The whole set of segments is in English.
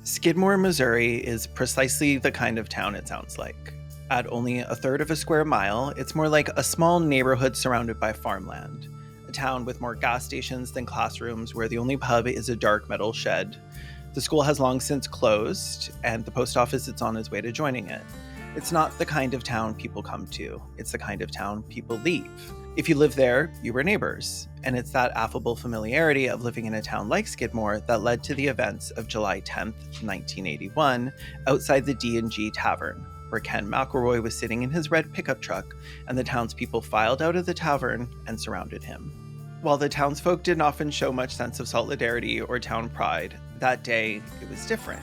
Skidmore, Missouri is precisely the kind of town it sounds like. At only a third of a square mile, it's more like a small neighborhood surrounded by farmland. A town with more gas stations than classrooms, where the only pub is a dark metal shed. The school has long since closed, and the post office is on its way to joining it. It's not the kind of town people come to. It's the kind of town people leave. If you live there, you were neighbors. And it's that affable familiarity of living in a town like Skidmore that led to the events of July 10th, 1981, outside the D&G Tavern, where Ken McElroy was sitting in his red pickup truck, and the townspeople filed out of the tavern and surrounded him. While the townsfolk didn't often show much sense of solidarity or town pride, that day it was different.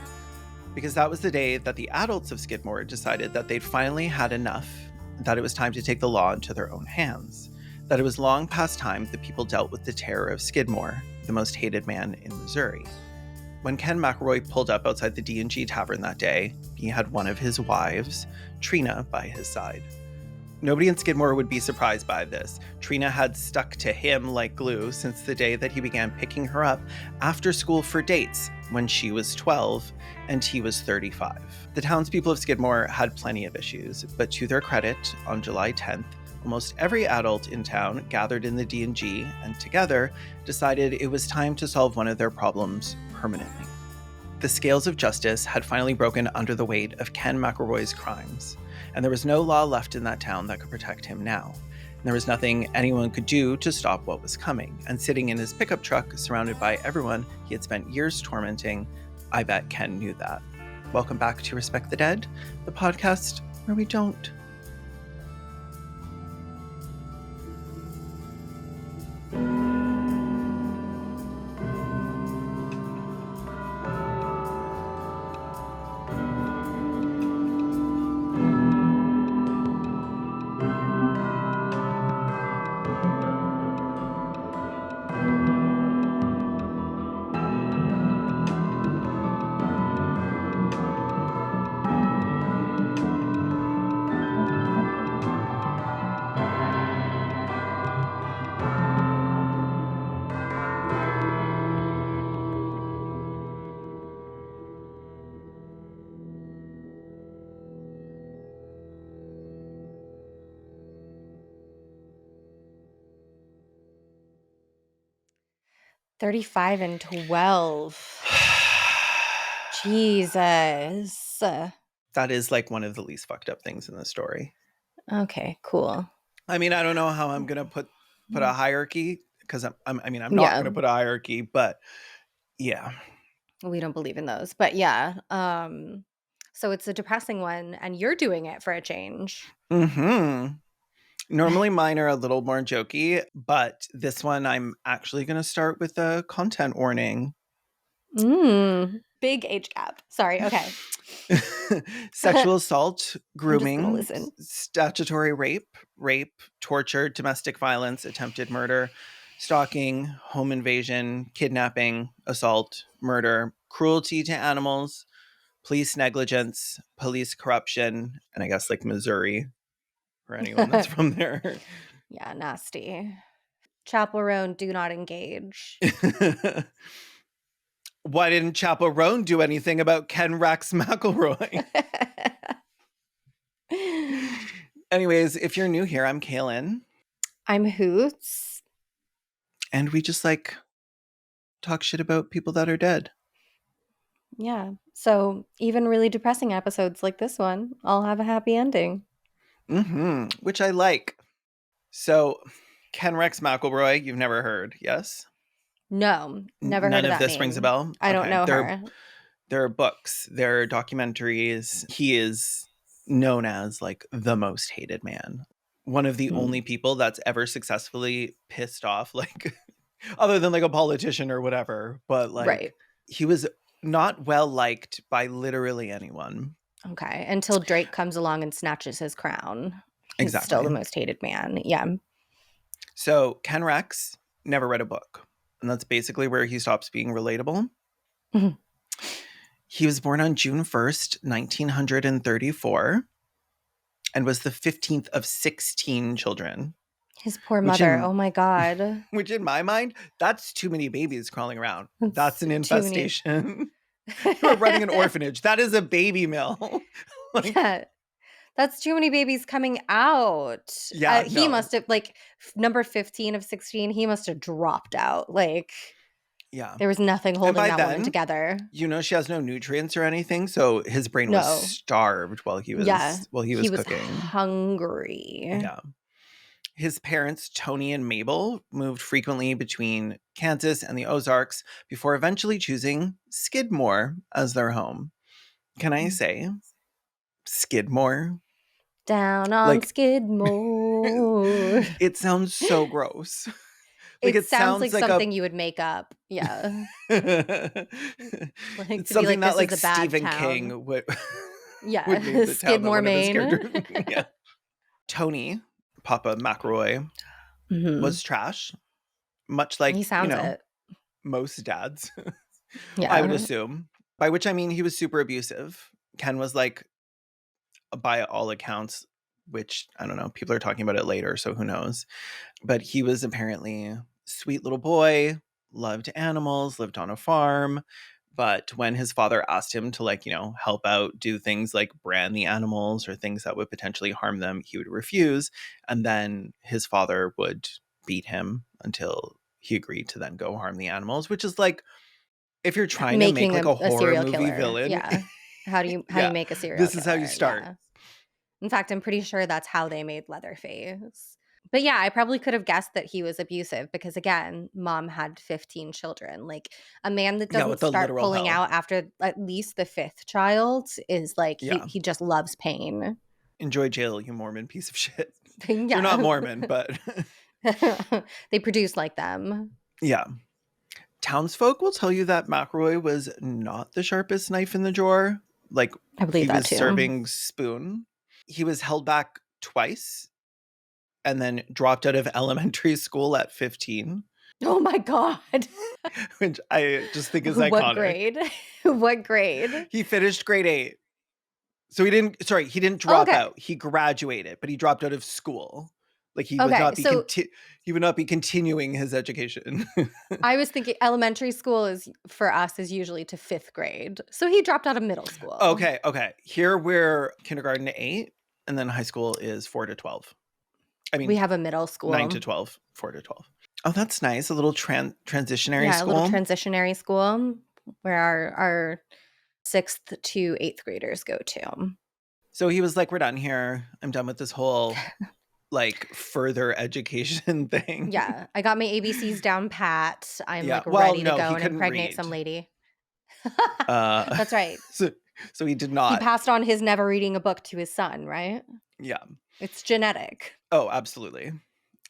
Because that was the day that the adults of Skidmore decided that they'd finally had enough, that it was time to take the law into their own hands. That it was long past time that people dealt with the terror of Skidmore, the most hated man in Missouri. When Ken McElroy pulled up outside the D&G Tavern that day, he had one of his wives, Trina, by his side. Nobody in Skidmore would be surprised by this. Trina had stuck to him like glue since the day that he began picking her up after school for dates when she was 12 and he was 35. The townspeople of Skidmore had plenty of issues, but to their credit, on July 10th, almost every adult in town gathered in the D&G and together decided it was time to solve one of their problems permanently. The scales of justice had finally broken under the weight of Ken McElroy's crimes, and there was no law left in that town that could protect him now. And there was nothing anyone could do to stop what was coming. And sitting in his pickup truck, surrounded by everyone he had spent years tormenting, I bet Ken knew that. Welcome back to Respect the Dead, the podcast where we don't. $35 and $12. Jesus. That is like one of the least fucked up things in the story. Okay, cool. I mean, I don't know how I'm gonna put a hierarchy, because I'm not gonna put a hierarchy, but yeah. We don't believe in those, but yeah. So it's a depressing one, and you're doing it for a change. Mm-hmm. Normally mine are a little more jokey, but this one I'm actually going to start with a content warning. Big age gap. Sorry, okay. Sexual assault, grooming, statutory rape, torture, domestic violence, attempted murder, stalking, home invasion, kidnapping, assault, murder, cruelty to animals, police negligence, police corruption, and I guess like Missouri for anyone that's from there. Yeah, nasty. Chapel Roan, do not engage. Why didn't Chapel Roan do anything about Ken Rex McElroy? Anyways, if you're new here, I'm Kaylin. I'm Hoots. And we just like talk shit about people that are dead. Yeah. So even really depressing episodes like this one, all have a happy ending. Which I like. So, Ken Rex McElroy, you've never heard, yes? No, never heard of that. None of this name. rings a bell? I don't know her. There are books, there are documentaries. He is known as like the most hated man. One of the only people that's ever successfully pissed off, like, other than like a politician or whatever. But like, He was not well liked by literally anyone. Okay, until Drake comes along and snatches his crown. He's still the most hated man. Yeah. So Ken Rex never read a book. And that's basically where he stops being relatable. Mm-hmm. He was born on June 1st, 1934, and was the 15th of 16 children. His poor mother. Oh my God. Which in my mind, that's too many babies crawling around. That's an infestation. You are running an orphanage. That is a baby mill. Like, Yeah. That's too many babies coming out. yeah, He no. must have, like, number 15 of 16, he must have dropped out. Like, Yeah. there was nothing And holding by that woman then, together. she has no nutrients or anything, so his brain was No. starved Yeah. while he He was was cooking. hungry. Yeah. His parents, Tony and Mabel, moved frequently between Kansas and the Ozarks before eventually choosing Skidmore as their home. Can I say Skidmore? Down on Like, Skidmore. it sounds so gross. Like, It it sounds sounds like like a something you would make up. Yeah. Like, it's to be something like, that "This like is a bad Stephen town." King would would name Yeah. the town that Skidmore, one of his Maine. characters. Yeah. Tony, Papa McElroy, Mhm. was trash, much He like, sounds it. most dads, I would Yeah. assume. By which I mean he was super abusive. Ken was like, by all accounts, which I don't know, people are talking about it later, so who knows. But he was apparently sweet little boy, loved animals, lived on a farm. But when his father asked him to, like, help out, do things like brand the animals or things that would potentially harm them, he would refuse. And then his father would beat him until he agreed to then go harm the animals, which is like, if you're trying to make Making like a a a horror serial movie killer. villain, Yeah. How do you yeah, make a serial this is how you killer? start. Yeah. In fact, I'm pretty sure that's how they made Leatherface. But yeah, I probably could have guessed that he was abusive because, again, mom had 15 children. Like, a man that Yeah, doesn't with the start literal pulling hell. out after at least the 5th child is like he Yeah. he just loves pain. Enjoy jail, you Mormon piece of shit. They're not Yeah. Mormon, but They produce like them. yeah. Townsfolk will tell you that McElroy was not the sharpest knife in the drawer. Like, I believe he that was too. serving spoon. He was held back twice and then dropped out of elementary school at 15, Oh my god. which I just think is What iconic. grade? What grade? He finished grade 8. So he didn't drop Okay. out. He graduated, but he dropped out of school. Like, Okay. So he would not be continuing his education. I was thinking elementary school is for us is usually to 5th grade. So he dropped out of middle school. Okay. Here we're kindergarten to 8, and then high school is 4 to 12. I We mean, have a middle 9 to school. 12, 4 to 12. Oh, that's nice. A little transitionary Yeah, a little school. transitionary school where our 6th to 8th graders go to. So he was like, we're done here. I'm done with this whole like further education thing. Yeah, I got my ABCs down pat. I'm Yeah. like Well, ready to no, go he and couldn't impregnate read. some lady. Uh, That's right. so, so he did He not. passed on his never reading a book to his son, right? Yeah. It's genetic. Oh, absolutely.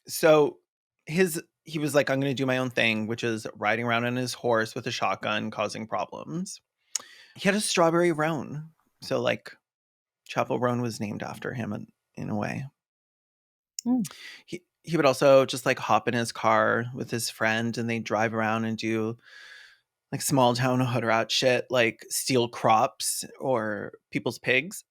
So he was like, I'm going to do my own thing, which is riding around on his horse with a shotgun, causing problems. He had a strawberry roan. So, like, Chapel Roan was named after him in a way. Mm. He would also just like hop in his car with his friend and they drive around and do like small town hood rat shit, like steal crops or people's pigs.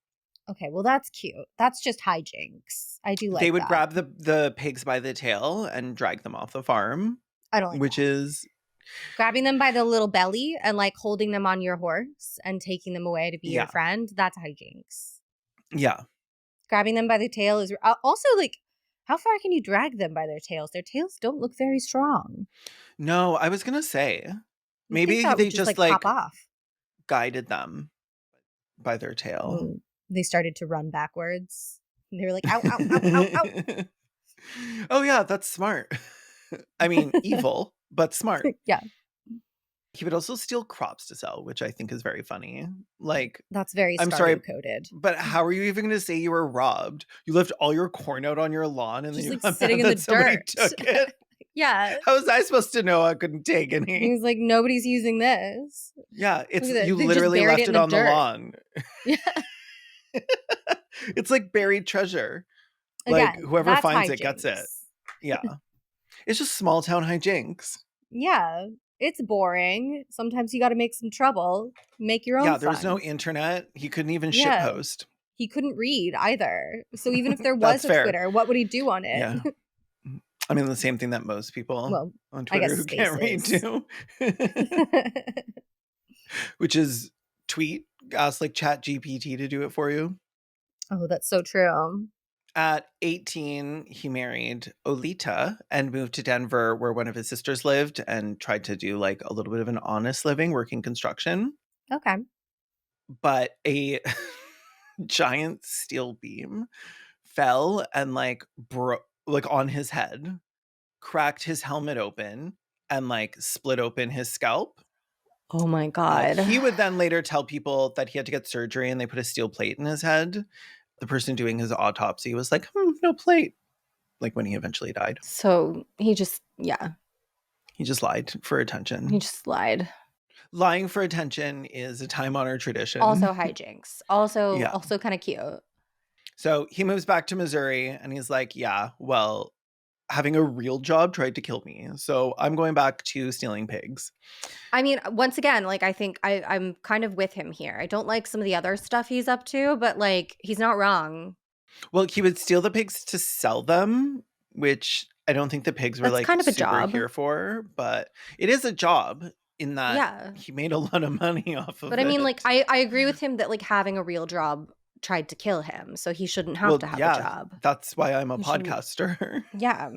Okay, well, that's cute. That's just hijinks. I do They like would that. grab the pigs by the tail and drag them off the farm, I don't like which that. is Grabbing them by the little belly and, like, holding them on your horse and taking them away to be your yeah, friend, that's hijinks. yeah. Grabbing them by the tail is also, like, how far can you drag them by their tails? Their tails don't look very strong. No, I was gonna say You'd think maybe that would they just, just like, pop like off. guided them by their tail. Mm, they started to run backwards. They were like, "Ow, ow, ow, ow, Oh yeah, that's smart. I mean, ow." evil, but smart. Yeah, He would also steal crops to sell, which I think is very funny. Like, that's very I'm sorry, Stardew coded. but how are you even going to say you were robbed? You left all your corn out on your lawn and then Just, you like, got sitting mad in the that somebody dirt. took it? Yeah. How was I supposed to know I couldn't take He any? was like, "Nobody's using this." Yeah, Look it's at that. you They just literally buried it left in it the on the dirt. lawn. Yeah. It's like buried treasure. Like, Again, whoever that's finds it gets it. hijinks. Yeah. It's just small town hijinks. Yeah, it's boring. Sometimes you gotta make some trouble, make your own Yeah, there was no fun. internet. He couldn't even Yeah, shitpost. he couldn't read either. So even if there That's was a fair. Twitter, what would he do on it? Yeah. I mean, the same thing that most people Well, on I Twitter guess who can't read spaces. do. which is tweet, ask like Chat GPT to do it for you. Oh, that's so true. At 18, he married Olita and moved to Denver, where one of his sisters lived, and tried to do like a little bit of an honest living working construction. Okay. But a giant steel beam fell and like broke like on his head, cracked his helmet open, and like split open his scalp. Oh my God. He would then later tell people that he had to get surgery and they put a steel plate in his head. The person doing his autopsy was like, no plate. Like when he eventually died. So he just, yeah, He just lied for he attention. just lied. Lying for attention is a time honored Also tradition. hijinks. Also, Yeah. also kind of cute. So he moves back to Missouri and he's like, yeah, well, having a real job tried to kill me. So I'm going back to stealing pigs. I mean, once again, like I think I'm kind of with him here. I don't like some of the other stuff he's up to, but like he's not wrong. Well, he would steal the pigs to sell them, which I don't think the pigs were That's like kind of a super job. here for, but it is a job in that Yeah. he made a lot of money off But of I mean, like it. I agree with him that like having a real job tried to kill him, so he shouldn't have Well, to have a yeah, job. that's why I'm a He shouldn't. podcaster. Yeah.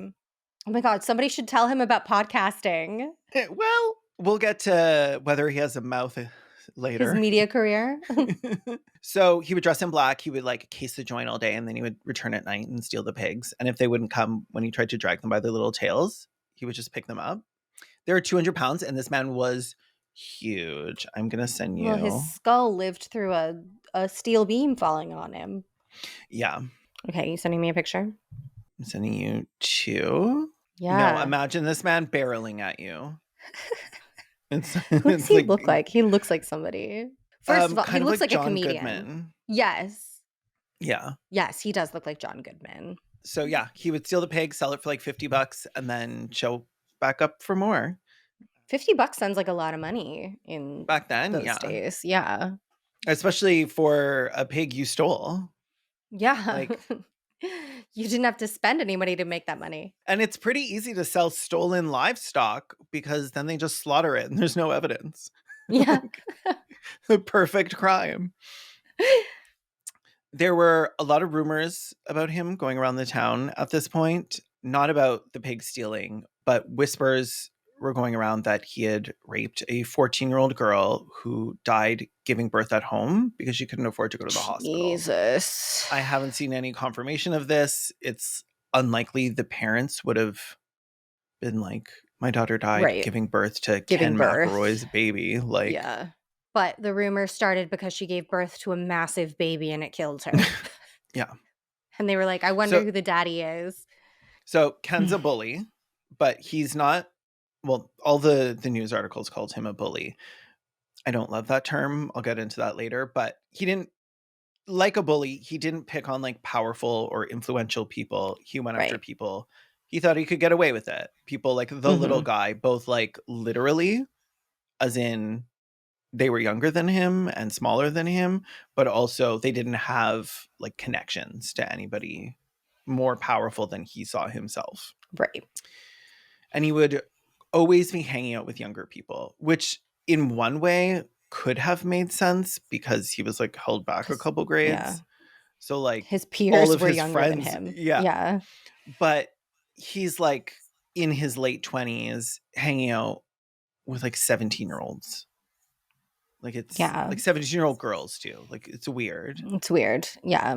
Oh my God, somebody should tell him about podcasting. Well, we'll get to whether he has a mouth His later. media career. So he would dress in black. He would like case the joint all day and then he would return at night and steal the pigs. And if they wouldn't come when he tried to drag them by their little tails, he would just pick them up. They were 200 pounds and this man was huge. I'm going to send Well, his you. skull lived through a steel beam falling on him. Yeah. Okay, you sending me a picture? I'm sending you two. No, Yeah. imagine this man barreling at you. It's, Who does it's he like look like? He looks like somebody. First of all, he kind of looks like like a John comedian. Goodman. Yes. Yeah. Yes, he does look like John Goodman. So yeah, he would steal the pig, sell it for like $50, and then show back up for more. $50 sounds like a lot of money in Back then, those yeah. days. Yeah. Especially for a pig you stole. Yeah. Like, You didn't have to spend any money to make that money. and it's pretty easy to sell stolen livestock because then they just slaughter it and there's no evidence. Yeah. Like, the perfect crime. There were a lot of rumors about him going around the town at this point, not about the pig stealing, but whispers were going around that he had raped a 14-year-old girl who died giving birth at home because she couldn't afford to go to the hospital. Jesus. I haven't seen any confirmation of this. It's unlikely the parents would have been like, my daughter died Right. giving birth to Giving Ken birth. McElroy's baby. Like, Yeah. But the rumor started because she gave birth to a massive baby and it killed her. yeah. And they were like, I wonder So, who the daddy is. so Ken's a bully, but he's not. Well, all the news articles called him a bully. I don't love that term. I'll get into that later. But he didn't, like a bully, he didn't pick on like powerful or influential people. He went after Right. people he thought he could get away with it. People like the little guy, both like literally, as in they were younger than him and smaller than him, but also they didn't have like connections to anybody more powerful than he saw himself. Right. And he would always be hanging out with younger people, which in one way could have made sense because he was like held back a couple grades. Yeah. So like His all peers of were his younger than friends, him. yeah. Yeah. But he's like in his late 20s hanging out with like 17-year-olds. Like it's Yeah. like 17-year-old girls too. Like it's weird. It's weird. Yeah.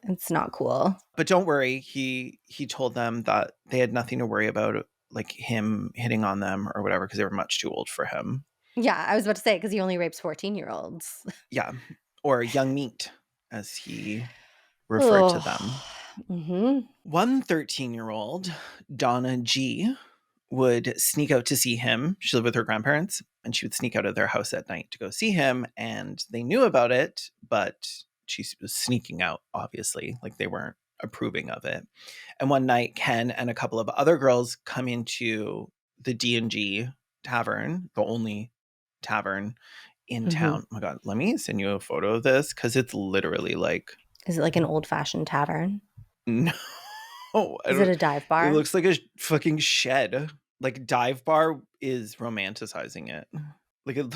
It's not cool. But don't worry, he told them that they had nothing to worry about, like him hitting on them or whatever, because they were much too old for him. Yeah, I was about to say because he only rapes 14-year-olds. Yeah. Or young meat, as he referred to them. Mm-hmm. One 13-year-old, Donna G, would sneak out to see him. She lived with her grandparents, and she would sneak out of their house at night to go see him. And they knew about it, but she was sneaking out, obviously. Like they weren't approving of it. And one night, Ken and a couple of other girls come into the D&G tavern, the only tavern in town. Oh my God, let me send you a photo of this because it's literally like... Is it like an old-fashioned tavern? No. Is it a dive bar? It looks like a fucking shed. Like dive bar is romanticizing it. Like it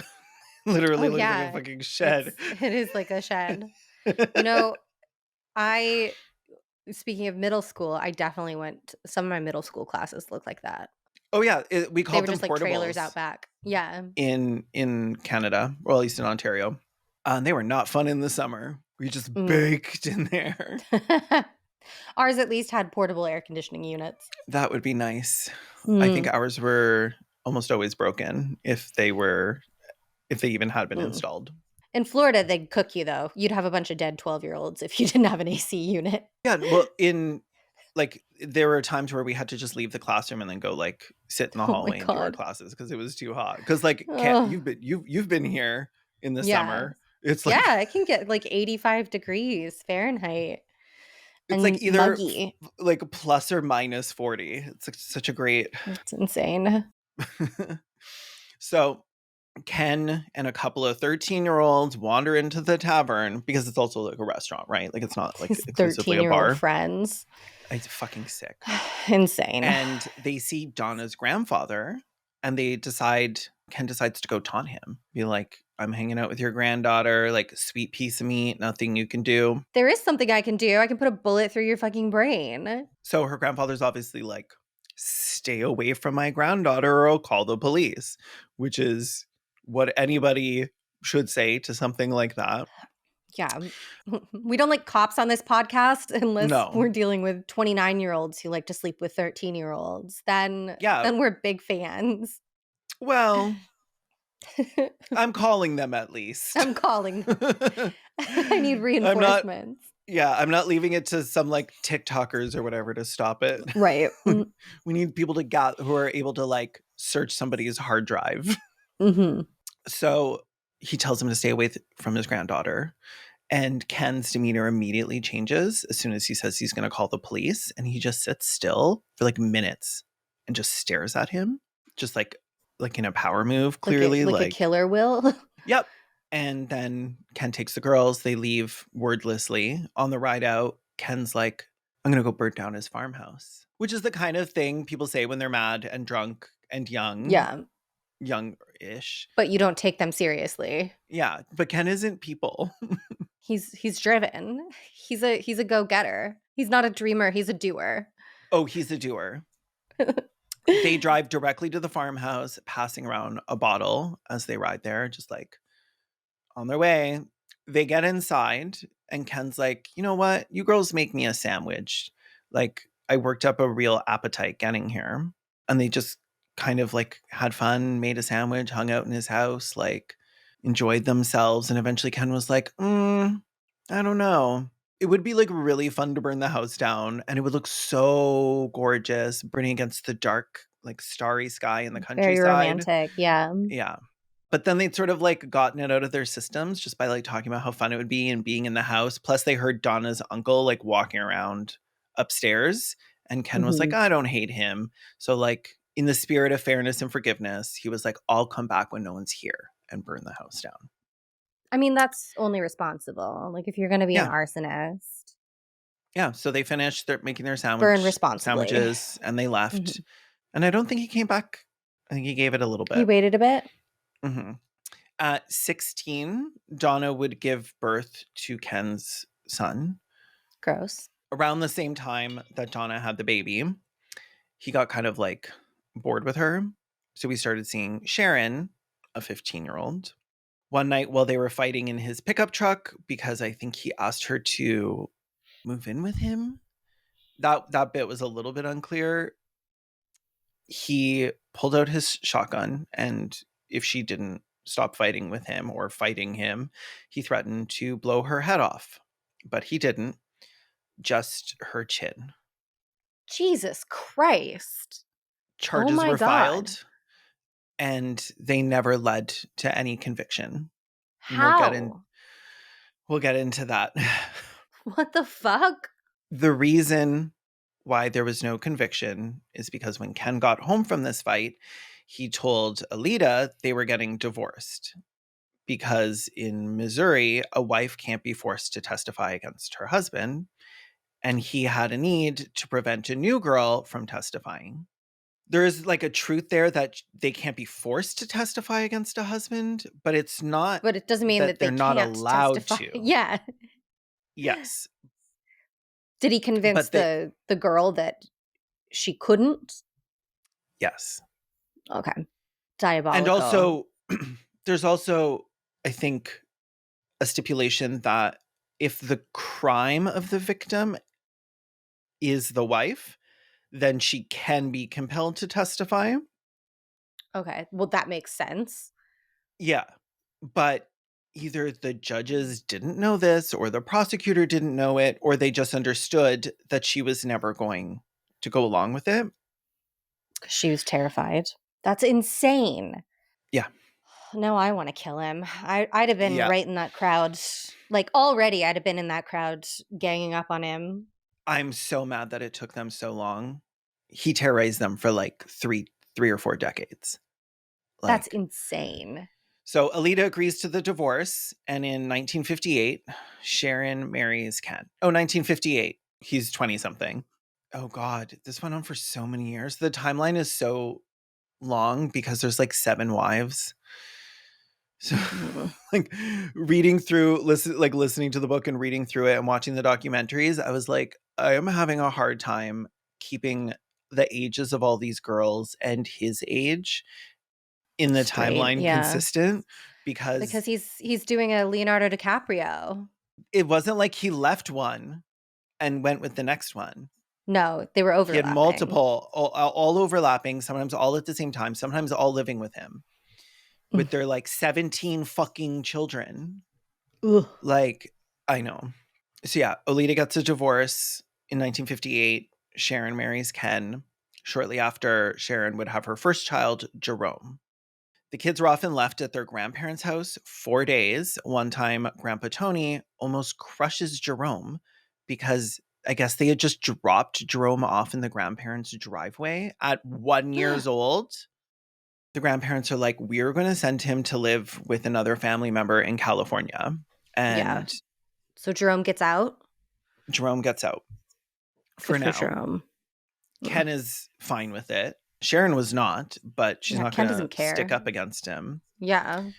Literally Oh, looks like a yeah. fucking shed. It is like a shed. You know, I speaking of middle school, I definitely went some of my middle school classes look like that. Oh yeah, we They called were them just like trailers out portables back. Yeah. in Canada, or at least in Ontario. And they were not fun in the summer. We just Mm. baked in there. Ours at least had portable air conditioning units. That would be nice. I think Mm. ours were almost always broken if they even had been Mm. installed. In Florida, they'd cook you, though. You'd have a bunch of dead 12-year-olds if you didn't have an AC unit. Yeah, well, there were times where we had to just leave the classroom and then go like sit in the Oh my hallway and do our God. classes because it was too hot. Because like can't Ugh. you've been here in the Yeah. summer. It's like Yeah, it can get like 85 degrees Fahrenheit it's like and either muggy. like plus or minus 40. It's like such a great. It's insane. So Ken and a couple of 13-year-olds wander into the tavern because it's also like a restaurant, right? Like it's not like His exclusively a 13-year-old bar. friends. It's fucking sick. Insane. And they see Donna's grandfather and Ken decides to go taunt him. Be like, I'm hanging out with your granddaughter, like sweet piece of meat, nothing you can do. There is something I can do. I can put a bullet through your fucking brain. So her grandfather's obviously like, stay away from my granddaughter or I'll call the police, which is what anybody should say to something like that. Yeah. We don't like cops on this podcast unless No. we're dealing with 29-year-olds who like to sleep with 13-year-olds. Then Yeah. we're big fans. Well, I'm calling them at least. I'm calling. I need I'm reinforcements. I'm not leaving it to some like TikTokers or whatever to stop it. Right. We need people who are able to like search somebody's hard drive. Mm-hmm. So he tells him to stay away from his granddaughter. And Ken's demeanor immediately changes as soon as he says he's going to call the police. And he just sits still for like minutes and just stares at him, just like in a power move, clearly. Like a killer will. Yep. And then Ken takes the girls. They leave wordlessly. On the ride out, Ken's like, I'm going to go burn down his farmhouse, which is the kind of thing people say when they're mad and drunk and young. Yeah. Young-ish. But you don't take them seriously. Yeah. But Ken isn't people. He's driven. He's a go-getter. He's not a dreamer. He's a doer. Oh, he's a doer. They drive directly to the farmhouse, passing around a bottle as they ride there, just like on their way. They get inside and Ken's like, you know what? You girls make me a sandwich. Like I worked up a real appetite getting here. And they just kind of like had fun, made a sandwich, hung out in his house, like enjoyed themselves. And eventually Ken was like, I don't know. It would be like really fun to burn the house down and it would look so gorgeous burning against the dark, like starry sky in the Very countryside. romantic. Yeah. Yeah. But then they'd sort of like gotten it out of their systems just by like talking about how fun it would be and being in the house. Plus they heard Donna's uncle like walking around upstairs and Ken was like, I don't hate him. So like in the spirit of fairness and forgiveness, he was like, I'll come back when no one's here and burn the house down. I mean, that's only responsible. Like if you're going to be an Yeah. arsonist. Yeah. So they finished making their Burn responsibly. sandwiches and they left. And I don't think he came back. I think he gave it a little bit. He waited a bit. At 16, Donna would give birth to Ken's son. Gross. Around the same time that Donna had the baby, he got kind of like bored with her. So we started seeing Sharon, a 15-year-old. One night while they were fighting in his pickup truck, because I think he asked her to move in with him. That bit was a little bit unclear. He pulled out his shotgun, and if she didn't stop fighting with him or fighting him, he threatened to blow her head off. But he didn't. Just her chin. Jesus Christ. Charges were filed, and they never led to any conviction. How? We'll get into that. What the fuck? The reason why there was no conviction is because when Ken got home from this fight, he told Alita they were getting divorced. Because in Missouri, a wife can't be forced to testify against her husband. And he had a need to prevent a new girl from testifying. there is like a truth there that they can't be forced to testify against a husband, but it's not But it doesn't mean that that they're they not can't allowed testify. to. Yeah. Yes, Did he convince but they the girl that she couldn't? yes. Okay. And Diabolical. also there's also, I think, a stipulation that if the crime of the victim is the wife, then she can be compelled to testify. Okay. Well, that makes sense. Yeah. But either the judges didn't know this, or the prosecutor didn't know it, or they just understood that she was never going to go along with it. 'Cause she was terrified. That's insane. Yeah. No, I wanna kill him. I'd have been Yeah. right in that crowd. Like, already, I'd have been in that crowd ganging up on him. I'm so mad that it took them so long. He terrorized them for like three or 4 decades. That's Like, insane. so Alita agrees to the divorce, and in 1958, Sharon marries Ken. Oh, 1958. He's 20 something. Oh God, this went on for so many years. The timeline is so long because there's like 7 wives. So Mm. like listening to the book and reading through it and watching the documentaries, I was like, I am having a hard time keeping the ages of all these girls and his age in the Straight, timeline yeah. consistent, because Because he's doing a Leonardo DiCaprio. it wasn't like he left one and went with the next one. No, they were He had overlapping. multiple, all overlapping, sometimes all at the same time, sometimes all living with him, Mm. with their like 17 fucking children. Ugh. Like, I know. So yeah, Olita gets a divorce in 1958. Sharon marries Ken. Shortly after, Sharon would have her first child, Jerome. The kids were often left at their grandparents' house 4 days. One time, Grandpa Tony almost crushes Jerome because I guess they had just dropped Jerome off in the grandparents' driveway at 1 years old. The grandparents are like, we're going to send him to live with another family member in California. Yeah. And So Jerome gets out? Jerome gets out Good for for now. Jerome. Mm. Ken is fine with it. Sharon was not, but she's Yeah, not Ken going to doesn't stick care. up against him. Yeah,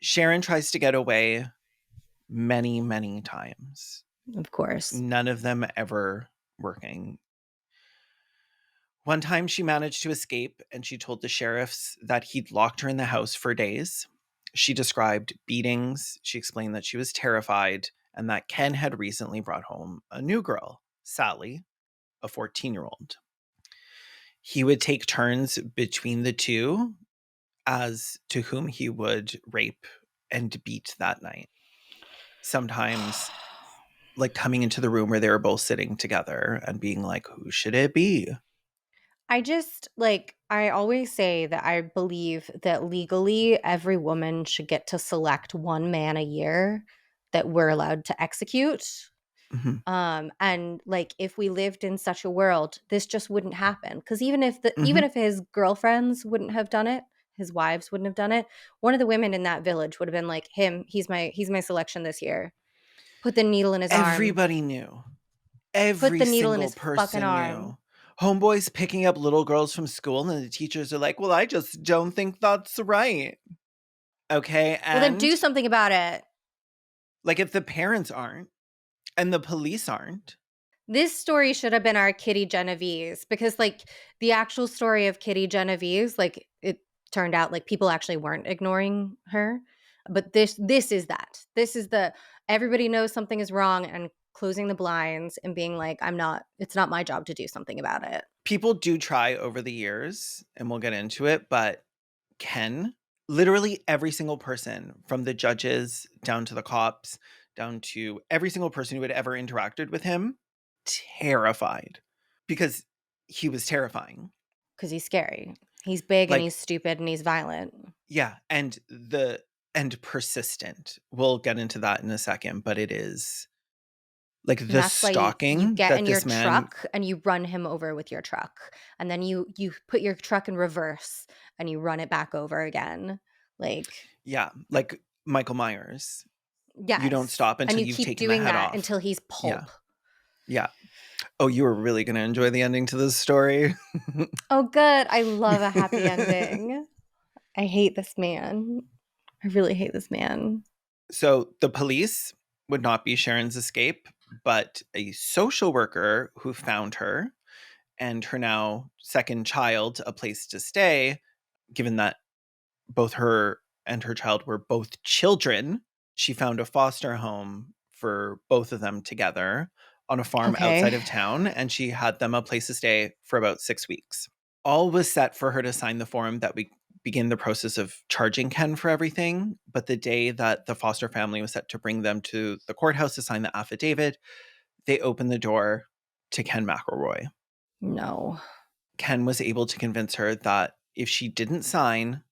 Sharon tries to get away many, many times. of course. None of them ever working. One time she managed to escape and she told the sheriffs that he'd locked her in the house for days. She described beatings. She explained that she was terrified and that Ken had recently brought home a new girl, Sally, a 14-year-old. He would take turns between the two as to whom he would rape and beat that night. Sometimes, like, coming into the room where they were both sitting together and being like, who should it be? I just like I always say that I believe that legally every woman should get to select one man a year that we're allowed to execute. Mhm. And like if we lived in such a world, this just wouldn't happen. Because even Mhm. if his girlfriends wouldn't have done it, his wives wouldn't have done it, one of the women in that village would have been like, him, he's my selection this year. Put the needle in his arm. Everybody knew. Put Every the needle in single his fucking person arm. knew. Homeboys picking up little girls from school, and the teachers are like, well, I just don't think that's right. Okay. Well, then do And something about it. like, if the parents aren't and the police aren't, This story should have been our Kitty Genovese because, like, the actual story of Kitty Genovese, like, it turned out like people actually weren't ignoring her. But this is that. This is the everybody knows something is wrong and closing the blinds and being like, it's not my job to do something about it. people do try over the years, and we'll get into it, but Ken, literally every single person, from the judges down to the cops, down to every single person who had ever interacted with him, terrified because he was terrifying. Because he's scary. He's big and Like, he's stupid and he's violent. yeah, and persistent. We'll get into that in a second, but it is like And the that's why you stalking get that in your this man, truck and you run him over with your truck. And then you put your truck in reverse and you run it back over again. Like, yeah, like Michael Myers. You don't yes. stop And until you you've keep taken the doing head that off. until he's Yeah. pulp. Yeah. Oh, you were really going to enjoy the ending to this story. Oh, good. I love a happy ending. I hate this man. I really hate this man. So the police would not be Sharon's escape, but a social worker who found her and her now second child a place to stay, given that both her and her child were both children. She found a foster home for both of them together on a farm outside Okay. of town, and she had them a place to stay for about 6 weeks. All was set for her to sign the form that we begin the process of charging Ken for everything. But the day that the foster family was set to bring them to the courthouse to sign the affidavit, they opened the door to Ken McElroy. No. Ken was able to convince her that if she didn't sign,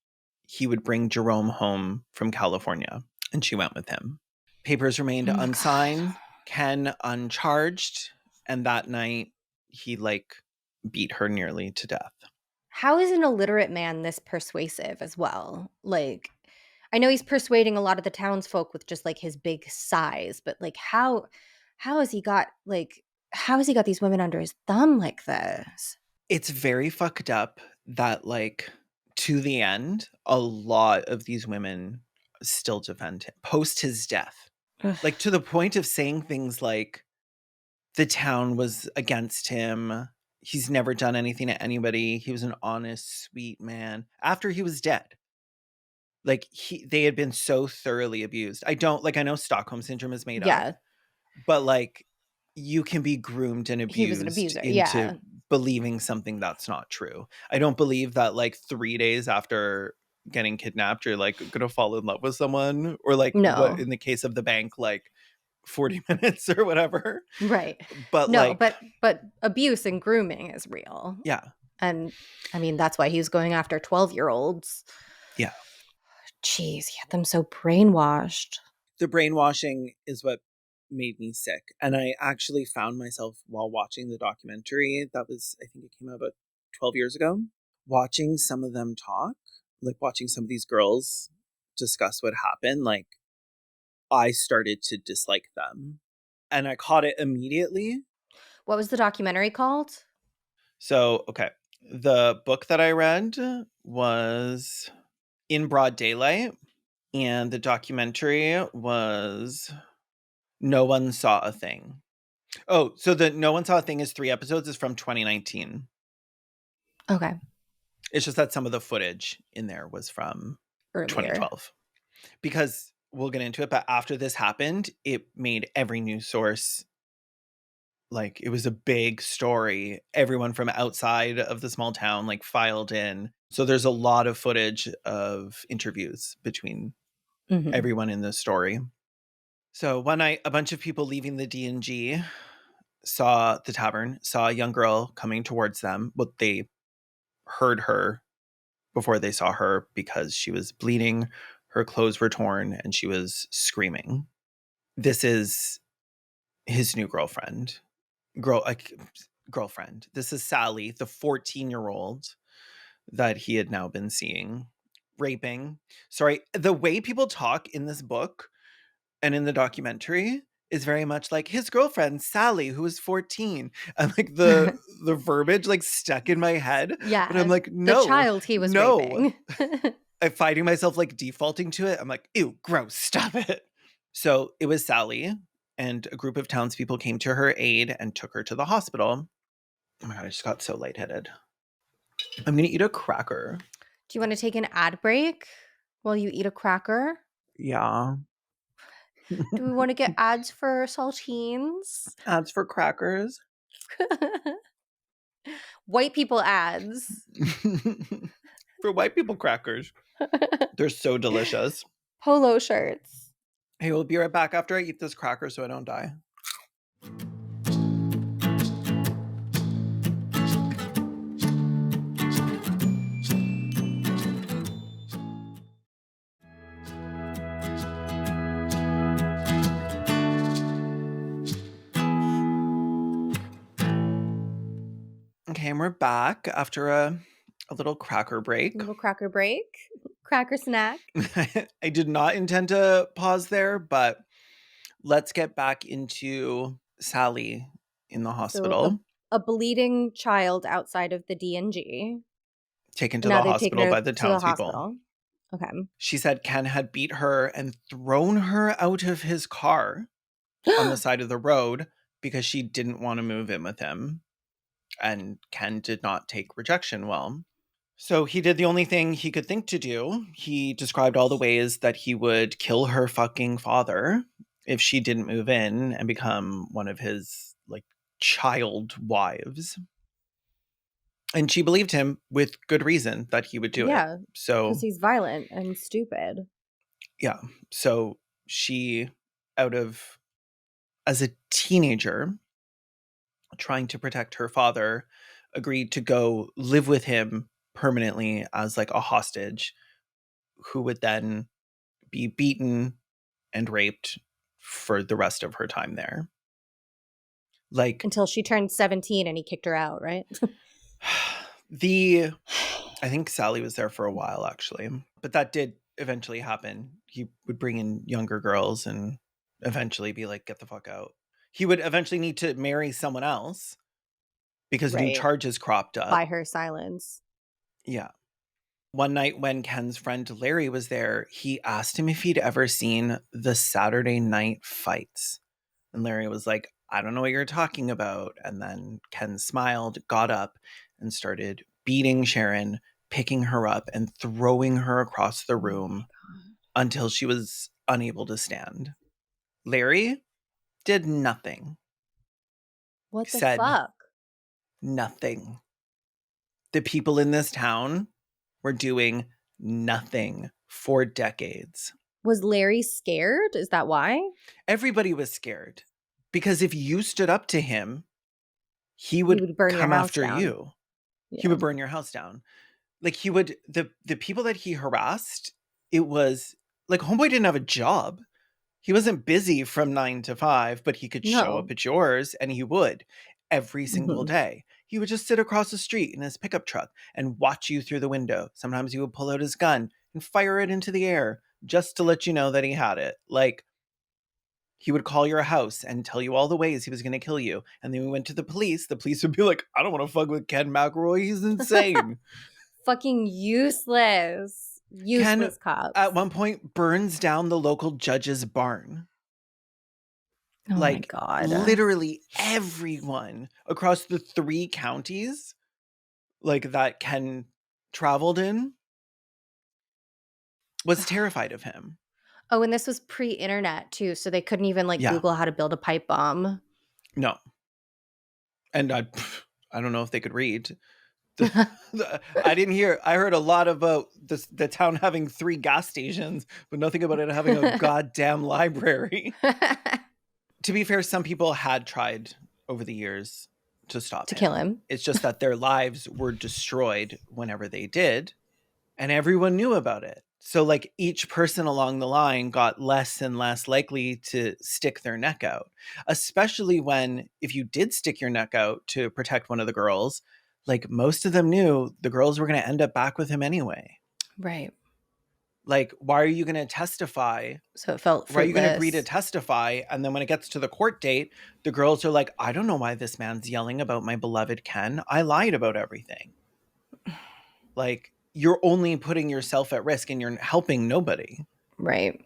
he would bring Jerome home from California, and she went with him. Papers remained Oh, God. unsigned, Ken uncharged, and that night he beat her nearly to death. How is an illiterate man this persuasive as well? Like, I know he's persuading a lot of the townsfolk with just like his big size, but like how has he got how has he got these women under his thumb like this? It's very fucked up that to the end, a lot of these women still defend him post his death. Ugh. Like to the point of saying things like the town was against him. He's never done anything to anybody. He was an honest, sweet man. After he was dead, they had been so thoroughly abused. I know Stockholm syndrome is made up, Yeah, but you can be groomed and he was an abused abuser. into Yeah. believing something that's not true. I don't believe that 3 days after getting kidnapped you're gonna fall in love with someone, or what No. in the case of the bank, 40 minutes or whatever. Right. But No, but abuse and grooming is real. yeah, And I mean, that's why he's going after 12-year-olds. yeah. Jeez, he had them so brainwashed. The brainwashing is what made me sick. And I actually found myself while watching the documentary that was, I think it came out about 12 years ago, watching some of them talk, watching some of these girls discuss what happened. I started to dislike them. And I caught it immediately. What was the documentary called? So, okay. The book that I read was In Broad Daylight, and the documentary was No One Saw a Thing. Oh, so the No One Saw a Thing is 3 episodes, is from 2019. Okay. It's just that some of the footage in there was from Earlier. 2012. Because we'll get into it, but after this happened, it made every news source, it was a big story. Everyone from outside of the small town filed in. So there's a lot of footage of interviews between Mhm. everyone in this story. So one night, a bunch of people leaving the D&G saw the tavern, saw a young girl coming towards them. Well, they heard her before they saw her because she was bleeding, her clothes were torn, and she was screaming. This is his new girlfriend. Girlfriend. This is Sally, the 14-year-old that he had now been seeing, raping. Sorry, the way people talk in this book and in the documentary is very much like his girlfriend Sally, who was 14, and the verbiage stuck in my head, but I'm Yeah. like, The no, child he was no. raping. I'm finding myself defaulting to it. I'm like, ew, gross, stop it. So it was Sally, and a group of townspeople came to her aid and took her to the hospital. Oh my god, I just got so lightheaded. I'm gonna eat a cracker. Do you want to take an ad break while you eat a cracker? Yeah. Do we want to get ads for saltines? Ads for crackers. White people ads. For white people crackers. They're so delicious. Polo shirts. Hey, we'll be right back after I eat this cracker so I don't die. Okay, and we're back after a little cracker break. Little cracker break. Cracker snack. I did not intend to pause there, but let's get back into Sally in the So hospital, a bleeding child outside of the DNG. taken to And now the they've taken hospital her by the to the townspeople. hospital. Okay. She said Ken had beat her and thrown her out of his car on the side of the road because she didn't want to move in with him. And Ken did not take rejection well. So he did the only thing he could think to do. He described all the ways that he would kill her fucking father if she didn't move in and become one of his like child wives. And she believed him with good reason that he would do it. Yeah, because So, he's violent and stupid. yeah. So she, out of, as a teenager, trying to protect her father, agreed to go live with him permanently as like a hostage who would then be beaten and raped for the rest of her time there. Like Until she turned 17 and he kicked her out, right? the I think Sally was there for a while actually, but that did eventually happen. He would bring in younger girls and eventually be like, get the fuck out. He would eventually need to marry someone else because new Right. charges cropped up. By her silence. Yeah. One night when Ken's friend Larry was there, he asked him if he'd ever seen the Saturday night fights. And Larry was like, I don't know what you're talking about. And then Ken smiled, got up, and started beating Sharon, picking her up, and throwing her across the Oh my room God. until she was unable to stand. Larry did nothing, What the said fuck? nothing. The people in this town were doing nothing for decades. Was Larry scared? Is that why? Everybody was scared because if you stood up to him, he He would would burn your come house after down. you. He Yeah. would burn your house down. Like he would the people that he harassed, it was like homeboy didn't have a job. He wasn't busy from 9 to 5, but he could show up No. at yours and he would every single Mhm. day. He would just sit across the street in his pickup truck and watch you through the window. Sometimes he would pull out his gun and fire it into the air just to let you know that he had it. Like he would call your house and tell you all the ways he was going to kill you. And then we went to the police. The police would be like, I don't want to fuck with Ken McElroy. He's insane. Fucking useless. Ken, Useless cops. at one point, burns down the local judge's barn. Oh my Like, God. literally everyone across the 3 counties, like, that Ken traveled in was terrified of him. Oh, and this was pre-internet too, so they couldn't even like Yeah. Google how to build a pipe bomb. No. And I don't know if they could read. I heard a lot about the town having 3 gas stations, but nothing about it having a goddamn library. To be fair, some people had tried over the years to stop To kill him. him. It's just that their lives were destroyed whenever they did, and everyone knew about it. So, like, each person along the line got less and less likely to stick their neck out, especially when, if you did stick your neck out to protect one of the girls, like, most of them knew the girls were going to end up back with him anyway. Right. Like, why are you going to testify? So it felt Why are you going to agree to fruitless. testify? And then when it gets to the court date, the girls are like, I don't know why this man's yelling about my beloved Ken. I lied about everything. Like, you're only putting yourself at risk and you're helping nobody, Right.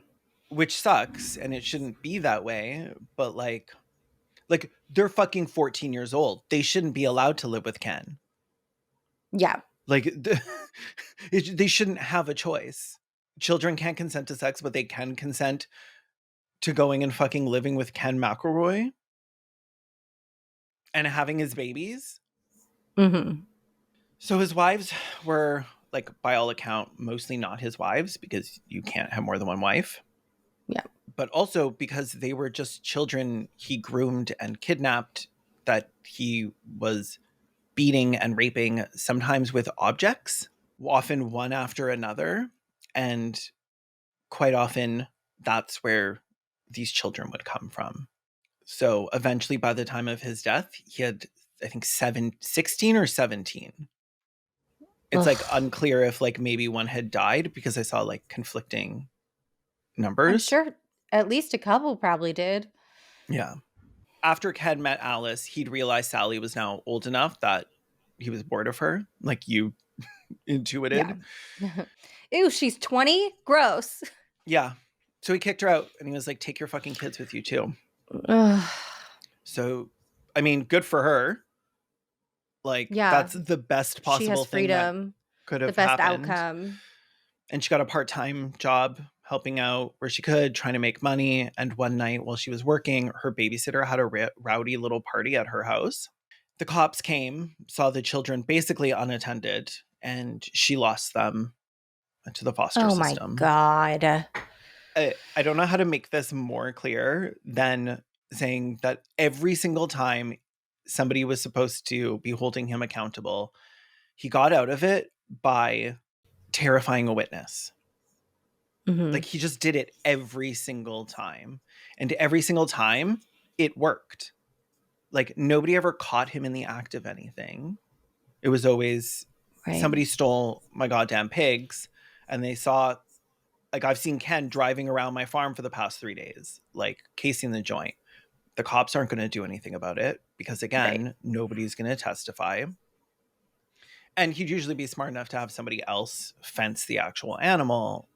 which sucks. And it shouldn't be that way. But like they're fucking 14 years old. They shouldn't be allowed to live with Ken. Yeah. Like, they shouldn't have a choice. Children can't consent to sex, but they can consent to going and fucking living with Ken McElroy and having his babies. Mm-hmm. So his wives were, like, by all account, mostly not his wives because you can't have more than one wife. Yeah. But also because they were just children he groomed and kidnapped that he was beating and raping, sometimes with objects, often one after another. And quite often that's where these children would come from. So eventually, by the time of his death, he had, I think, 16 or 17. It's like Ugh. unclear if like maybe one had died because I saw like conflicting I'm numbers. sure at least a couple probably did. Yeah. After Ken met Alice, he'd realized Sally was now old enough that he was bored of her, like you Yeah. intuited. Ew, she's 20? Gross. Yeah. So he kicked her out and he was like, take your fucking kids with you too. Ugh. So, I mean, good for her. Like, Yeah. that's the best She has possible thing that freedom, could the have best happened. outcome. And she got a part time job helping out where she could, trying to make money. And one night while she was working, her babysitter had a rowdy little party at her house. The cops came, saw the children basically unattended, and she lost them to the foster Oh my system. God. I don't know how to make this more clear than saying that every single time somebody was supposed to be holding him accountable, he got out of it by terrifying a witness. Hmm. Like he just did it every single time. And every single time it worked. Like nobody ever caught him in the act of anything. It was always Right. somebody stole my goddamn pigs and they saw, like I've seen Ken driving around my farm for the past 3 days, like casing the joint. The cops aren't going to do anything about it because Right. again, nobody's going to testify. And he'd usually be smart enough to have somebody else fence the actual animal.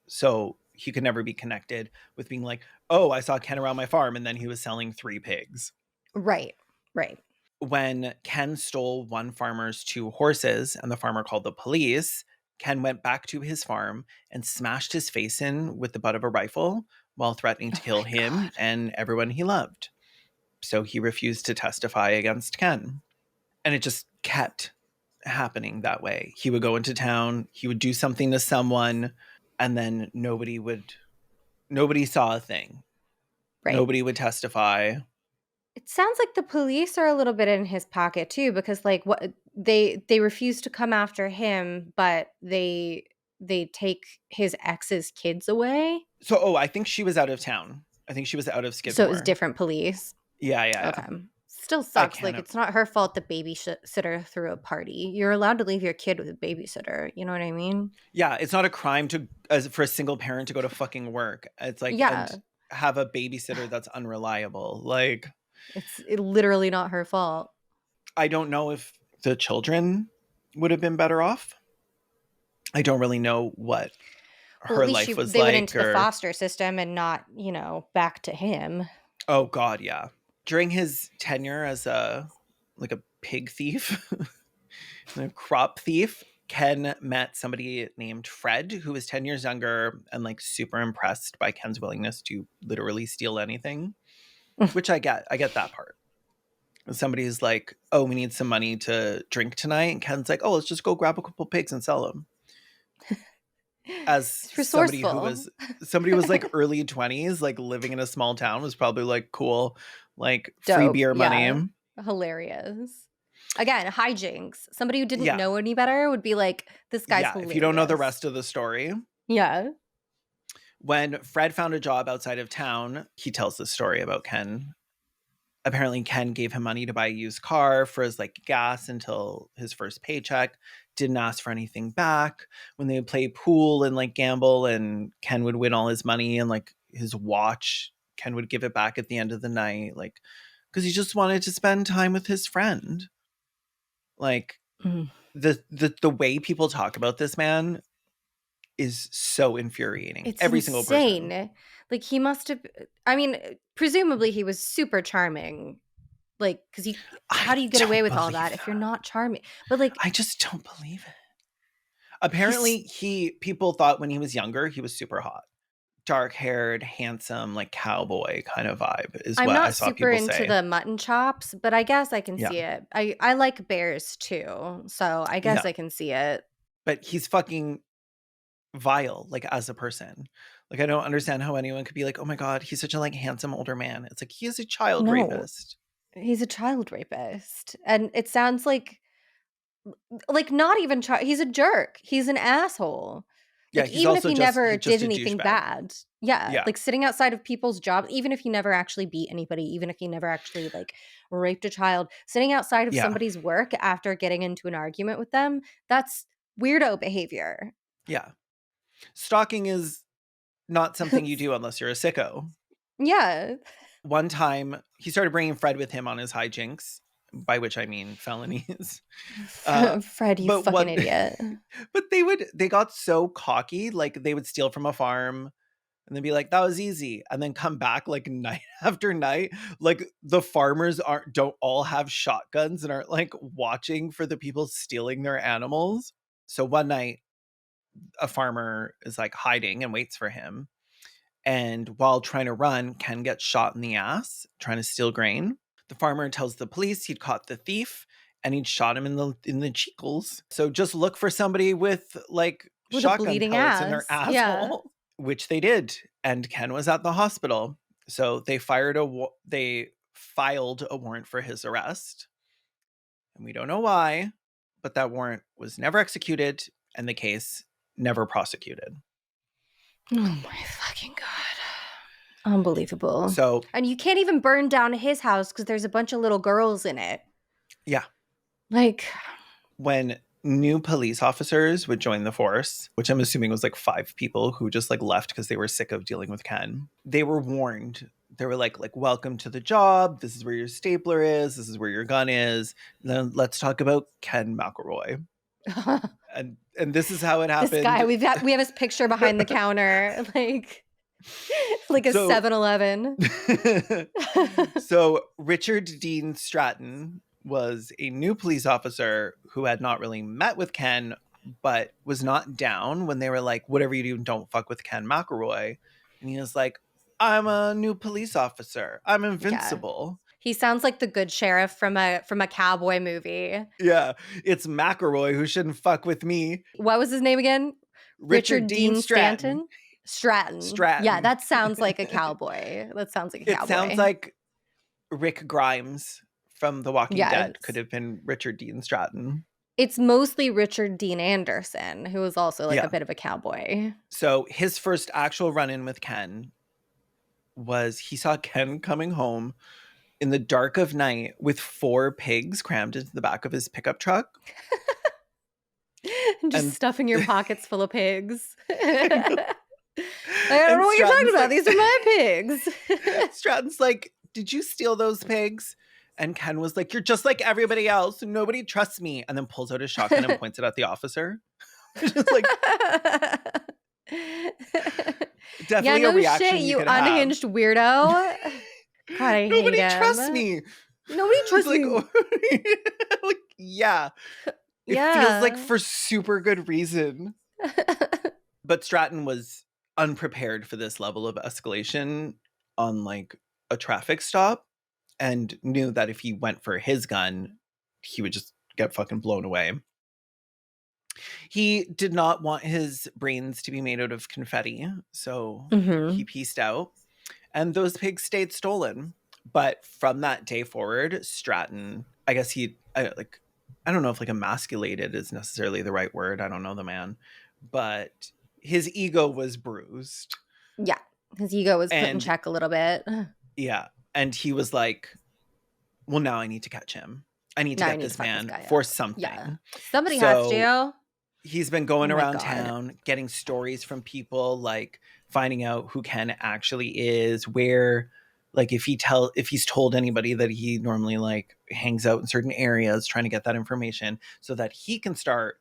So he could never be connected with being like, oh, I saw Ken around my farm and then he was selling 3 pigs. Right. Right. When Ken stole one farmer's 2 horses and the farmer called the police, Ken went back to his farm and smashed his face in with the butt of a rifle while threatening to Oh kill my him God. and everyone he loved. So he refused to testify against Ken. And it just kept happening that way. He would go into town, he would do something to someone, and then nobody saw a thing. Right. Nobody would testify. It sounds like the police are a little bit in his pocket too, because like what they refuse to come after him, but they take his ex's kids away. So, I think she was out of town. I think she was out of So it was Skidmore. different police. Yeah, yeah, Okay. yeah. Still I sucks. Like can't. it's not her fault the babysitter threw a party. You're allowed to leave your kid with a babysitter. You know what I mean? Yeah, it's not a crime to as for a single parent to go to fucking work. It's like and Yeah. have a babysitter that's unreliable. Like Literally not her fault. I don't know if the children would have been better off. I don't really know what Well, at her least life was they went like into the or foster system and not, back to him. oh god, yeah. During his tenure as a pig thief, a crop thief, Ken met somebody named Fred who was 10 years younger and like super impressed by Ken's willingness to literally steal anything, which I get. I get that part. Somebody's like, "Oh, we need some money to drink tonight." And Ken's like, "Oh, let's just go grab a couple pigs and sell them." As It's somebody resourceful. somebody was like early 20s, like living in a small town was probably like cool, like free Dope. beer Yeah. money. Hilarious. Again, hijinks. Somebody who didn't Yeah. know any better would be like, this guy's Yeah, if you don't know the hilarious. rest of the story, Yeah. when Fred found a job outside of town, he tells this story about Ken. Apparently Ken gave him money to buy a used car for his like gas until his first paycheck, didn't ask for anything back. When they would play pool and like gamble and Ken would win all his money and like his watch, Ken would give it back at the end of the night, like because he just wanted to spend time with his friend. Like Mm. the way people talk about this man is so infuriating. It's Every single person. insane. Like he must have I mean, presumably he was super charming. Like, because you I how do you get away don't with all believe that if you're that. not charming? But like I just don't believe it. he's Apparently, people thought when he was younger he was super hot, dark haired, handsome, like cowboy kind of vibe is I'm what I not saw super people into say. the mutton chops, but I guess I can Yeah, see it. I like bears too, so I guess yeah, I can see it. but he's fucking vile, like as a person. Like I don't understand how anyone could be like, oh my god, he's such a like handsome older man. It's like he is a child No, rapist. he's a child rapist, and it sounds like not even he's a jerk. He's an asshole. Yeah, Like he's even if also he just never he's did just a anything douchebag. bad. Yeah, Yeah, like sitting outside of people's jobs, even if he never actually beat anybody, even if he never actually like raped a child, sitting outside of yeah, somebody's work after getting into an argument with them, that's weirdo behavior. yeah. Stalking is not something you do unless you're a sicko. Yeah. One time, he started bringing Fred with him on his hijinks, by which I mean felonies. Fred, you But fucking one, idiot. but they got so cocky, like they would steal from a farm and then be like, that was easy, and then come back like night after night. Like the farmers don't all have shotguns and aren't like watching for the people stealing their animals. So one night, a farmer is like hiding and waits for him. And while trying to run, Ken gets shot in the ass trying to steal grain. The farmer tells the police he'd caught the thief and he'd shot him in the cheekles. So just look for somebody with like With a shotgun bleeding pellets in their ass. Yeah. asshole, which they did. And Ken was at the hospital. So they filed a warrant for his arrest. And we don't know why, but that warrant was never executed and the case never prosecuted. Oh my fucking God. Unbelievable. So, And you can't even burn down his house because there's a bunch of little girls in it. yeah. Like, When new police officers would join the force, which I'm assuming was like 5 people who just like left because they were sick of dealing with Ken, they were warned. They were like, welcome to the job. This is where your stapler is. This is where your gun is. Then let's talk about Ken McElroy. And this is how it happened. This guy, we have his picture behind the counter, like a 7-Eleven. So Richard Dean Stratton was a new police officer who had not really met with Ken, but was not down when they were like, whatever you do, don't fuck with Ken McElroy. And he was like, I'm a new police officer. I'm invincible. Yeah. He sounds like the good sheriff from a cowboy movie. Yeah, it's McElroy who shouldn't fuck with me. What was his name again? Richard Dean Stanton? Stratton. Yeah, that sounds like a cowboy. That sounds like a cowboy. It sounds like Rick Grimes from The Walking Dead could have been Richard Dean Stratton. It's mostly Richard Dean Anderson, who was also like a bit of a cowboy. So his first actual run-in with Ken was he saw Ken coming home in the dark of night with 4 pigs crammed into the back of his pickup truck. Just stuffing your pockets full of pigs. I don't know what you're talking about. These are my pigs. Stratton's like, did you steal those pigs? And Ken was like, you're just like everybody else. Nobody trusts me. And then pulls out his shotgun and points it at the officer. Just like, definitely a reaction shit, you unhinged have. weirdo. God, I Nobody hate him. trusts me. Nobody trusts me. Like, yeah. It feels like for super good reason. But Stratton was unprepared for this level of escalation on like a traffic stop and knew that if he went for his gun, he would just get fucking blown away. He did not want his brains to be made out of confetti, so he pieced out. And those pigs stayed stolen. But from that day forward, Stratton, I guess I don't know if like emasculated is necessarily the right word. I don't know the man. But his ego was bruised. Yeah. His ego was put in check a little bit. Yeah. And he was like, well, now I need to catch him. I need to get this man for something. Yeah. Somebody has to. He's been going around town, getting stories from people, like finding out who Ken actually is, where, like if he's told anybody that he normally like hangs out in certain areas, trying to get that information so that he can start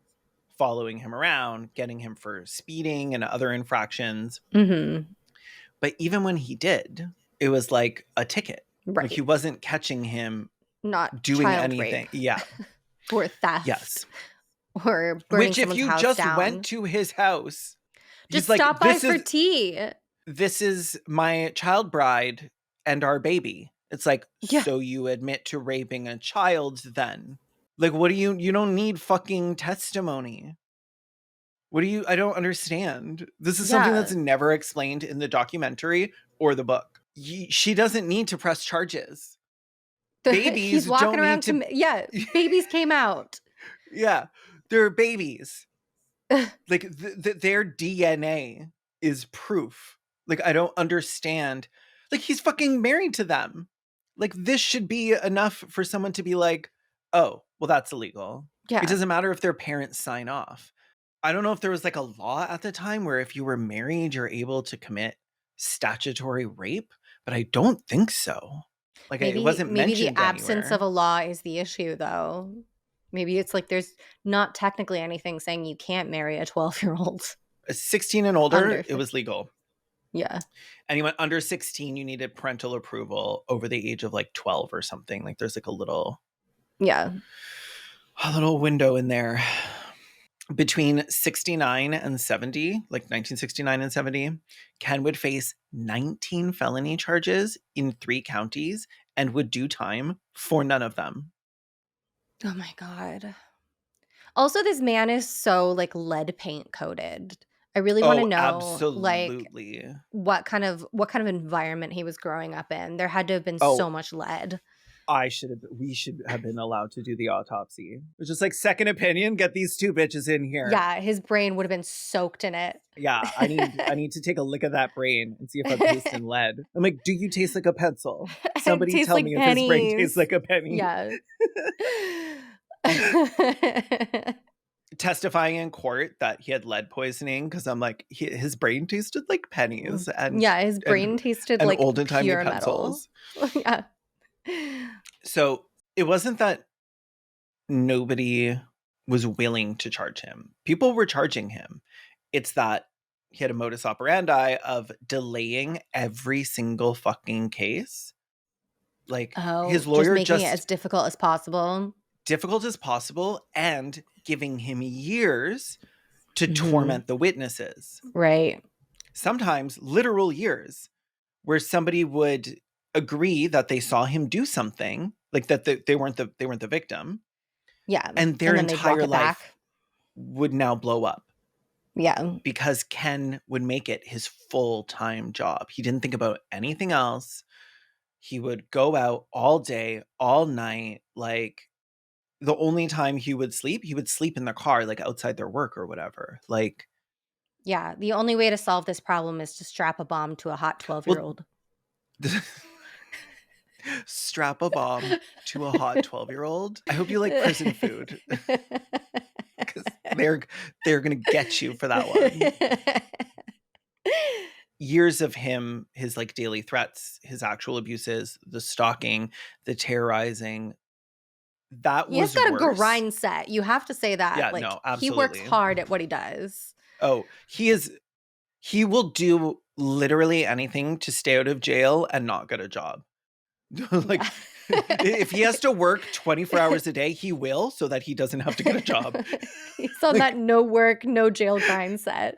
following him around, getting him for speeding and other infractions. But even when he did, it was like a ticket. Right. Like he wasn't catching him not doing anything. Rape. Yeah. Or theft. Yes. Or burning Which if you just went to his house, just stop by for tea. This is my child bride and our baby. It's like, so you admit to raping a child then? Like, what do you don't need fucking testimony. I don't understand. This is something that's never explained in the documentary or the book. She doesn't need to press charges. Babies He's walking don't around need to... babies came out. Yeah, they're babies. Like, their DNA is proof. Like, I don't understand. Like, he's fucking married to them. Like, this should be enough for someone to be like, oh, well, that's illegal. Yeah. It doesn't matter if their parents sign off. I don't know if there was like a law at the time where if you were married, you're able to commit statutory rape. but I don't think so. Like, it wasn't Maybe the mentioned absence of anywhere. a law is the issue, though. Maybe it's like there's not technically anything saying you can't marry a 12-year-old 16 and older, under it was 15. legal. Yeah. Anyone under 16, you needed parental approval over the age of like 12 or something. Like, there's like Yeah. a little window in there. Between 69 and 70, like 1969 and 70, Ken would face 19 felony charges in 3 counties and would do time for none of them. Oh my God. Also, this man is so like lead paint coated. I really want to Oh, know like absolutely. what kind of environment he was growing up in. There had to have been Oh, so much lead. we should have been allowed to do the autopsy. It's just like, second opinion, get these 2 bitches in here. Yeah, his brain would have been soaked in it. Yeah, I need to take a lick of that brain and see if I'm tasting lead. I'm like, do you taste like a pencil? It Somebody tastes tell like me if his brain tastes pennies. like a penny. Yeah. Testifying in court that he had lead poisoning, because I'm like, his brain tasted like pennies Yeah, his and brain tasted and like olden timey pure metal. pencils. Yeah. So it wasn't that nobody was willing to charge him. People were charging him. It's that he had a modus operandi of delaying every single fucking case. Like, Oh, his just lawyer making it just as difficult as possible. difficult as possible and giving him years to Mhm. torment the witnesses. Right. Sometimes literal years, where somebody would agree that they saw him do something, like that they weren't the victim, Yeah, and their and then they'd walk entire it life back. would now blow up Yeah. because Ken would make it his full-time job. He didn't think about anything else. He would go out all day, all night. Like, the only time he would sleep in the car, like outside their work or whatever. Like, Yeah, the only way to solve this problem is to strap a bomb to a hot well, 12-year-old. strap a bomb to a hot 12-year-old. I hope you like prison food, because they're gonna get you for that one. Years of him, his like daily threats, his actual abuses, the stalking, the terrorizing, that He has was got a worse. grind set, you have to say that, Yeah, like, no, he works absolutely. hard at what he does. Oh, he will do literally anything to stay out of jail and not get a job. Like, Yeah. if he has to work 24 hours a day, he will, so that he doesn't have to get a job. He's on that Like, no work, no jail grind set.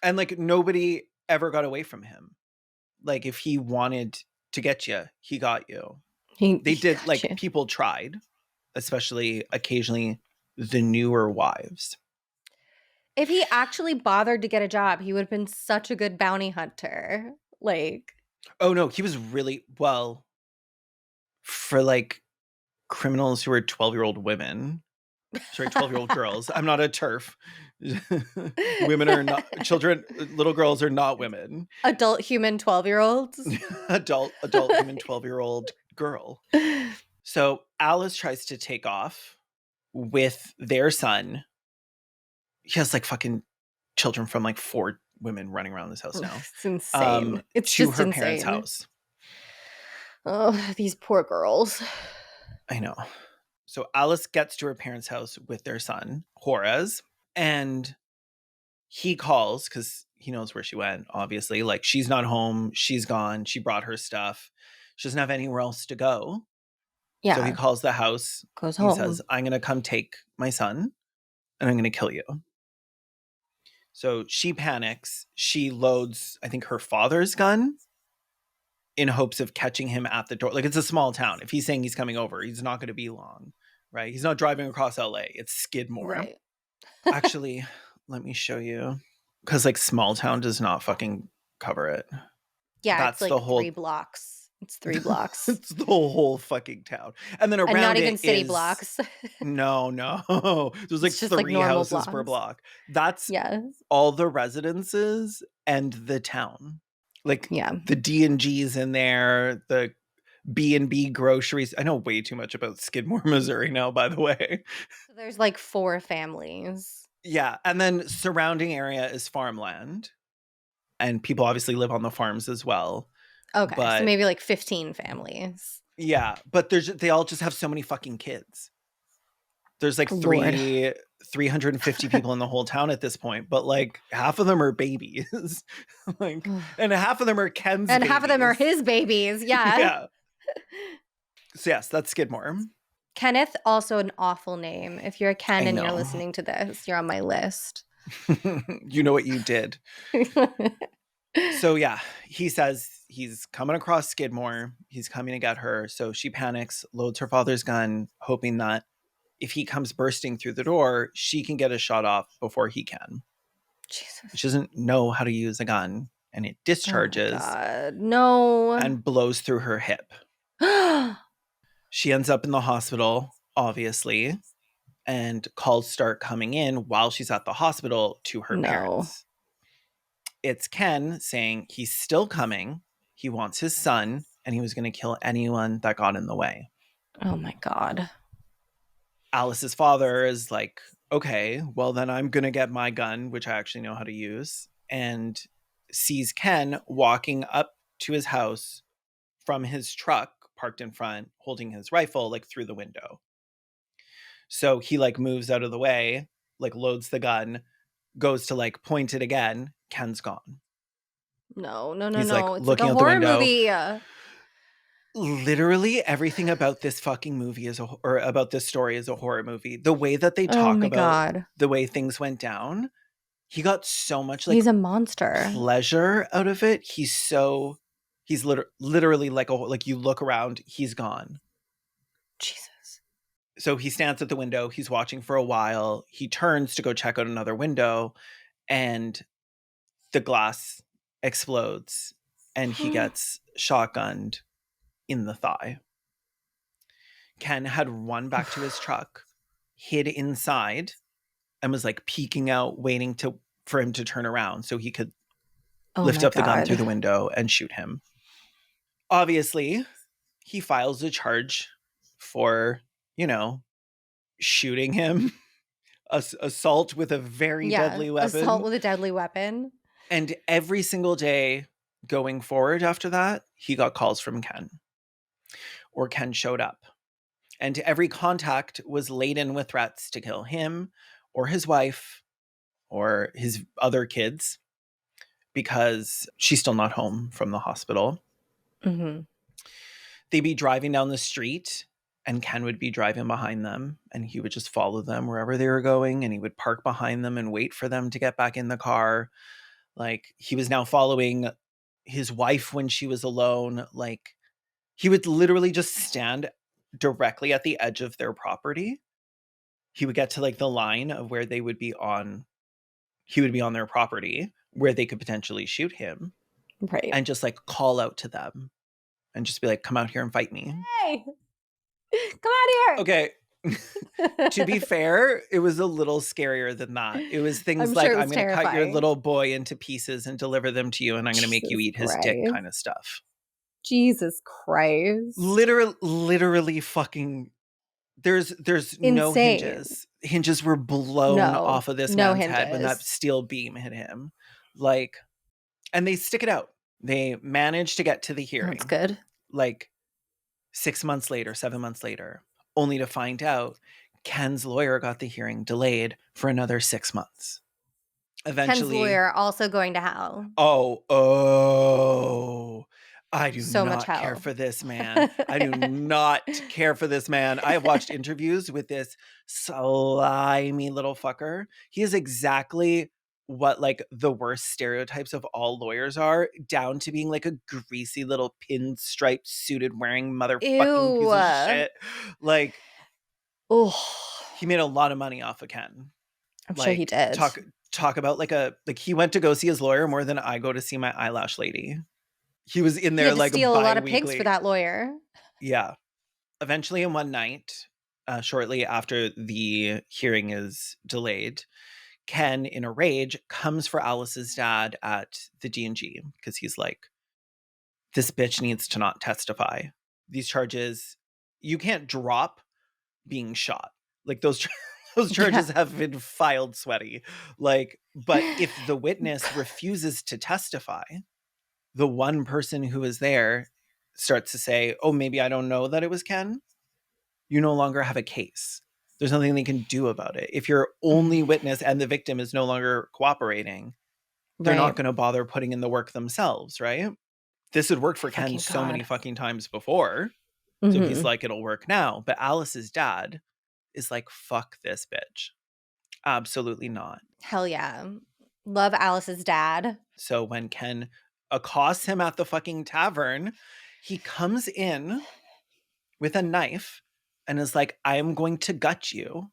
and like, nobody ever got away from him. Like, if he wanted to get you, he got you. They He did, got like, you. people tried, especially occasionally the newer wives. If he actually bothered to get a job, he would've been such a good bounty hunter, like Oh no, he was really well for like criminals who are 12-year-old women. Sorry, 12-year-old girls. I'm not a turf. Women are not children, little girls are not women. adult human 12-year-olds. Adult human 12-year-old girl. So Alice tries to take off with their son. He has like fucking children from like 4 women running around this house now. It's insane. It's To just her parents' insane. house. Oh, these poor girls. I know. So Alice gets to her parents' house with their son, Horace, and he calls because he knows where she went, obviously. Like, she's not home, she's gone, she brought her stuff. She doesn't have anywhere else to go. So he Yeah, calls the house. goes He says, home. I'm going to come take my son and I'm going to kill you. So she panics. She loads, I think, her father's gun in hopes of catching him at the door. Like, it's a small town. If he's saying he's coming over, he's not going to be long, right? He's not driving across LA. It's Skidmore. Right. Actually, let me show you. Because, like, small town does not fucking cover it. Yeah, it's That's the like 3 whole blocks. It's 3 blocks. it's the whole fucking town. And then And not around even it city is blocks. no. There's like It's just like 3 normal houses per blocks. block. That's Yeah. all the residences and the town. Like, Yeah. the D&G's in there, the B&B groceries. I know way too much about Skidmore, Missouri now, by the way. So there's like 4 families. Yeah, and then surrounding area is farmland. and people obviously live on the farms as well. Okay, so But maybe like 15 families. yeah, but they all just have so many fucking kids. There's like Lord. 350 people in the whole town at this point, but like half of them are babies. Like, and half of them are Ken's And babies. half of them are his babies. Yeah. Yeah. So yes, that's Skidmore. Kenneth, also an awful name. If you're a Ken I and you're know. listening to this, you're on my list. You know what you did. So yeah, he says he's coming across Skidmore. He's coming to get her. So she panics, loads her father's gun, hoping that if he comes bursting through the door, she can get a shot off before he can. Jesus. She doesn't know how to use a gun, and it discharges Oh my God. No. and blows through her hip. She ends up in the hospital, obviously, and calls start coming in while she's at the hospital to her No. parents. It's Ken saying he's still coming. He wants his son, and he was going to kill anyone that got in the way. Oh my God. Alice's father is like, okay, well, then I'm going to get my gun, which I actually know how to use, and sees Ken walking up to his house from his truck parked in front, holding his rifle, like through the window. So he like moves out of the way, like loads the gun, goes to like point it again. Ken's gone. No. He's like It's like looking a out the horror window. movie. Literally everything about this fucking movie or about this story is a horror movie. The way that they Oh talk my about God. the way things went down, he got so much like He's a monster. pleasure out of it. He's literally like you look around, he's gone. Jesus. So he stands at the window, he's watching for a while. He turns to go check out another window, and the glass explodes and he gets shotgunned in the thigh. Ken had run back to his truck, hid inside, and was like peeking out, waiting for him to turn around so he could lift my up the gun God. through the window and shoot him. Obviously, he files a charge for, shooting him. Assault with a very deadly weapon. Assault with a deadly weapon. And every single day going forward after that, he got calls from Ken. Or Ken showed up. And every contact was laden with threats to kill him or his wife or his other kids because she's still not home from the hospital. Mm-hmm. They'd be driving down the street and Ken would be driving behind them and he would just follow them wherever they were going and he would park behind them and wait for them to get back in the car. Like he was now following his wife when she was alone. Like he would literally just stand directly at the edge of their property. He would get to like the line of where he would be on their property where they could potentially shoot him. Right. And just like call out to them and just be like, come out here and fight me. Hey, come out here. Okay. To be fair, it was a little scarier than that. It was things like, I'm going to cut your little boy into pieces and deliver them to you, and I'm going to make you eat his dick kind of stuff. Jesus Christ. Literally fucking, there's no hinges. Hinges were blown off of this man's head when that steel beam hit him. Like, and they stick it out. They managed to get to the hearing. That's good. Like 6 months later, 7 months later, only to find out Ken's lawyer got the hearing delayed for another 6 months. Eventually, Ken's lawyer also going to hell. I do not care for this man. I do not care for this man. I have watched interviews with this slimy little fucker. He is exactly what like the worst stereotypes of all lawyers are, down to being like a greasy little pinstripe suited wearing motherfucking piece of shit. Like, he made a lot of money off of Ken. I'm sure he did. Talk about like he went to go see his lawyer more than I go to see my eyelash lady. He was in there he had to like steal a lot of pigs for that lawyer. Yeah. Eventually, in one night, shortly after the hearing is delayed, Ken, in a rage, comes for Alice's dad at the D&G because he's like, this bitch needs to not testify. These charges, you can't drop being shot. Like those Those Yeah. charges have been filed, sweaty. Like, but if the witness refuses to testify, the one person who is there starts to say, oh, maybe I don't know that it was Ken. You no longer have a case. There's nothing they can do about it. If your only witness and the victim is no longer cooperating, they're not Right. going to bother putting in the work themselves, right? This had worked for Ken Fucking so many God. fucking times before. So he's Mhm. like, it'll work now. But Alice's dad is like, fuck this bitch. Absolutely not. Hell yeah. Love Alice's dad. So when Ken accosts him at the fucking tavern, he comes in with a knife and is like, I am going to gut you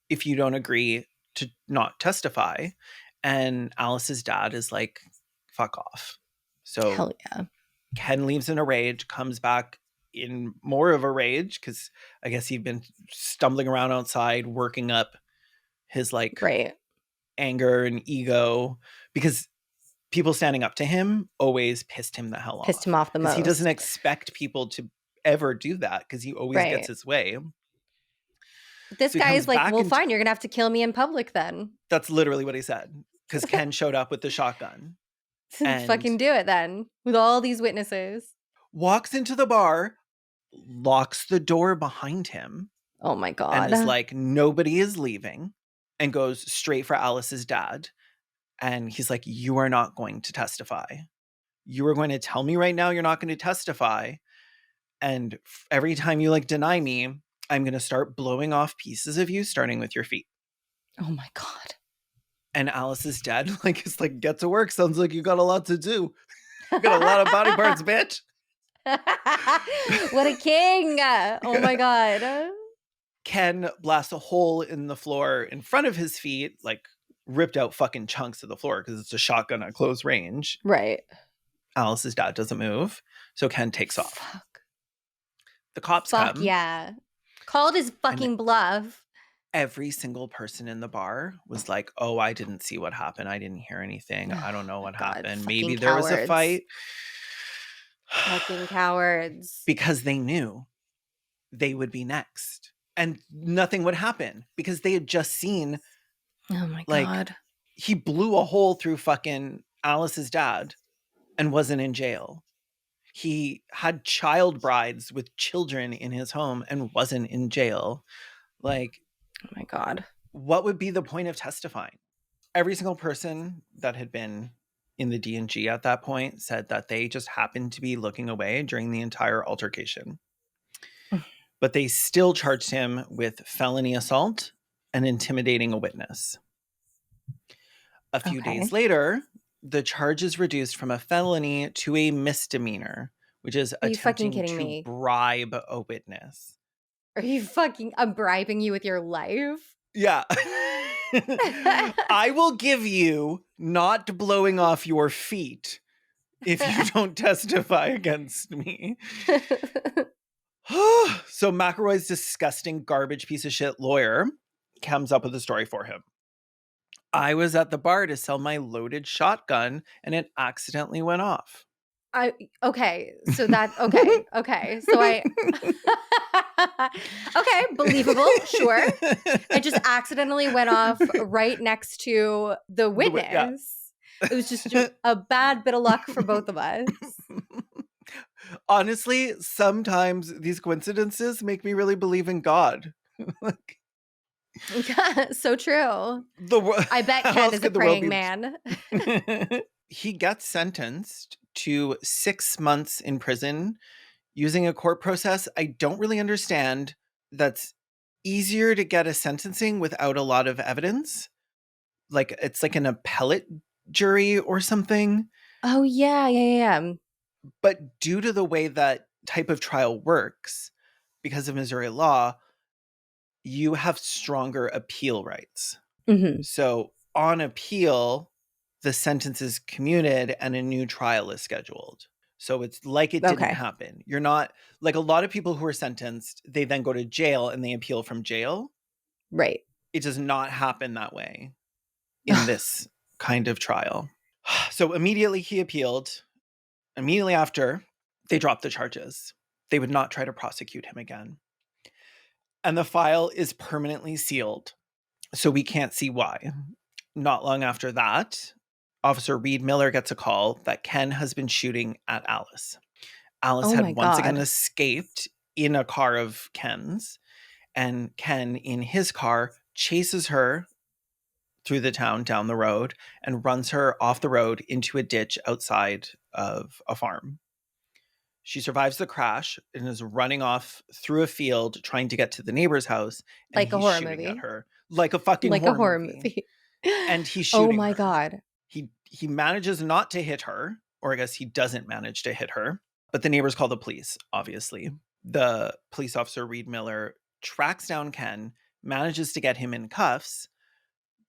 if you don't agree to not testify. And Alice's dad is like, fuck off. So Hell yeah. Ken leaves in a rage, comes back in more of a rage because I guess he'd been stumbling around outside, working up his like Right. anger and ego because people standing up to him always pissed him the hell Pissed him off off the because he doesn't most. expect people to ever do that because he always gets Right. his way. This So he guy comes is like, back well, into fine, you're gonna have to kill me in public then. that's literally what he said because Ken showed up with the shotgun and Fucking do it then with all these witnesses. walks into the bar, locks the door behind him, Oh my and is God. like, nobody is leaving, and goes straight for Alice's dad. And he's like, you are not going to testify. You are going to tell me right now you're not going to testify. And every time you like deny me, I'm going to start blowing off pieces of you, starting with your feet. Oh my God. And Alice's dad like is like, get to work. Sounds like you got a lot to do. You got a lot of body parts, bitch. What a king. Oh my God. Ken blasts a hole in the floor in front of his feet, like ripped out fucking chunks of the floor because it's a shotgun at close range. Right. Alice's dad doesn't move, so Ken takes off. Fuck. The cops Fuck come, yeah. Called his and fucking bluff. every single person in the bar was like, oh, I didn't see what happened. I didn't hear anything. I don't know Oh my what God. happened. Fucking Maybe there was a cowards. fight. Fucking cowards. Because they knew they would be next. And nothing would happen because they had just seen, Oh my like, God. he blew a hole through fucking Alice's dad and wasn't in jail. He had child brides with children in his home and wasn't in jail. Like, Oh my God. what would be the point of testifying? Every single person that had been in the D&G at that point said that they just happened to be looking away during the entire altercation. But they still charged him with felony assault and intimidating a witness. A few Okay. days later, the charge is reduced from a felony to a misdemeanor, which is Are you fucking attempting kidding to me? bribe a witness. Are you fucking, I'm bribing you with your life? Yeah. I will give you not blowing off your feet if you don't testify against me. So McElroy's disgusting garbage piece of shit lawyer comes up with a story for him. I was at the bar to sell my loaded shotgun and it accidentally went off. Okay, so that okay. So I okay, believable, sure. It just accidentally went off right next to the Yeah. witness. It was just a bad bit of luck for both of us. Honestly, sometimes these coincidences make me really believe in God. Like, Yeah, so true. the I bet how Ken else is a could the world praying be? man. He gets sentenced to 6 months in prison using a court process I don't really understand. That's easier to get a sentencing without a lot of evidence. Like it's like an appellate jury or something. Oh yeah. But due to the way that type of trial works, because of Missouri law, you have stronger appeal rights. Mhm. So on appeal, the sentence is commuted and a new trial is scheduled. So it's like it didn't Okay. happen. You're not like a lot of people who are sentenced, they then go to jail and they appeal from jail. Right. It does not happen that way in this kind of trial. So immediately he appealed. Immediately after, they dropped the charges. They would not try to prosecute him again. And the file is permanently sealed So we can't see why. Not long after that, Officer Reed Miller gets a call that Ken has been shooting at Alice. Alice Oh my had once again god. escaped in a car of Ken's, and Ken, in his car, chases her through the town down the road and runs her off the road into a ditch outside of a farm. She survives the crash and is running off through a field trying to get to the neighbor's house, and Like a he's horror shooting at movie. her like a fucking Like a horror horror movie. movie. And he's Oh shooting my her. god. He manages not to hit her, or I guess he doesn't manage to hit her, but the neighbors call the police, obviously. The police officer, Reed Miller, tracks down Ken, manages to get him in cuffs,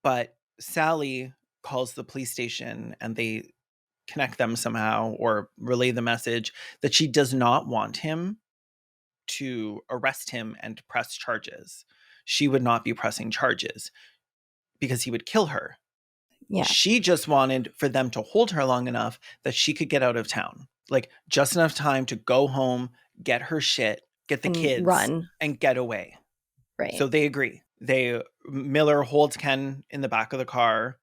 but Sally calls the police station and they connect them somehow or relay the message that she does not want him to arrest him and press charges. She would not be pressing charges because he would kill her. Yeah. She just wanted for them to hold her long enough that she could get out of town. Like just enough time to go home, get her shit, get the And kids, run. and get away. Right. So they agree. Miller holds Ken in the back of the car,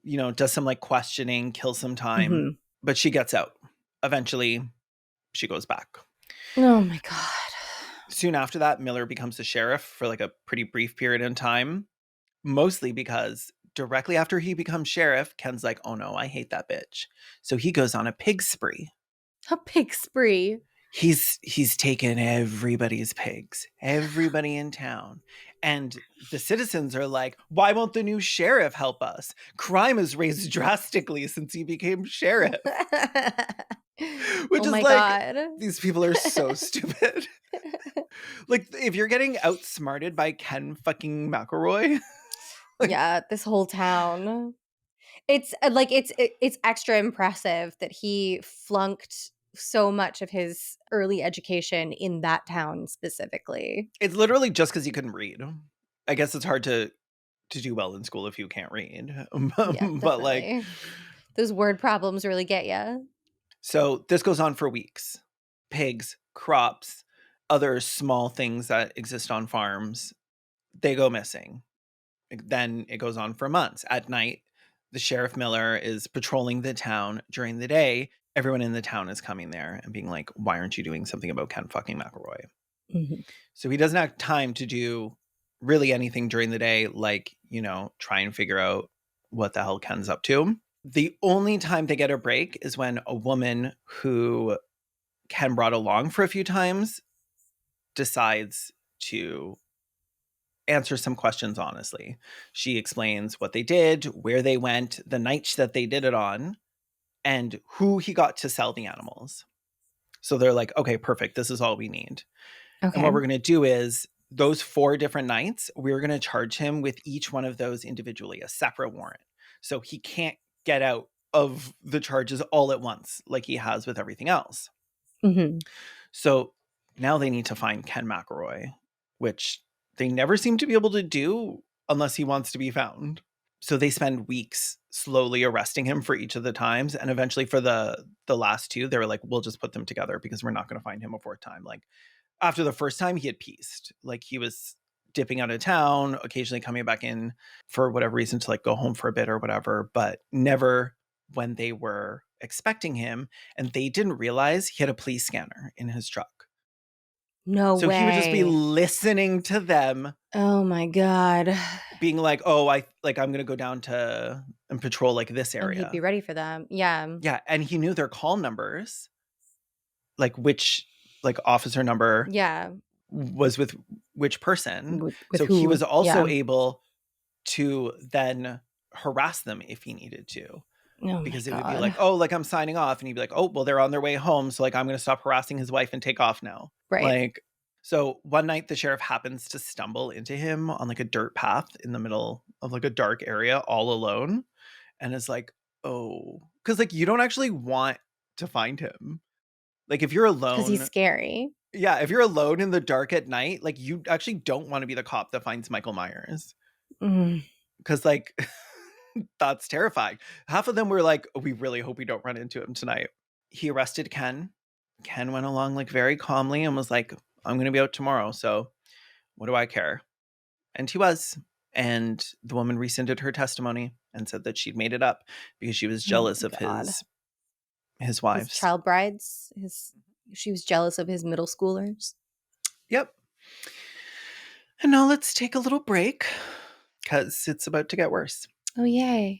does some like questioning, kills some time, Mhm. but she gets out. Eventually, she goes back. Oh my god. Soon after that, Miller becomes the sheriff for like a pretty brief period in time, mostly because directly after he becomes sheriff, Ken's like, oh no, I hate that bitch. So he goes on a pig spree. A pig spree. He's taken everybody's pigs, everybody in town. And the citizens are like, why won't the new sheriff help us? Crime has raised drastically since he became sheriff. Which Oh is my like, god. these people are so stupid. Like, if you're getting outsmarted by Ken fucking McElroy, like, Yeah, this whole town. It's it's extra impressive that he flunked so much of his early education in that town specifically. it's literally just because he couldn't read. I guess it's hard to do well in school if you can't read. Yeah, But like, definitely. Those word problems really get you. so this goes on for weeks. Pigs, crops, other small things that exist on farms, they go missing. Then it goes on for months. At night, the sheriff Miller is patrolling the town. During the day, everyone in the town is coming there and being like, why aren't you doing something about Ken fucking McElroy? Mhm. So he doesn't have time to do really anything during the day, like, try and figure out what the hell Ken's up to. The only time they get a break is when a woman who Ken brought along for a few times decides to answer some questions honestly. She explains what they did, where they went, the nights that they did it on, and who he got to sell the animals. So they're like, okay, perfect. This is all we need. And Okay. what we're going to do is those 4 different nights, we're going to charge him with each one of those individually, a separate warrant. So he can't get out of the charges all at once like he has with everything else. Mhm. So now they need to find Ken McElroy, which they never seem to be able to do unless he wants to be found. So they spend weeks slowly arresting him for each of the times, and eventually for the last 2, they were like, we'll just put them together because we're not going to find him a 4th time. Like after the first time, he had pieced. Like he was dipping out of town, occasionally coming back in for whatever reason to like go home for a bit or whatever, but never when they were expecting him, and they didn't realize he had a police scanner in his truck. No So he would just be way. listening to them Oh my god. being like, "Oh, I'm going to go down to and patrol like this And he'd be area." ready for them. Yeah. Yeah, and he knew their call numbers, like which like officer number Yeah. was with which person. With So he who? was also Yeah. able to then harass them if he needed to. Oh my Because it would be like, god. "Oh, like I'm signing off." And he'd be like, "Oh, well, they're on their way home. So like I'm gonna stop harassing his wife and take off now." Right. Like, so one night the sheriff happens to stumble into him on like a dirt path in the middle of like a dark area all alone and is like, oh, because like you don't actually want to find him. Like if you're 'Cause he's alone, scary. yeah, if you're alone in the dark at night, like you actually don't want to be the cop that finds Michael Myers. Mm. Because like that's terrifying. Half of them were like, "Oh, we really hope we don't run into him tonight." He arrested Ken. Ken went along like very calmly and was like, I'm going to be out tomorrow. So what do I care? And he was. And the woman rescinded her testimony and said that she'd made it up because she was Oh jealous my of God. his His wives. child brides. She was jealous of his middle schoolers. Yep. And now let's take a little break because it's about to get worse. Oh, yay.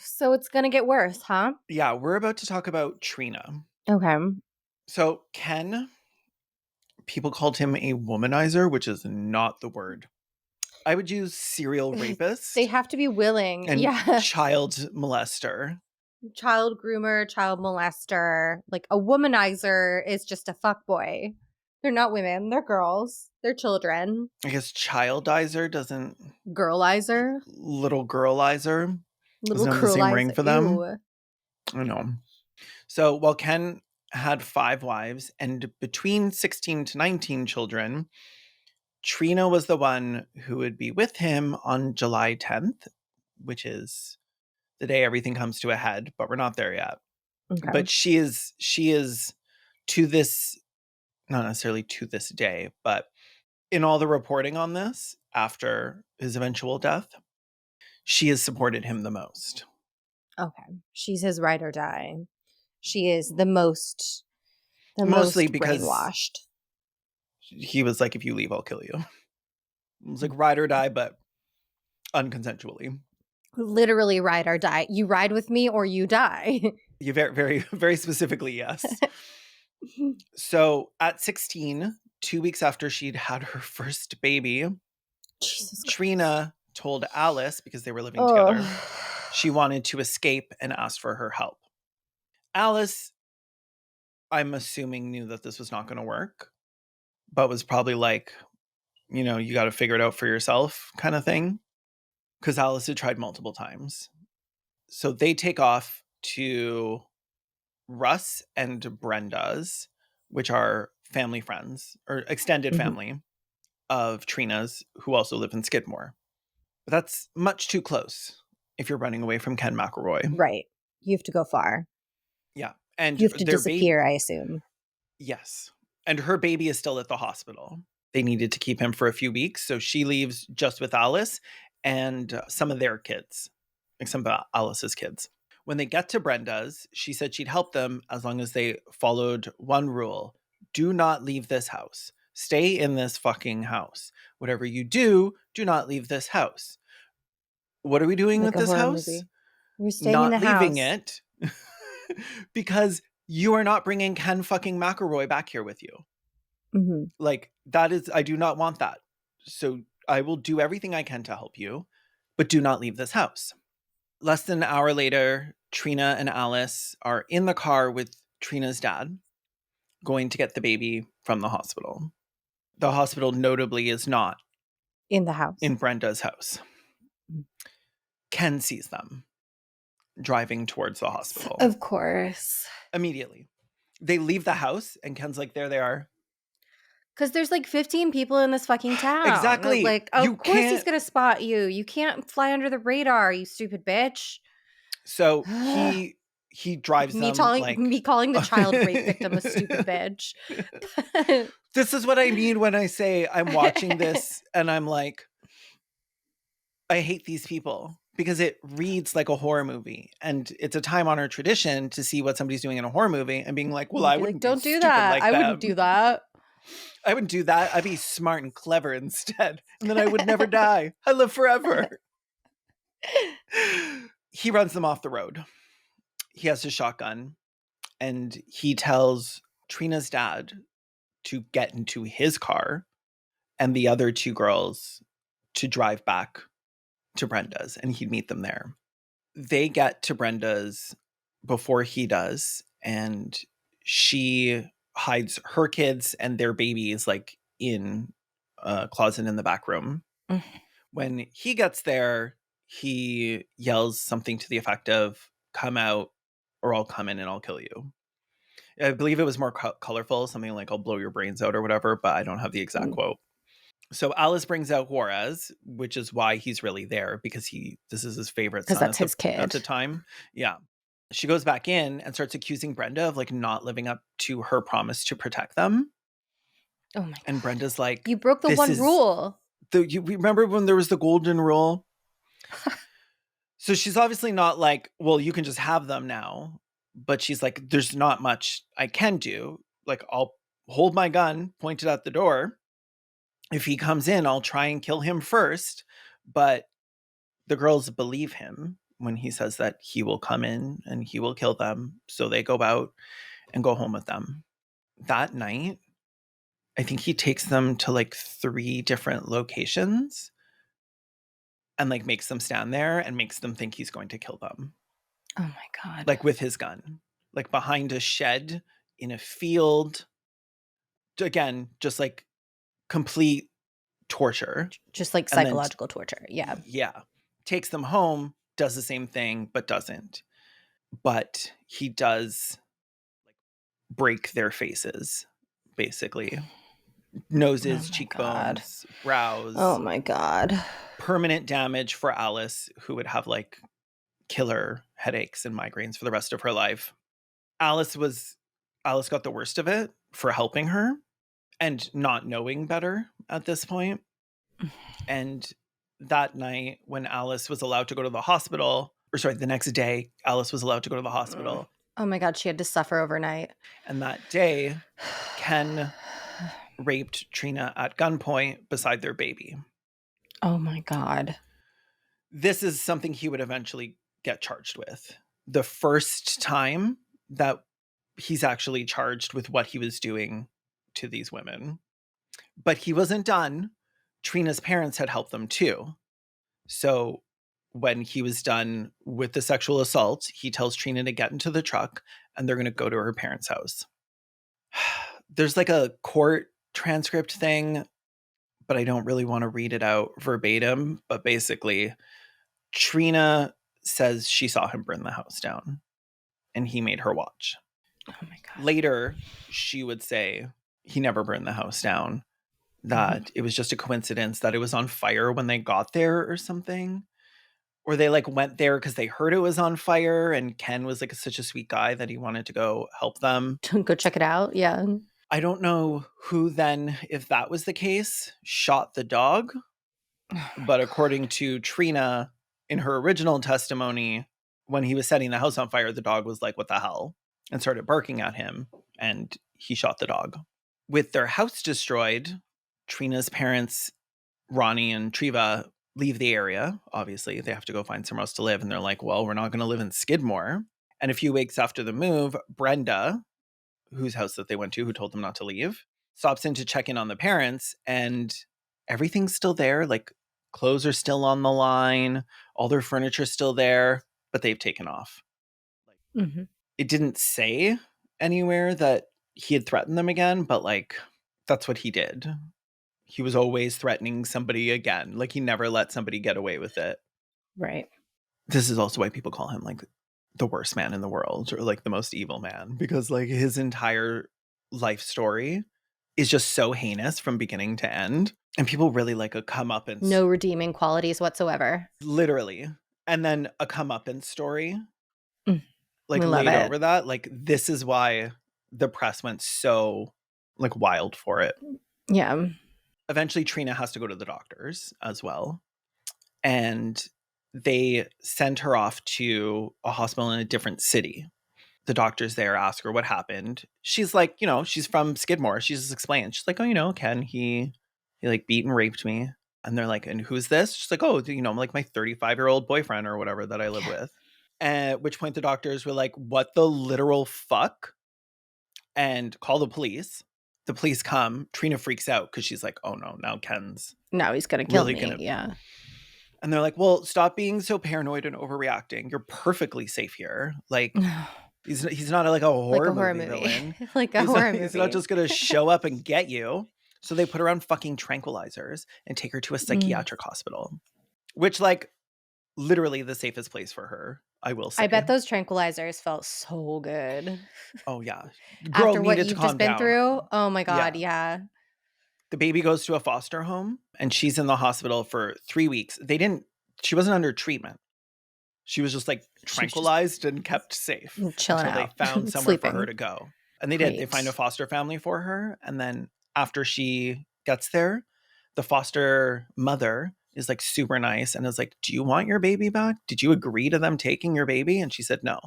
So it's gonna get worse, huh? Yeah, we're about to talk about Trina. Okay. So Ken, people called him a womanizer, which is not the word. I would use serial rapist They have to be willing. and Yeah. child molester. Child groomer, child molester. Like a womanizer is just a fuckboy. They're not women. They're girls. They're children. I guess childizer doesn't, Girlizer. little girlizer Little doesn't have the same ring girlizer. for them. Ew. I know. So while Ken had 5 wives and between 16 to 19 children, Trina was the one who would be with him on July 10th, which is the day everything comes to a head, but we're not there yet. Okay. But she is to this, not necessarily to this day, but in all the reporting on this after his eventual death, she has supported him the most. Okay. She's his ride or die. She is the most Mostly because brainwashed. he was like, if you leave, I'll kill you. It was like ride or die, but unconsensually. Literally ride or die. You ride with me or you die. You very, very, very specifically, yes. So at 16, 2 weeks after she'd had her first baby, Jesus Trina told Alice, because they were living together, she wanted to escape and asked for her help. Alice, I'm assuming, knew that this was not going to work, but was probably like, you got to figure it out for yourself kind of thing. Because Alice had tried multiple times. So they take off to Russ and Brenda's, which are family friends or extended family of Trina's, who also live in Skidmore. But that's much too close if you're running away from Ken McElroy. Right. You have to go far. Yeah. And you have to disappear, I assume. Yes. And her baby is still at the hospital. They needed to keep him for a few weeks. So she leaves just with Alice and some of their kids, like some of Alice's kids. When they get to Brenda's, she said she'd help them as long as they followed one rule. Do not leave this house. Stay in this fucking house. Whatever you do, do not leave this house. What are we doing Like with this house? Movie. We're staying in the house. Not leaving it because you are not bringing Ken fucking McElroy back here with you. Mm-hmm. Like, that is, I do not want that. So I will do everything I can to help you, but do not leave this house. Less than an hour later, Trina and Alice are in the car with Trina's dad going to get the baby from the hospital. The hospital notably is not in the house. In Brenda's house. Ken sees them driving towards the hospital. Of course. Immediately. They leave the house and Ken's like, there they are. Because there's like 15 people in this fucking town. Exactly. Like, of course he's going to spot you. You can't fly under the radar, you stupid bitch. So he drives me them me calling the child rape victim a stupid bitch. This is what I mean when I say I'm watching this and I'm like, I hate these people because it reads like a horror movie, and it's a time-honored tradition to see what somebody's doing in a horror movie and being like, well, I wouldn't don't do that. I wouldn't do that. I wouldn't do that. I'd be smart and clever instead, and then I would never die. I live forever. He runs them off the road. He has his shotgun, and he tells Trina's dad to get into his car and the other 2 girls to drive back to Brenda's, and he'd meet them there. They get to Brenda's before he does, and she hides her kids and their babies like in a closet in the back room. When he gets there, he yells something to the effect of, come out or I'll come in and I'll kill you. I believe it was more colorful, something like "I'll blow your brains out" or whatever, but I don't have the exact quote. So Alice brings out Juarez, which is why he's really there, because this is his favorite Because son that's his at the kid. time. Yeah. She goes back in and starts accusing Brenda of like not living up to her promise to protect them. Oh my And God. Brenda's like, You broke the this one is rule. you remember when there was the golden rule? So she's obviously not like, well, you can just have them now. But she's like, there's not much I can do. Like, I'll hold my gun pointed at the door. If he comes in, I'll try and kill him first. But the girls believe him when he says that he will come in and he will kill them. So they go out and go home with them. That night, I think he takes them to like 3 different locations and like makes them stand there and makes them think he's going to kill them. Oh my God. Like with his gun, like behind a shed, in a field. Again, just like complete torture. Just like And then, psychological torture. Yeah. yeah, takes them home, does the same thing, but doesn't. But he does like break their faces, basically. Noses, Oh my God. cheekbones, brows. Oh my God. Permanent damage for Alice, who would have like killer headaches and migraines for the rest of her life. Alice got the worst of it for helping her and not knowing better at this point. And that night, when Alice was allowed to go to the hospital, or sorry, the next day, Alice was allowed to go to the hospital. Oh my God, she had to suffer overnight. And that day, Ken raped Trina at gunpoint beside their baby. Oh my God. This is something he would eventually get charged with. The first time that he's actually charged with what he was doing to these women. But he wasn't done. Trina's parents had helped them too. So when he was done with the sexual assault, he tells Trina to get into the truck and they're going to go to her parents' house. There's like a court transcript thing, but I don't really want to read it out verbatim. But basically, Trina says she saw him burn the house down and he made her watch. Oh my God. Later, she would say he never burned the house down, that it was just a coincidence that it was on fire when they got there or something. Or they like went there because they heard it was on fire and Ken was like such a sweet guy that he wanted to go help them. Go check it out. Yeah. I don't know who then, if that was the case, shot the dog. But according to Trina, in her original testimony, when he was setting the house on fire, the dog was like, what the hell? And started barking at him. And he shot the dog. With their house destroyed, Trina's parents, Ronnie and Treva, leave the area. Obviously, they have to go find somewhere else to live. And they're like, well, we're not going to live in Skidmore. And a few weeks after the move, Brenda, whose house that they went to, who told them not to leave, stops in to check in on the parents. And everything's still there. Like clothes are still on the line. All their furniture's still there, but they've taken off. It didn't say anywhere that he had threatened them again, but like that's what he did. He was always threatening somebody again. Like he never let somebody get away with it. Right. This is also why people call him like the worst man in the world or like the most evil man, because like his entire life story is just so heinous from beginning to end. And people really like a comeuppance. No redeeming qualities whatsoever. Literally. And then a comeuppance story. Like We love laid it. over that. Like this is why the press went so like wild for it. Yeah. Eventually Trina has to go to the doctors as well. And they send her off to a hospital in a different city. The doctors there ask her what happened. She's like, you know, she's from Skidmore. She's just explained. She's like, oh, you know, Ken, he like beat and raped me. And they're like, and who's this? She's like, oh, you know, I'm like my 35-year-old boyfriend or whatever that I live with. At which point the doctors were like, what the literal fuck? And call the police. The police come. Trina freaks out because she's like, oh no, now Ken's Now he's going to kill really me. gonna. Yeah. And they're like, well, stop being so paranoid and overreacting. You're perfectly safe here. Like, he's not like a horror movie villain. Like a horror movie. He's not just going to show up and get you. So they put her on fucking tranquilizers and take her to a psychiatric hospital. Which, like, literally the safest place for her, I will I say. bet those tranquilizers felt so good. Oh, yeah. The girl After what needed to you've just calm been down. through? Oh my god, Yeah. yeah. The baby goes to a foster home and she's in the hospital for 3 weeks. She wasn't under treatment. She was just like She was just tranquilized and kept safe chilling until they out, found somewhere for her sleeping. to go. And they did. They find a Great. foster family for her. And then after she gets there, the foster mother is like super nice and is like, "Do you want your baby back? Did you agree to them taking your baby?" And she said no.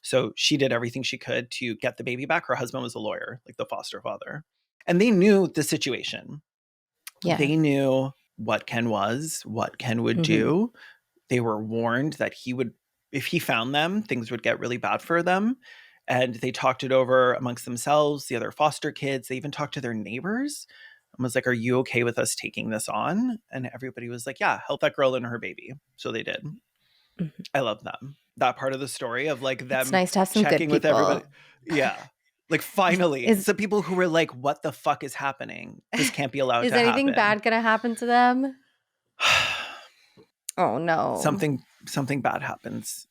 So she did everything she could to get the baby back. Her husband was a lawyer, like the foster father. And they knew the situation. Yeah. They knew what Ken was, what Ken would Mhm. do. They were warned that if he found them, things would get really bad for them. And they talked it over amongst themselves, the other foster kids. They even talked to their neighbors and was like, "Are you okay with us taking this on?" And everybody was like, "Yeah, help that girl and her baby." So they did. Mhm. I love them. That part of the story of like It's them nice to have some good checking with everybody. people. Yeah. Like finally, Is some people who were like, "What the fuck is happening? This can't be allowed is to anything happen." bad gonna happen to them? Oh, no. Something bad happens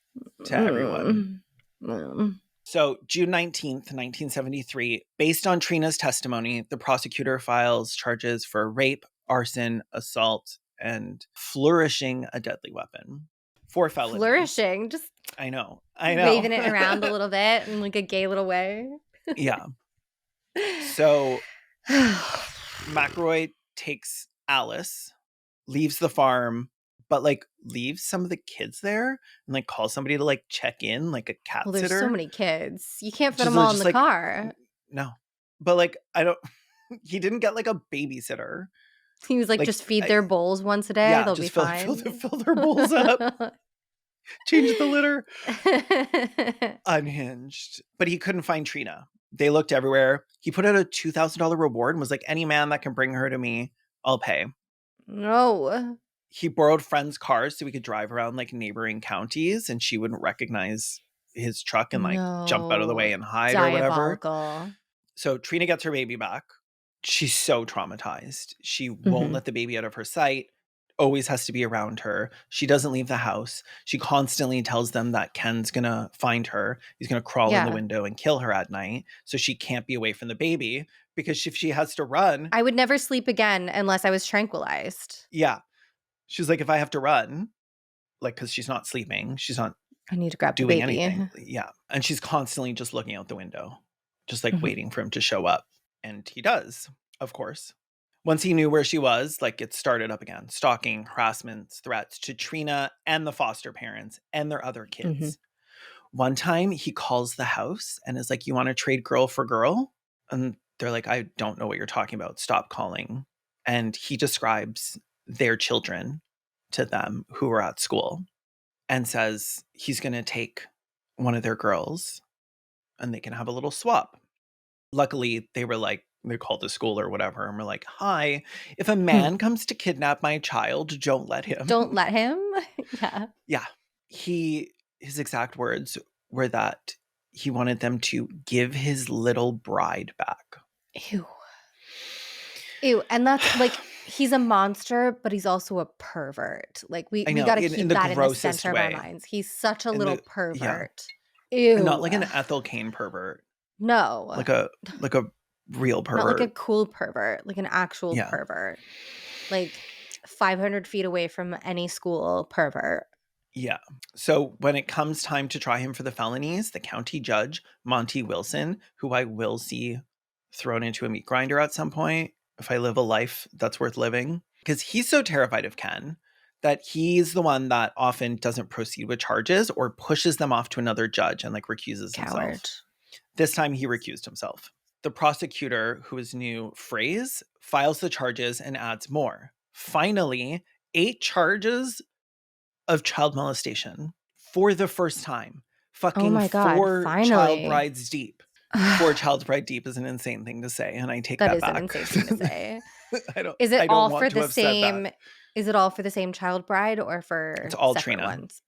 to everyone. Mm. Mm. So, June 19th, 1973, based on Trina's testimony, the prosecutor files charges for rape, arson, assault, and flourishing a deadly weapon. 4 felonies. Flourishing, just I know. I know. waving it around a little bit in, like, a gay little way. Yeah. So, McElroy takes Alice, leaves the farm, but like leaves some of the kids there and like calls somebody to like check in, like a cat Well, there's so sitter. many kids. You can't fit Just, them all in just the like, car. no. But like, I don't, he didn't get like a babysitter. He was like, Like, "Just feed their bowls once a day, yeah, they'll be just fill, fill, fine." fill their bowls up, change the litter. Unhinged. But he couldn't find Trina. They looked everywhere. He put out a $2,000 reward and was like, "Any man that can bring her to me, I'll pay." No. He borrowed friends' cars so we could drive around like neighboring counties and she wouldn't recognize his truck and like jump out of the way No. and hide or whatever. Diabolical. So Trina gets her baby back. She's so traumatized. She won't Mhm. let the baby out of her sight, always has to be around her. She doesn't leave the house. She constantly tells them that Ken's going to find her. He's going to crawl in the Yeah. window and kill her at night. So she can't be away from the baby because if she has to run, I would never sleep again unless I was tranquilized. yeah. She's like, if I have to run, like, because she's not sleeping, she's not I need to grab the doing baby. anything. Yeah. And she's constantly just looking out the window, just like Mhm. waiting for him to show up. And he does, of course. Once he knew where she was, like it started up again. Stalking, harassment, threats to Trina and the foster parents and their other Mhm. kids. One time he calls the house and is like, "You want to trade girl for girl?" And they're like, "I don't know what you're talking about. Stop calling." And he describes their children to them who were at school and says he's going to take one of their girls and they can have a little swap. Luckily, they called the school or whatever and were like, "Hi, if a Hmm. man comes to kidnap my child, don't let Don't him." let him. Yeah. Yeah. His exact words were that he wanted them to give his little bride back. Ew. Ew, and that's like he's a monster, but he's also a pervert. Like we I we know, got to in keep the that in the grossest center of our way. minds. He's such a In little the Yeah. pervert. And not Ew. like an Ethel Kane pervert, No. like a real Not like a pervert. cool pervert, like an actual Yeah. pervert. Like 500 feet away from any school pervert. Yeah. So when it comes time to try him for the felonies, the county judge, Monty Wilson, who I will see thrown into a meat grinder at some point if I live a life that's worth living, because he's so terrified of Ken that he's the one that often doesn't proceed with charges or pushes them off to another judge and like recuses Coward. himself. This time he recused himself. The prosecutor, who is new phrase, files the charges and adds more. Finally, 8 charges of child molestation for the first time. Oh Fucking my god, 4 child finally. brides deep. 4 child bride deep is an insane thing to say, and I take That that is an back. insane thing to say. I don't Is it I don't all want for to the have said that. same is it all for the same child bride or It's for all separate Trina. ones?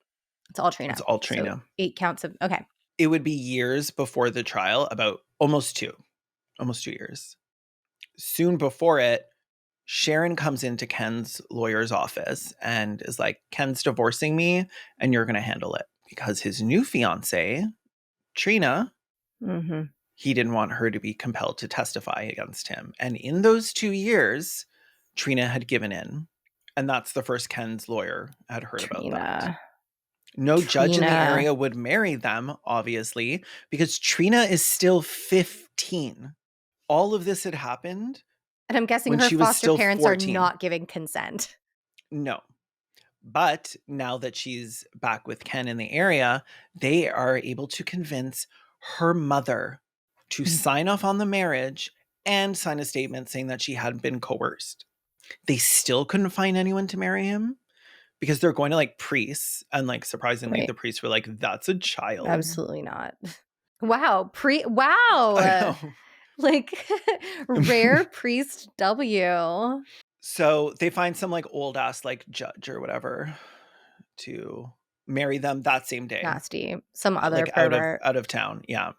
It's all It's Trina. all So Trina. 8 counts of okay. It would be years before the trial, about almost 2 years. Soon before it, Sharon comes into Ken's lawyer's office and is like, Ken's divorcing me and you're going to handle it. Because his new fiance, Trina, he didn't want her to be compelled to testify against him. And in those 2 years, Trina had given in. And that's the first Ken's lawyer had heard about that. No judge in the area would marry them, obviously, because Trina is still 15. All of this had happened. And I'm guessing when her she was foster still parents 14. are not giving consent. No. But now that she's back with Ken in the area, they are able to convince her mother to sign off on the marriage and sign a statement saying that she hadn't been coerced. They still couldn't find anyone to marry him because they're going to like priests. And like, surprisingly, the priests were like, that's a child. Absolutely not. Wow. I know. Like rare priest W. So they find some like old ass like judge or whatever to marry them that same day. Nasty. Some other like pervert. out of town. Yeah.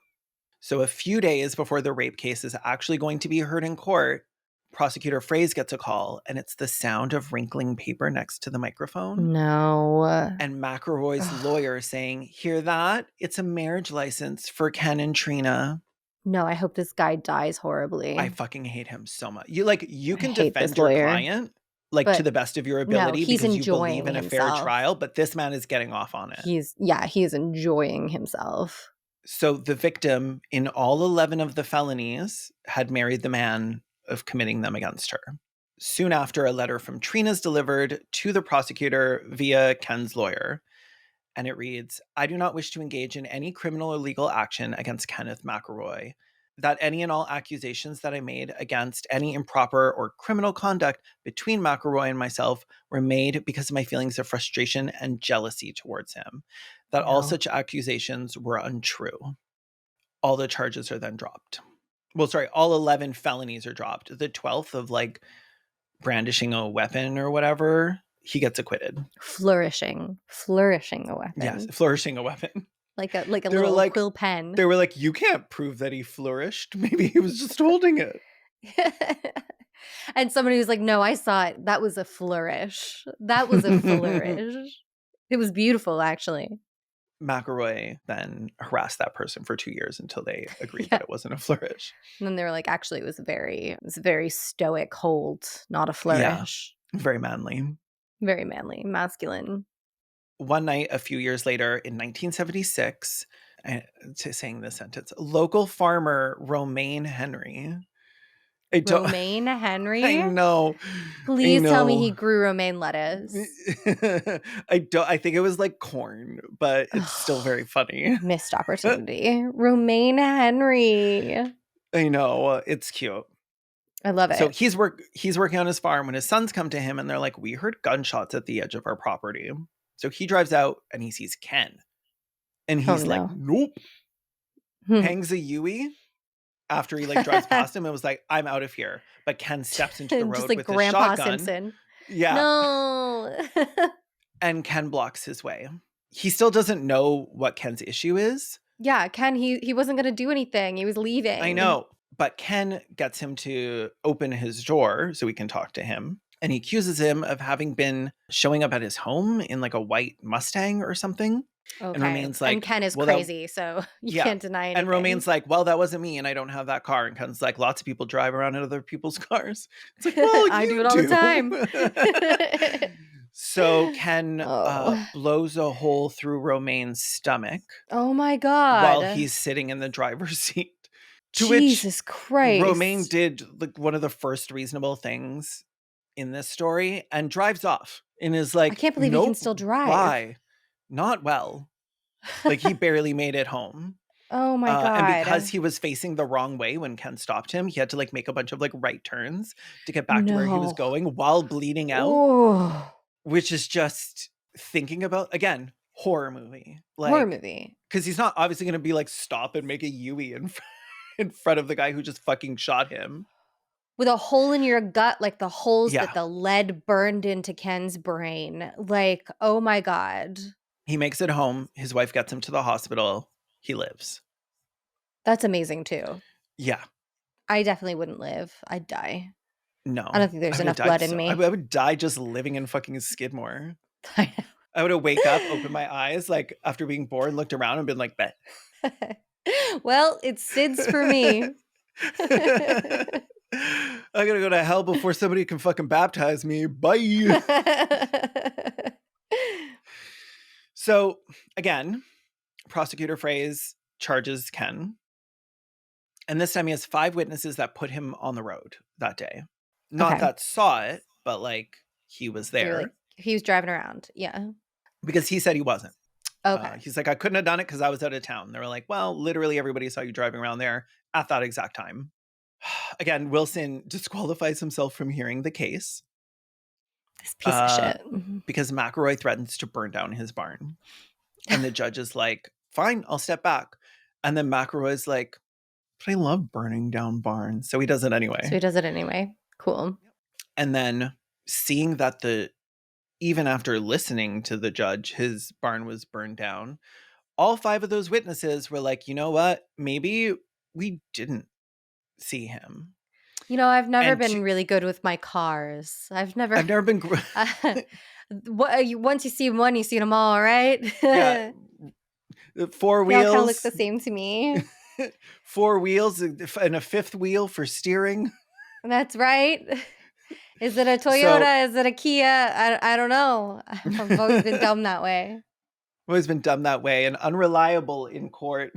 So a few days before the rape case is actually going to be heard in court, prosecutor Fraze gets a call, and it's the sound of wrinkling paper next to the microphone. No. And McElroy's lawyer saying, hear that? It's a marriage license for Ken and Trina. No, I hope this guy dies horribly. I fucking hate him so much. You can hate defend this your lawyer, client to the best of your ability he's because you believe enjoying in a fair himself. trial, but this man is getting off on it. He's enjoying himself. So the victim in all 11 of the felonies had married the man of committing them against her. Soon after, a letter from Trina's delivered to the prosecutor via Ken's lawyer. And it reads, I do not wish to engage in any criminal or legal action against Kenneth McElroy. That any and all accusations that I made against any improper or criminal conduct between McElroy and myself were made because of my feelings of frustration and jealousy towards him. That all such accusations were untrue. All the charges are then dropped. Well, sorry, all 11 felonies are dropped. The 12th of like brandishing a weapon or whatever, he gets acquitted. Flourishing a weapon. Yes, flourishing a weapon. Like a little quill pen. They were like, you can't prove that he flourished. Maybe he was just holding it. And somebody was like, no, I saw it. That was a flourish. That was a flourish. It was beautiful, actually. McElroy then harassed that person for 2 years until they agreed that it wasn't a flourish. And then they were like, actually, it was a very stoic hold, not a flourish. Yeah, very manly. Very manly, masculine. One night, a few years later, in 1976, saying this sentence, local farmer Romaine Henry. Romaine Henry? I know. Please tell me he grew romaine lettuce. I think it was like corn, but it's still very funny. Missed opportunity. Romaine Henry. I know. It's cute. I love it. So he's working on his farm when his sons come to him and they're like, we heard gunshots at the edge of our property. So he drives out and he sees Ken. And he's like, nope. Hangs a Yui after he like drives past him and was like, I'm out of here. But Ken steps into the road just like with Grandpa his shotgun. Simpson. Yeah. No. And Ken blocks his way. He still doesn't know what Ken's issue is. Yeah, Ken, he wasn't going to do anything. He was leaving. I know. But Ken gets him to open his door so he can talk to him. And he accuses him of having been showing up at his home in like a white Mustang or something. Okay. And Romaine's like, and Ken is crazy, so you can't deny anything. And Romaine's like, well, that wasn't me, and I don't have that car. And Ken's like, lots of people drive around in other people's cars. It's like, well, I do it all the time. So Ken blows a hole through Romaine's stomach. Oh my God. While he's sitting in the driver's seat. Jesus Christ. Romaine did like one of the first reasonable things in this story and drives off and is like, I can't believe he can still drive. Why? Not well. Like he barely made it home. Oh my God. And because he was facing the wrong way when Ken stopped him, he had to like make a bunch of like right turns to get back to where he was going while bleeding out. Oh. Which is just thinking about, again, horror movie. Like, horror movie. Because he's not obviously going to be like, stop and make a Yui in front of the guy who just fucking shot him. With a hole in your gut, like the holes that the lead burned into Ken's brain. Like, oh my God. He makes it home. His wife gets him to the hospital. He lives. That's amazing too. Yeah. I definitely wouldn't live. I'd die. I No. don't think there's I would have enough died blood in so I me. would die just living in fucking Skidmore. I I would have wake up, opened my eyes, like, after being born, looked around and been like, "Bet." know. Well, it's SIDS for me. I gotta go to hell before somebody can fucking baptize me. Bye. So, again, prosecutor phrase charges Ken. And this time he has 5 witnesses that put him on the road that day. Not Okay. that saw it, but like he was They're like, there he was driving around. Yeah. because he said he wasn't. Okay. He's like, I couldn't have done it because I was out of town. They were like, well, literally everybody saw you driving around there at that exact time. Again, Wilson disqualifies himself from hearing the case This piece of shit. because McElroy threatens to burn down his barn. And the judge is like, fine, I'll step back. And then McElroy's like, but I love burning down barns. So he does it anyway. So he does it anyway. Cool. And then seeing that even after listening to the judge, his barn was burned down, all 5 of those witnesses were like, you know what? Maybe we didn't see him. You know, I've never And been really good with my cars. I've never been. once you see one, you see them all, right? Yeah. 4 They all kind of look wheels. the same to me. 4 wheels and a 5th wheel for steering. That's right. Is it a Toyota? Is it a Kia? I don't know. I've always been dumb that way. Always been dumb that way and unreliable in court.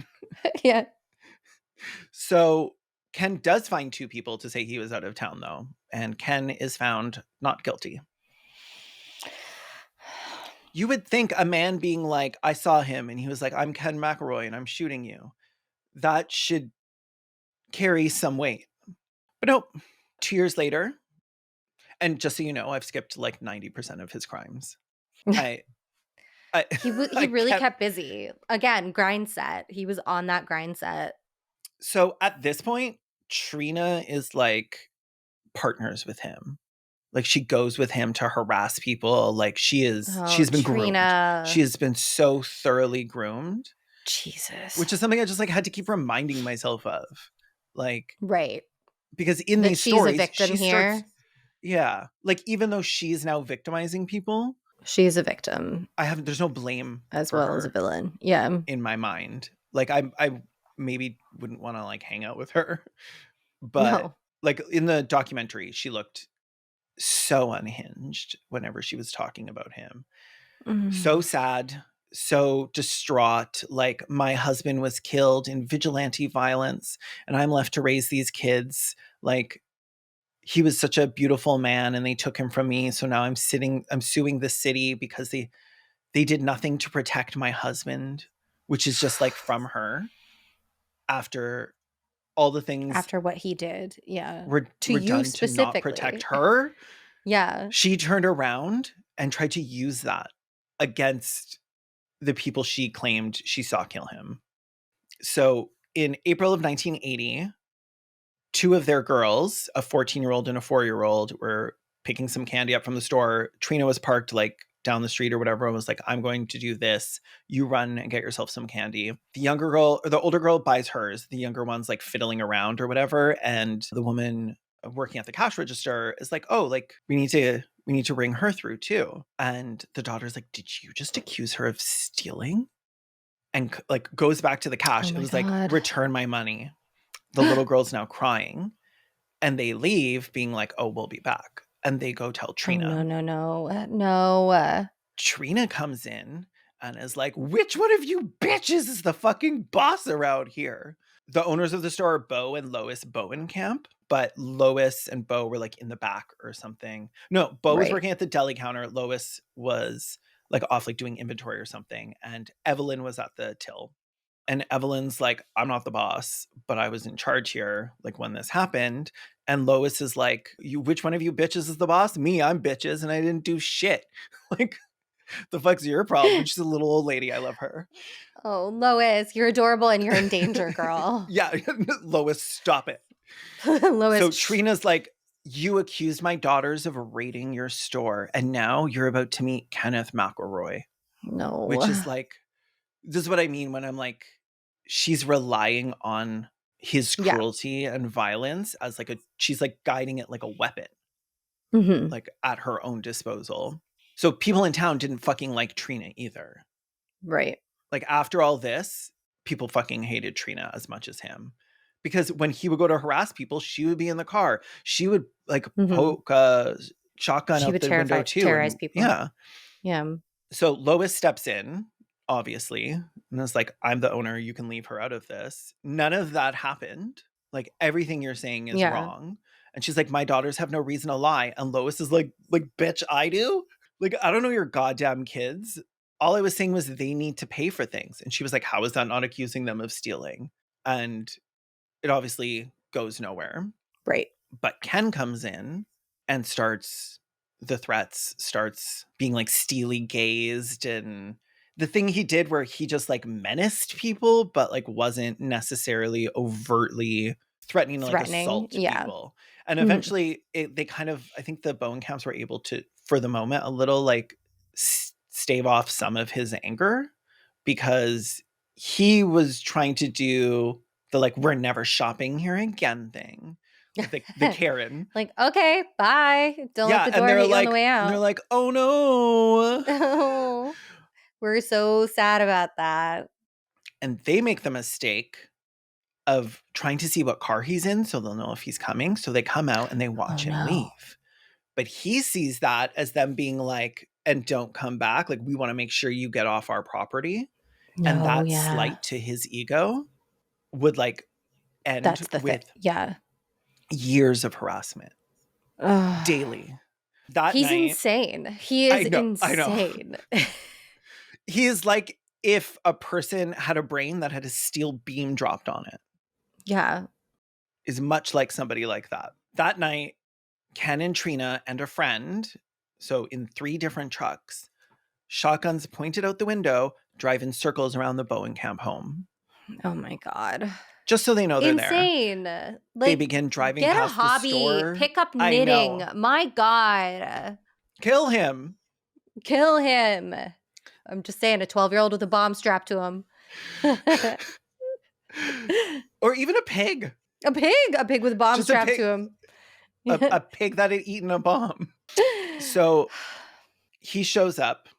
Yeah. So Ken does find 2 people to say he was out of town, though. And Ken is found not guilty. You would think a man being like, I saw him, and he was like, I'm Ken McElroy, and I'm shooting you. That should carry some weight. But nope. 2 years later, and just so you know, I've skipped like 90% of his crimes. He really kept busy. Again, grind set. He was on that grind set. So at this point, Trina is like partners with him. Like she goes with him to harass people. Like she's been groomed. She has been so thoroughly groomed. Jesus. Which is something I just like had to keep reminding myself of. Like, right. Because in that these she's stories, a victim here. Yeah. Like even though she's now victimizing people, she's a victim. There's no blame as well as a villain. Yeah. In my mind. Like I maybe wouldn't want to like hang out with her. But like in the documentary, she looked so unhinged whenever she was talking about him. So sad, so distraught. Like my husband was killed in vigilante violence and I'm left to raise these kids. Like he was such a beautiful man and they took him from me. So now I'm suing the city because they did nothing to protect my husband, which is just like from her after all the things after what he did. Yeah. Were done to not protect her. Yeah. She turned around and tried to use that against the people she claimed she saw kill him. So in April of 1980, 2 of their girls, a 14-year-old and a 4-year-old, were picking some candy up from the store. Trina was parked like down the street or whatever and was like, I'm going to do this. You run and get yourself some candy. The older girl buys hers. The younger one's like fiddling around or whatever. And the woman working at the cash register is like, oh, like we need to ring her through too. And the daughter's like, did you just accuse her of stealing? And like goes back to the cash. It was like, return my money. The little girl's now crying and they leave being like, oh, we'll be back. And they go tell Trina. Oh, no. Trina comes in and is like, which one of you bitches is the fucking boss around here? The owners of the store are Bo and Lois Bowenkamp, but Lois and Bo were like in the back or something. No, Bo was working at the deli counter. Lois was like off like doing inventory or something. And Evelyn was at the till. And Evelyn's like, I'm not the boss, but I was in charge here, like when this happened. And Lois is like, which one of you bitches is the boss? Me, I'm bitches, and I didn't do shit. Like, the fuck's your problem? She's a little old lady. I love her. Oh, Lois, you're adorable and you're in danger, girl. Yeah, Lois, stop it. Lois. So Trina's like, you accused my daughters of raiding your store, and now you're about to meet Kenneth McElroy. No. Which is like, this is what I mean when I'm like, she's relying on his cruelty and violence as like she's like guiding it like a weapon. Mhm. like at her own disposal. So people in town didn't fucking like Trina either. Right. Like after all this, people fucking hated Trina as much as him. Because when he would go to harass people, she would be in the car. She would like Mhm. poke a shotgun She out would the window too. terrorize And people. yeah. Yeah. So Lois steps in, obviously, and is like, I'm the owner. You can leave her out of this. None of that happened. Like everything you're saying is Yeah. wrong. And she's like, my daughters have no reason to lie. And Lois is like, bitch, I do. Like, I don't know your goddamn kids. All I was saying was they need to pay for things. And she was like, how is that not accusing them of stealing? And it obviously goes nowhere. Right. But Ken comes in and starts the threats, starts being like steely gazed, and the thing he did where he just like menaced people, but like wasn't necessarily overtly threatening to like Threatening. assault Yeah. people. And Mhm. eventually they kind of, I think the Bowen camps were able to, for the moment, a little like stave off some of his anger because he was trying to do the like, we're never shopping here again thing with the Karen. Like, okay, bye. Don't let Yeah, the door hit you on the way and they're out. like, "Oh no." Oh, we're so sad about that. And they make the mistake of trying to see what car he's in so they'll know if he's coming. So they come out and they Oh watch him no. leave. But he sees that as them being like, and don't come back. Like, we want to make sure you get off our property. And No, that yeah. slight to his ego would like end That's the thing. with Yeah. years of harassment Ugh. daily. That He's night, insane. He is I know. insane. He is like if a person had a brain that had a steel beam dropped on it, Yeah. is much like somebody like that. That night, Ken and Trina and a friend, so in 3 different trucks, shotguns pointed out the window, drive in circles around the Bowen camp home. Oh my God. Just so they know they're there. Insane. They Like, begin driving get a past the hobby, store. pick up I knitting. know. My God. Kill him. Kill him. I'm just saying, a 12-year-old with a bomb strapped to him. Or even a pig. A pig with a bomb Just a strapped to pig. him. A pig that had eaten a bomb. So he shows up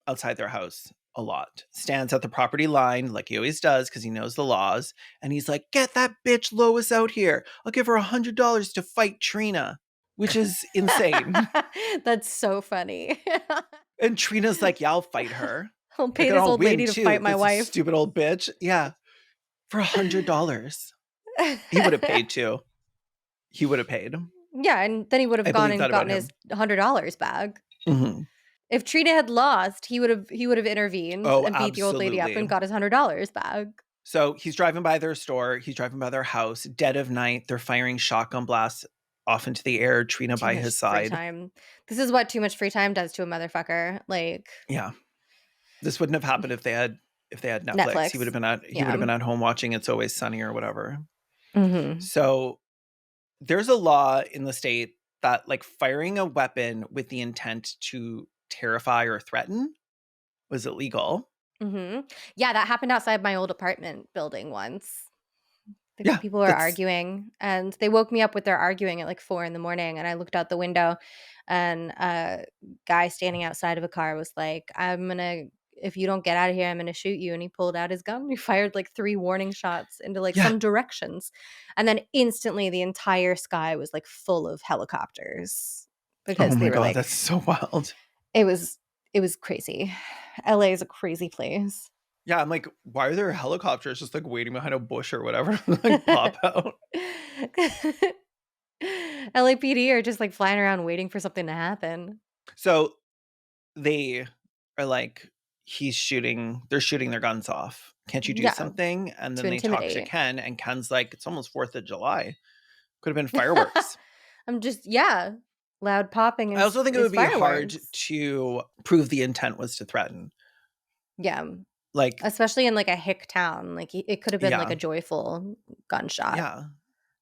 outside their house a lot, stands at the property line like he always does because he knows the laws. And he's like, get that bitch Lois out here. I'll give her $100 to fight Trina, which is insane. That's so funny. And Trina's like, yeah, I'll fight her. I'll Like, pay and this I'll old win lady to too. fight my This is wife. stupid old bitch. Yeah. For $100. He would have paid too. He would have paid. Yeah, and then he would have I gone believe and that about gotten his him. $100 back. Mm-hmm. If Trina had lost, he would have intervened Oh, and beat the old lady up absolutely. and got his $100 back. So he's driving by their store. He's driving by their house. Dead of night. They're firing shotgun blasts off into the air. Trina Too by much his free side. time. This is what too much free time does to a motherfucker. Like Yeah. This wouldn't have happened if they had Netflix. He would Netflix. have been Yeah. at home watching It's Always Sunny or whatever. Mhm. So there's a law in the state that like firing a weapon with the intent to terrify or threaten was illegal. Mhm. Yeah, that happened outside my old apartment building once. The Yeah, people were that's arguing, and they woke me up with their arguing at, like, 4 in the morning, and I looked out the window, and a guy standing outside of a car was like, if you don't get out of here, I'm gonna shoot you," and he pulled out his gun. He fired, like, 3 warning shots into, like, yeah. some directions, and then instantly the entire sky was, like, full of helicopters Oh because they my were god, like that's so wild. it was it was crazy. LA is a crazy place. Yeah, I'm like, why are there helicopters just like waiting behind a bush or whatever like pop out? LAPD are just like flying around waiting for something to happen. So they are like, they're shooting their guns off. Can't you do Yeah, something? And to then they talk to intimidate. Ken, and Ken's like, it's almost 4th of July. Could have been fireworks. I'm just yeah, loud popping I also think it is would be hard fireworks. to prove the intent was to threaten. Yeah, Like, especially in like a hick town. Like it could have been like yeah, a joyful gunshot. yeah.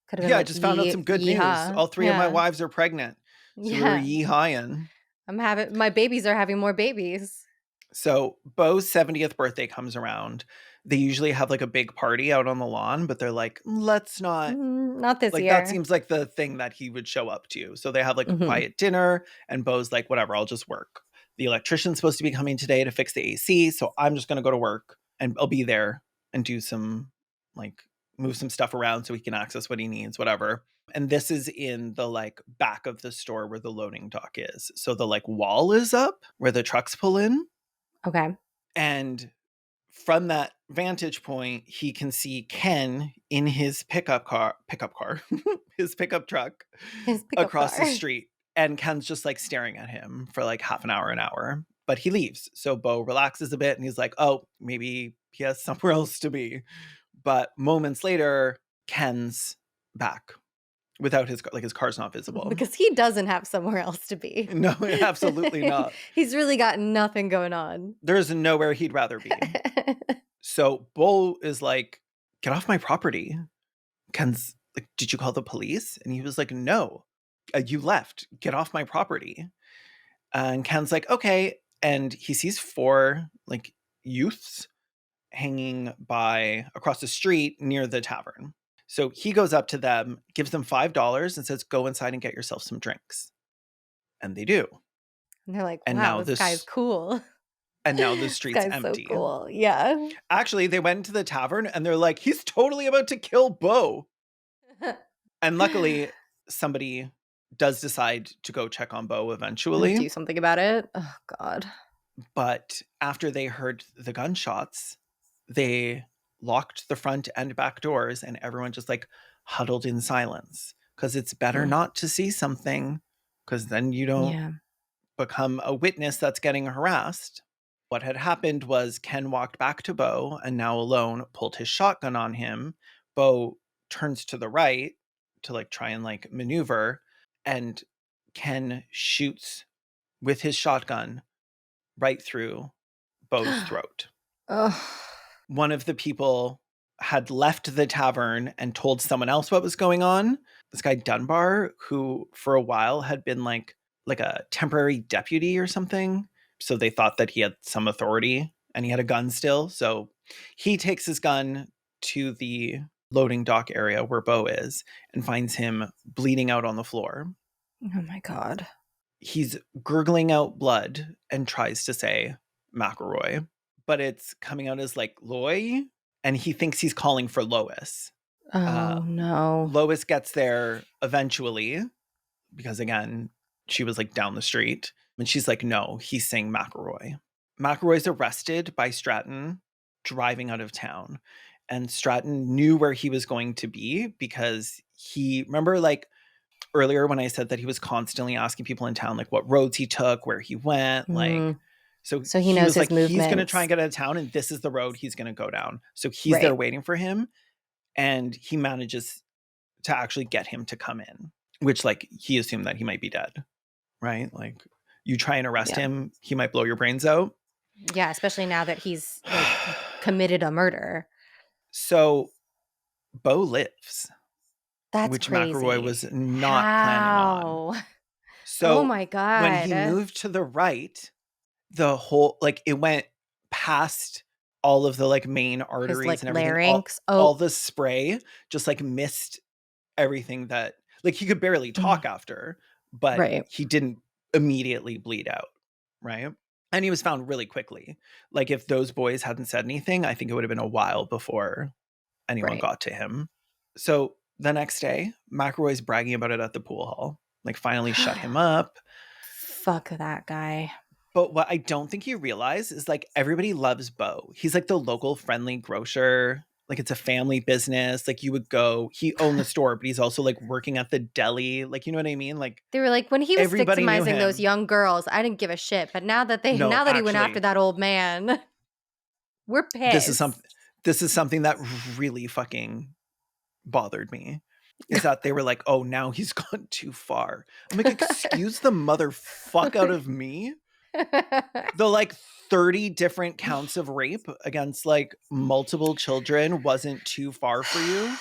Could have been Yeah, I like just found out some good news. yeehaw. All 3 of my Yeah, wives are pregnant. So we were yeah. yee-hawing. I'm having my babies are having more babies. So Beau's 70th birthday comes around. They usually have like a big party out on the lawn, but they're like, let's not. Not this Like, that year. seems like the thing that he would show up to. So they have like a Mhm. quiet dinner, and Beau's like, whatever, I'll just work. The electrician's supposed to be coming today to fix the AC. So I'm just going to go to work and I'll be there and do some, like, move some stuff around so he can access what he needs, whatever. And this is in the like back of the store where the loading dock is. So the like wall is up where the trucks pull in. Okay. And from that vantage point, he can see Ken in his his pickup truck His pickup across the car. street. And Ken's just like staring at him for like half an hour, an hour. But he leaves. So Beau relaxes a bit and he's like, oh, maybe he has somewhere else to be. But moments later, Ken's back without his car. Like, his car's not visible. Because he doesn't have somewhere else to be. No, absolutely not. He's really got nothing going on. There's nowhere he'd rather be. So Beau is like, get off my property. Ken's like, did you call the police? And he was like, no, you left. Get off my property. And Ken's like, okay. And he sees 4 like youths hanging by across the street near the tavern. So he goes up to them, gives them $5 and says, go inside and get yourself some drinks. And they do. And they're like, And wow, now this guy's cool. the This street's guy's so empty. cool. Yeah. Actually, they went into the tavern and they're like, he's totally about to kill Beau. And luckily, somebody does decide to go check on Beau eventually. Do something about it. Oh, God. But after they heard the gunshots, they locked the front and back doors and everyone just like huddled in silence. Because it's better not to see something, because then you don't become a witness that's getting harassed. What had happened was Ken walked back to Beau and now alone pulled his shotgun on him. Beau turns to the right to like try and like maneuver, and Ken shoots with his shotgun right through Beau's throat. One of the people had left the tavern and told someone else what was going on. This guy Dunbar, who for a while had been like a temporary deputy or something. So they thought that he had some authority and he had a gun still. So he takes his gun to the loading dock area where Beau is and finds him bleeding out on the floor. Oh my God. He's gurgling out blood and tries to say McElroy, but it's coming out as like Loy, and he thinks he's calling for Lois. Oh no. Lois gets there eventually because, again, she was like down the street, and she's like, no, he's saying McElroy. McElroy's arrested by Stratton driving out of town, and Stratton knew where he was going to be because he, remember like earlier when I said that he was constantly asking people in town like what roads he took, where he went, like, so he knows was his like, he's going to movements. try and get out of town and this is the road he's going to go down. So he's there Right. waiting for him, and he manages to actually get him to come in, which like he assumed that he might be dead, right? Like, you try and arrest him, he might blow your brains out. Yeah, especially now that he's like committed a murder. So Beau lives. That's which crazy. McElroy was not planning on. So oh my God. when he moved to the right, the whole, like, it went past all of the like main arteries like, and everything. larynx. All the spray just like missed everything that, like, he could barely talk after, but Right. he didn't immediately bleed out. Right. And he was found really quickly. Like, if those boys hadn't said anything, I think it would have been a while before anyone got to him. So the next day, McElroy's bragging about it at the pool hall. Like, finally shut him up. Fuck that guy. But what I don't think you realize is, like, everybody loves Beau. He's like the local friendly grocer. Like, it's a family business. Like, you would go, he owned the store, but he's also like working at the deli. Like, you know what I mean? Like, they were like, when he was everybody knew victimizing him. those young girls, I didn't give a shit. But now that he went after that old man, we're pissed. This is something that really fucking bothered me. Is that they were like, oh, now he's gone too far. I'm like, excuse the motherfuck out of me. The like 30 different counts of rape against like multiple children wasn't too far for you.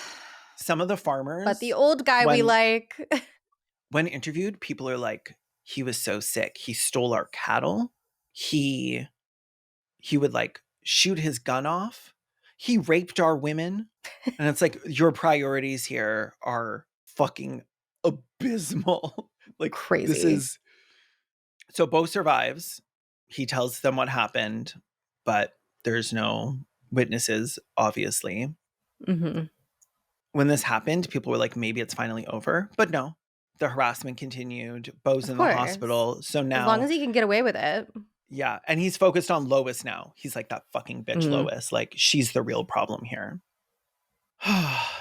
Some of the farmers, but the old guy we like, when interviewed, people are like, he was so sick. He stole our cattle. He would like shoot his gun off. He raped our women. And it's like, your priorities here are fucking abysmal. Like, this Crazy. is. So Bo survives. He tells them what happened, but there's no witnesses, obviously. Mm-hmm. When this happened, people were like, maybe it's finally over. But no, the harassment continued. Bo's Of in the course. hospital. So As long now, as he can get away with it. yeah. And he's focused on Lois now. He's like, that fucking bitch Mhm. Lois. Like, she's the real problem here.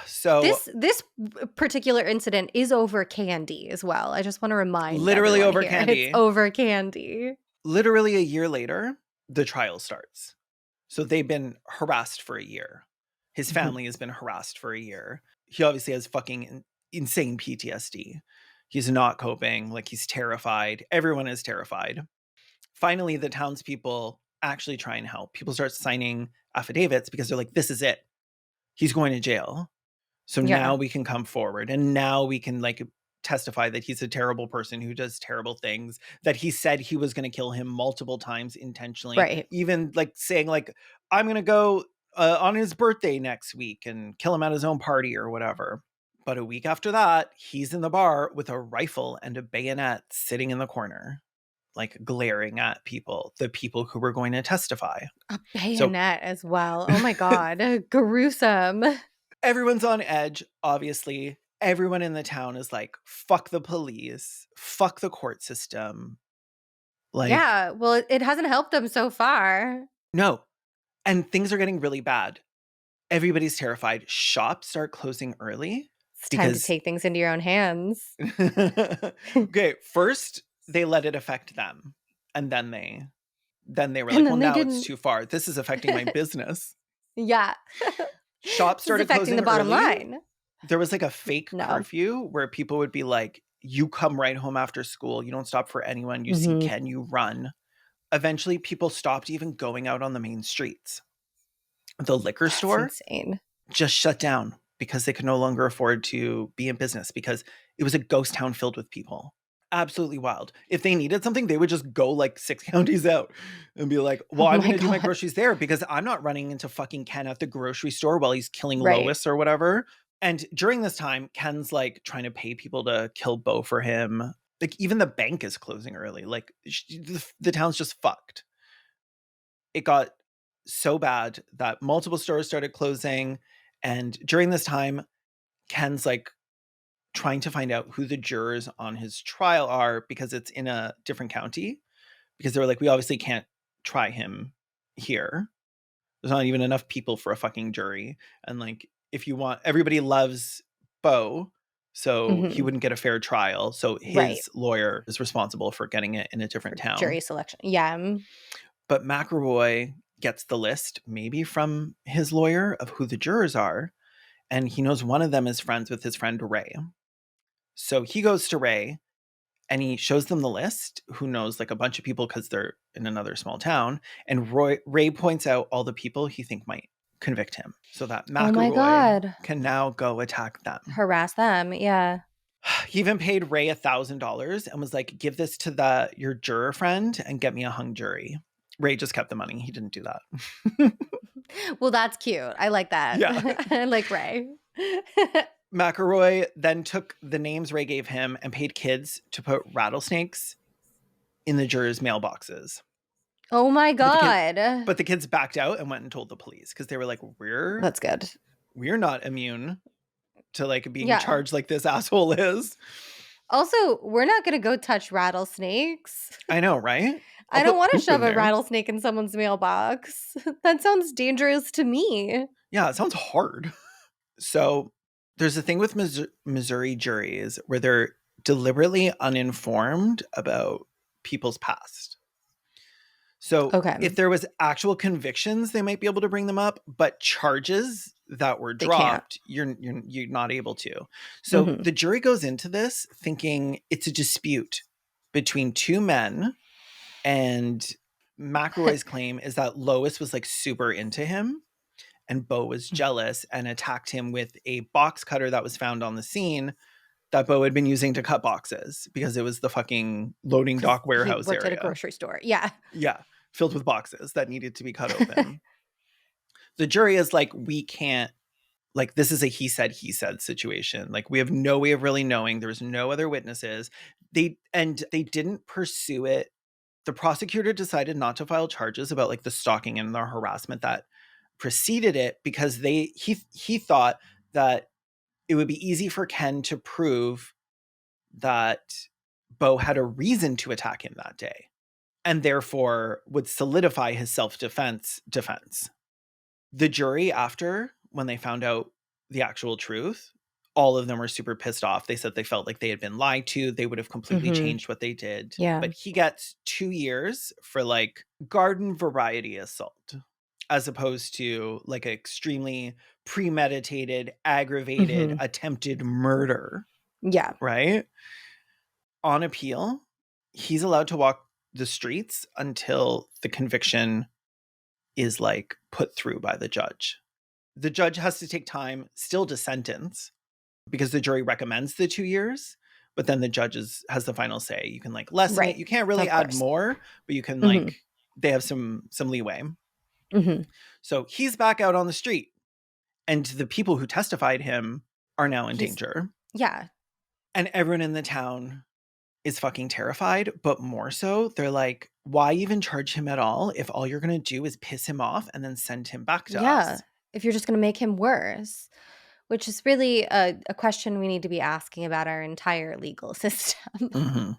So, This particular incident is over candy as well. I just want to remind literally everyone over here. It's candy. over candy. Literally a year later, the trial starts. So they've been harassed for a year. His Mhm. family has been harassed for a year. He obviously has fucking insane PTSD. He's not coping. Like, he's terrified. Everyone is terrified. Finally, the townspeople actually try and help. People start signing affidavits because they're like, this is it. He's going to jail. So Yeah. now we can come forward and now we can like testify that he's a terrible person who does terrible things, that he said he was going to kill him multiple times intentionally, Right. even like saying like, I'm going to go on his birthday next week and kill him at his own party or whatever. But a week after that, he's in the bar with a rifle and a bayonet sitting in the corner, like glaring at people, the people who were going to testify. A So bayonet as well. Oh my God. Gruesome. everyone's on edge, obviously. Everyone in the town is like, fuck the police, fuck the court system. Like, Yeah. Well, it hasn't helped them so far. no. And things are getting really bad. Everybody's terrified. Shops start closing early It's time to because, take things into your own hands. okay, first they let it affect them. And then they were And like, well, then they now it's didn't. too far. This is affecting my business. Yeah. Shops This is started affecting the closing bottom early. line. There was like a fake No. curfew where people would be like, you come right home after school. You don't stop for anyone. You see Mhm. Ken, you run. Eventually, people stopped even going out on the main streets. The liquor That's store insane. just shut down because they could no longer afford to be in business because it was a ghost town filled with people. Absolutely wild. If they needed something, they would just go like 6 counties out and be like, well, Oh I'm my going to do my God. groceries there because I'm not running into fucking Ken at the grocery store while he's killing Right. Lois or whatever. And during this time, Ken's like trying to pay people to kill Bo for him. Like, even the bank is closing early. Like, the town's just fucked. It got so bad that multiple stores started closing. And during this time, Ken's like trying to find out who the jurors on his trial are because it's in a different county. Because they were like, we obviously can't try him here. There's not even enough people for a fucking jury. And like, if you want, everybody loves Bo, so he Mhm. wouldn't get a fair trial. So Right. his lawyer is responsible for getting it in a different For town. jury selection. Yeah. But McElroy gets the list, maybe from his lawyer, of who the jurors are. And he knows one of them is friends with his friend Ray. So he goes to Ray and he shows them the list, who knows like a bunch of people because they're in another small town. And Ray points out all the people he think might convict him so that Oh my McElroy God. can now go attack them. Harass them. Yeah. He even paid Ray $1,000 and was like, give this to your juror friend and get me a hung jury. Ray just kept the money. He didn't do that. Well, that's cute. I like that. Yeah. I like Ray. McElroy then took the names Ray gave him and paid kids to put rattlesnakes in the jurors' mailboxes. Oh my But the kid, God. but the kids backed out and went and told the police because they were like, That's good. we're not immune to like being Yeah. charged like this asshole is. Also, we're not going to go touch rattlesnakes. I know, right? I'll I don't put want to poop shove in a there. rattlesnake in someone's mailbox. That sounds dangerous to me. Yeah, it sounds hard. So there's a thing with Missouri juries where they're deliberately uninformed about people's past. So Okay. if there was actual convictions, they might be able to bring them up, but charges that were They can't. dropped, you're not able to. So Mhm. the jury goes into this thinking it's a dispute between two men, and McElroy's claim is that Lois was like super into him and Bo was jealous and attacked him with a box cutter that was found on the scene that Bo had been using to cut boxes because it was the fucking loading 'Cause dock he warehouse worked at a area. grocery store. Yeah. Yeah, filled with boxes that needed to be cut open. The jury is like, we can't, like, this is a he said situation. Like, we have no way of really knowing. There's no other witnesses. They didn't pursue it. The prosecutor decided not to file charges about like the stalking and the harassment that preceded it because he thought that it would be easy for Ken to prove that Beau had a reason to attack him that day and therefore would solidify his self-defense defense. The jury, after, when they found out the actual truth, all of them were super pissed off. They said they felt like they had been lied to. They would have completely changed what they did. Yeah. But he gets 2 years for like garden variety assault, as opposed to like extremely premeditated, aggravated, attempted murder. Yeah. Right? On appeal, he's allowed to walk the streets until the conviction is like put through by the judge. The judge has to take time still to sentence because the jury recommends the 2 years, but then the judge has the final say. You can like lessen it. You can't really add more, but you can like, they have some leeway. So he's back out on the street and the people who testified him are now in danger. Yeah. And everyone in the town is fucking terrified, but more so, they're like, why even charge him at all if all you're going to do is piss him off and then send him back to us? If you're just going to make him worse, which is really a question we need to be asking about our entire legal system.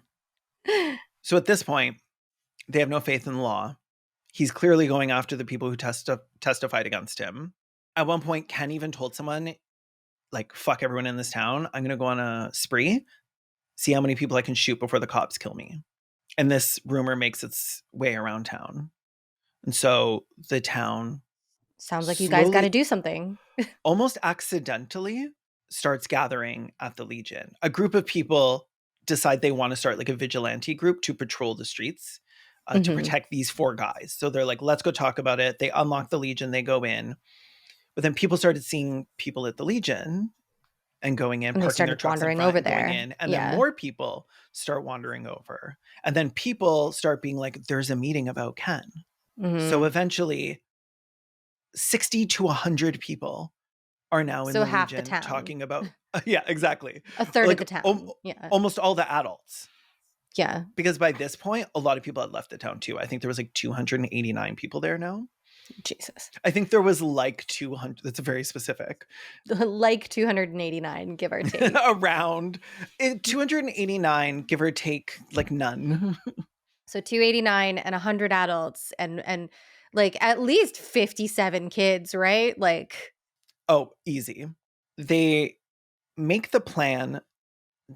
So at this point, they have no faith in the law. He's clearly going after the people who testified against him. At one point, Ken even told someone, like, fuck everyone in this town. I'm going to go on a spree, see how many people I can shoot before the cops kill me. And this rumor makes its way around town. And so the town... Sounds like you guys got to do something. Almost accidentally starts gathering at the Legion. A group of people decide they want to start like a vigilante group to patrol the streets to protect these 4 guys. So they're like, let's go talk about it. They unlock the Legion, they go in. But then people started seeing people at the Legion and going in, and parking their trucks in front over and there. Going in. And then more people start wandering over. And then people start being like, there's a meeting about Ken. So eventually 60 to 100 people are now in the half Legion the town. talking about yeah, exactly. A third of the town. Almost all the adults. Yeah. Because by this point, a lot of people had left the town too. I think there was like 289 people there now. Jesus. I think there was like 200. That's very specific. Like 289, give or take. Around 289, give or take, like none. So 289 and 100 adults and like at least 57 kids, right? Like, oh, easy. They make the plan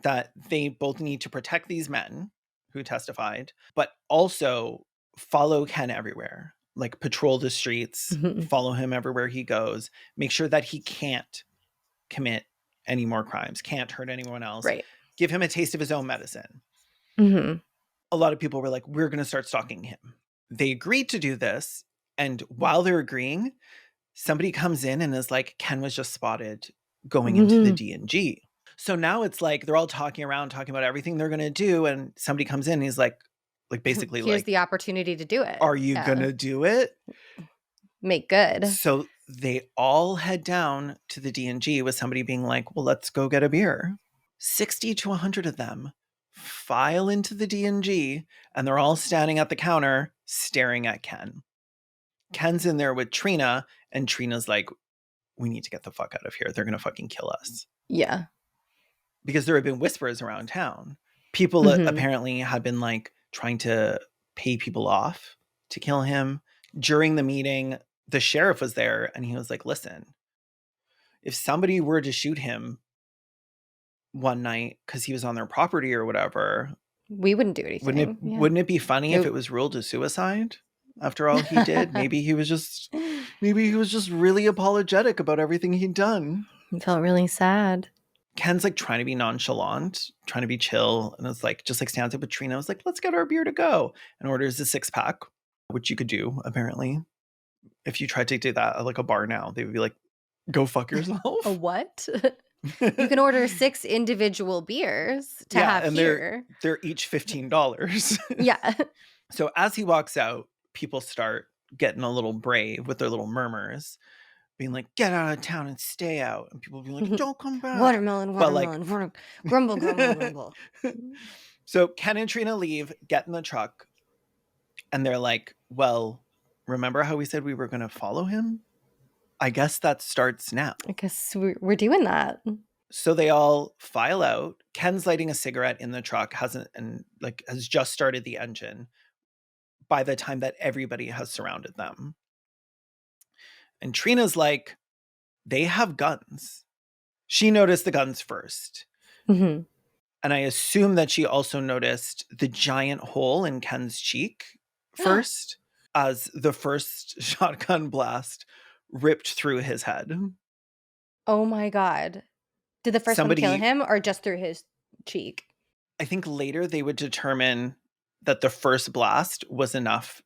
that they both need to protect these men who testified, but also follow Ken everywhere. Like patrol the streets, follow him everywhere he goes, make sure that he can't commit any more crimes, can't hurt anyone else. Right. Give him a taste of his own medicine. A lot of people were like, we're going to start stalking him. They agreed to do this. And while they're agreeing, somebody comes in and is like, Ken was just spotted going into the D&G. So now it's like they're all talking around, talking about everything they're going to do. And somebody comes in and he's like basically here's like, the opportunity to do it. Are you going to do it? Make good. So they all head down to the D&G with somebody being like, well, let's go get a beer. 60 to 100 of them file into the D&G and they're all standing at the counter staring at Ken. Ken's in there with Trina and Trina's like, we need to get the fuck out of here. They're going to fucking kill us. Yeah. Because there have been whispers around town. People apparently had been like trying to pay people off to kill him. During the meeting, the sheriff was there and he was like, listen, if somebody were to shoot him one night because he was on their property or whatever, we wouldn't do anything. Wouldn't it be funny if it was ruled a suicide after all he did? Maybe he was just really apologetic about everything he'd done. He felt really sad. Ken's like trying to be nonchalant, trying to be chill, and it's like just like stands up with Trina. I was like, let's get our beer to go, and orders a 6-pack, which you could do apparently. If you tried to do that at like a bar now, they would be like, go fuck yourself. A what? You can order 6 individual beers to have and they're each $15. Yeah. So as he walks out, people start getting a little brave with their little murmurs, being like, get out of town and stay out. And people being like, don't come back. Watermelon, But like, watermelon, grumble, grumble, grumble. so Ken and Trina leave, get in the truck, and they're like, well, remember how we said we were going to follow him? I guess that starts now. I guess we're doing that. So they all file out. Ken's lighting a cigarette in the truck, has just started the engine by the time that everybody has surrounded them. And Trina's like, they have guns. She noticed the guns first. Mm-hmm. And I assume that she also noticed the giant hole in Ken's cheek first, as the first shotgun blast ripped through his head. Oh my God. Did the first one kill him or just through his cheek? I think later they would determine that the first blast was enough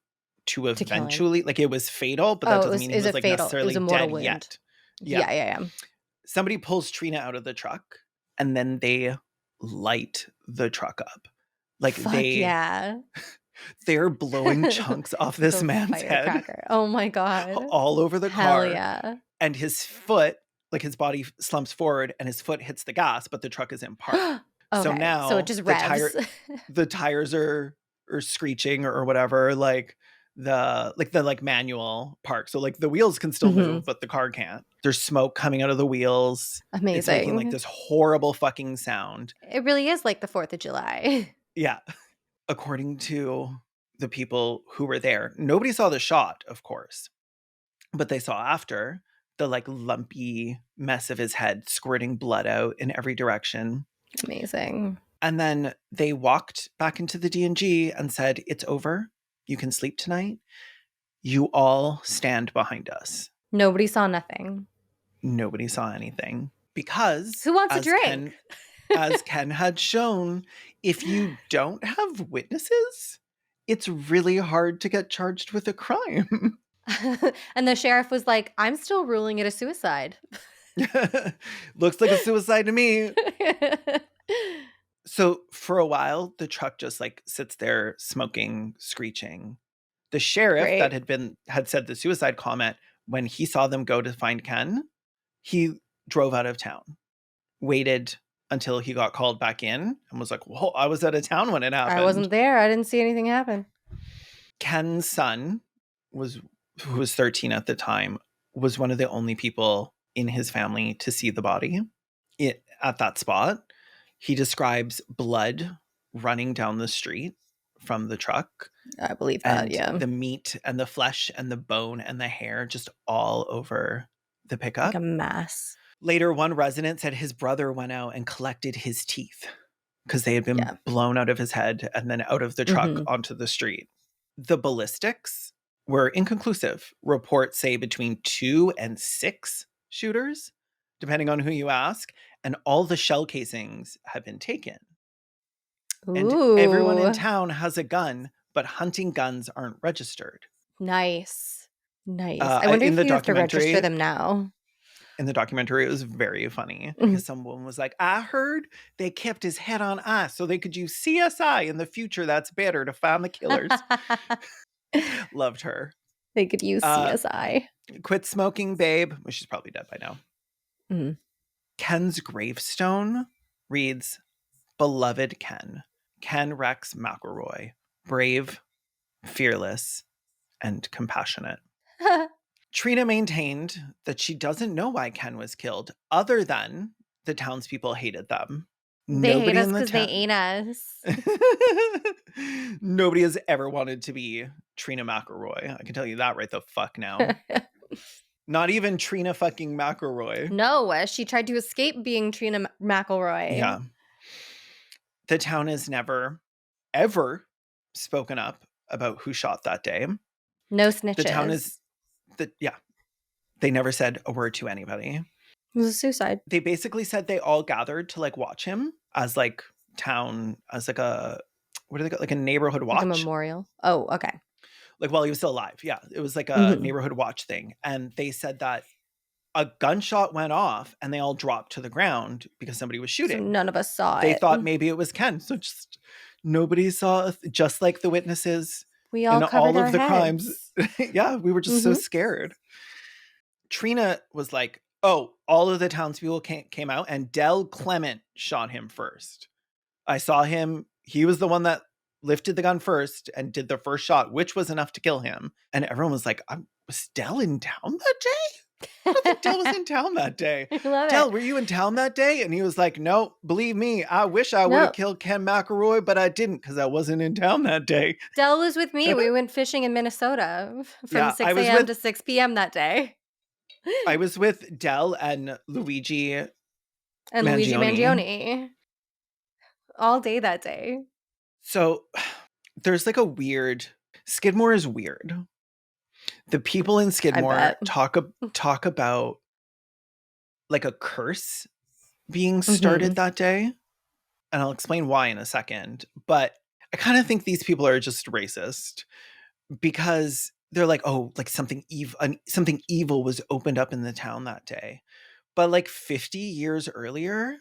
to eventually, like, it was fatal, but that doesn't mean he was like necessarily dead wound yet. Yeah. Somebody pulls Trina out of the truck and then they light the truck up. Like, they're blowing chunks off this man's head. Oh my God. All over the Hell car. Yeah. And his foot, like, his body slumps forward and his foot hits the gas, but the truck is in park. Okay. So now it just revs. The tires are screeching or whatever, like the manual park. So like the wheels can still move, but the car can't. There's smoke coming out of the wheels. Amazing. It's making like this horrible fucking sound. It really is like the 4th of July. Yeah. According to the people who were there, nobody saw the shot, of course, but they saw after the like lumpy mess of his head squirting blood out in every direction. Amazing. And then they walked back into the D&G and said, it's over. You can sleep tonight. You all stand behind us. Nobody saw nothing. Nobody saw anything. Because who wants a drink? As Ken had shown, if you don't have witnesses, it's really hard to get charged with a crime. And the sheriff was like, I'm still ruling it a suicide. Looks like a suicide to me. So for a while, the truck just like sits there smoking, screeching. The sheriff that had said the suicide comment, when he saw them go to find Ken, he drove out of town, waited until he got called back in and was like, whoa, I was out of town when it happened. I wasn't there. I didn't see anything happen. Ken's son, who was 13 at the time, was one of the only people in his family to see the body at that spot. He describes blood running down the street from the truck. I believe that, and yeah. The meat and the flesh and the bone and the hair just all over the pickup. Like a mess. Later, one resident said his brother went out and collected his teeth because they had been blown out of his head and then out of the truck onto the street. The ballistics were inconclusive. Reports say between 2 and 6 shooters, depending on who you ask. And all the shell casings have been taken. Ooh. And everyone in town has a gun, but hunting guns aren't registered. Nice. I wonder if you have to register them now. In the documentary, it was very funny because someone was like, I heard they kept his head on ice so they could use CSI in the future. That's better to find the killers. Loved her. They could use CSI. Quit smoking, babe. Well, she's probably dead by now. Mm-hmm. Ken's gravestone reads, Beloved Ken. Ken Rex McElroy. Brave, fearless, and compassionate. Trina maintained that she doesn't know why Ken was killed, other than the townspeople hated them. They hate us because they ain't us. Nobody has ever wanted to be Trina McElroy. I can tell you that right the fuck now. Not even Trina fucking McElroy. No, she tried to escape being Trina McElroy. Yeah. The town has never, ever spoken up about who shot that day. No snitches. The town is, they never said a word to anybody. It was a suicide. They basically said they all gathered to like watch him as like town, as like a, what do they call, like a neighborhood watch? Like a memorial. Oh, okay. Like while he was still alive. Yeah. It was like a neighborhood watch thing. And they said that a gunshot went off and they all dropped to the ground because somebody was shooting. So none of us saw They it. thought maybe it was Ken. So just nobody saw, just like the witnesses We all And covered all our of the crimes, heads. yeah, we were just so scared. Trina was like, oh, all of the townspeople came out, and Del Clement shot him first. I saw him. He was the one that lifted the gun first and did the first shot, which was enough to kill him. And everyone was like, was Del in town that day? I don't think Del was in town that day. I love Del, it. were you in town that day? And he was like, no, believe me, I wish I would have No. killed Ken McElroy, but I didn't because I wasn't in town that day. Del was with me. We went fishing in Minnesota from Yeah, 6 a.m. to 6 p.m. that day. I was with Del and Luigi And Luigi Mangione. Mangione. All day that day. So there's like a weird, Skidmore is weird. The people in I Skidmore bet. talk about like a curse being started Mhm. that day. And I'll explain why in a second. But I kind of think these people are just racist because they're like, oh, like something evil was opened up in the town that day. But like 50 years earlier,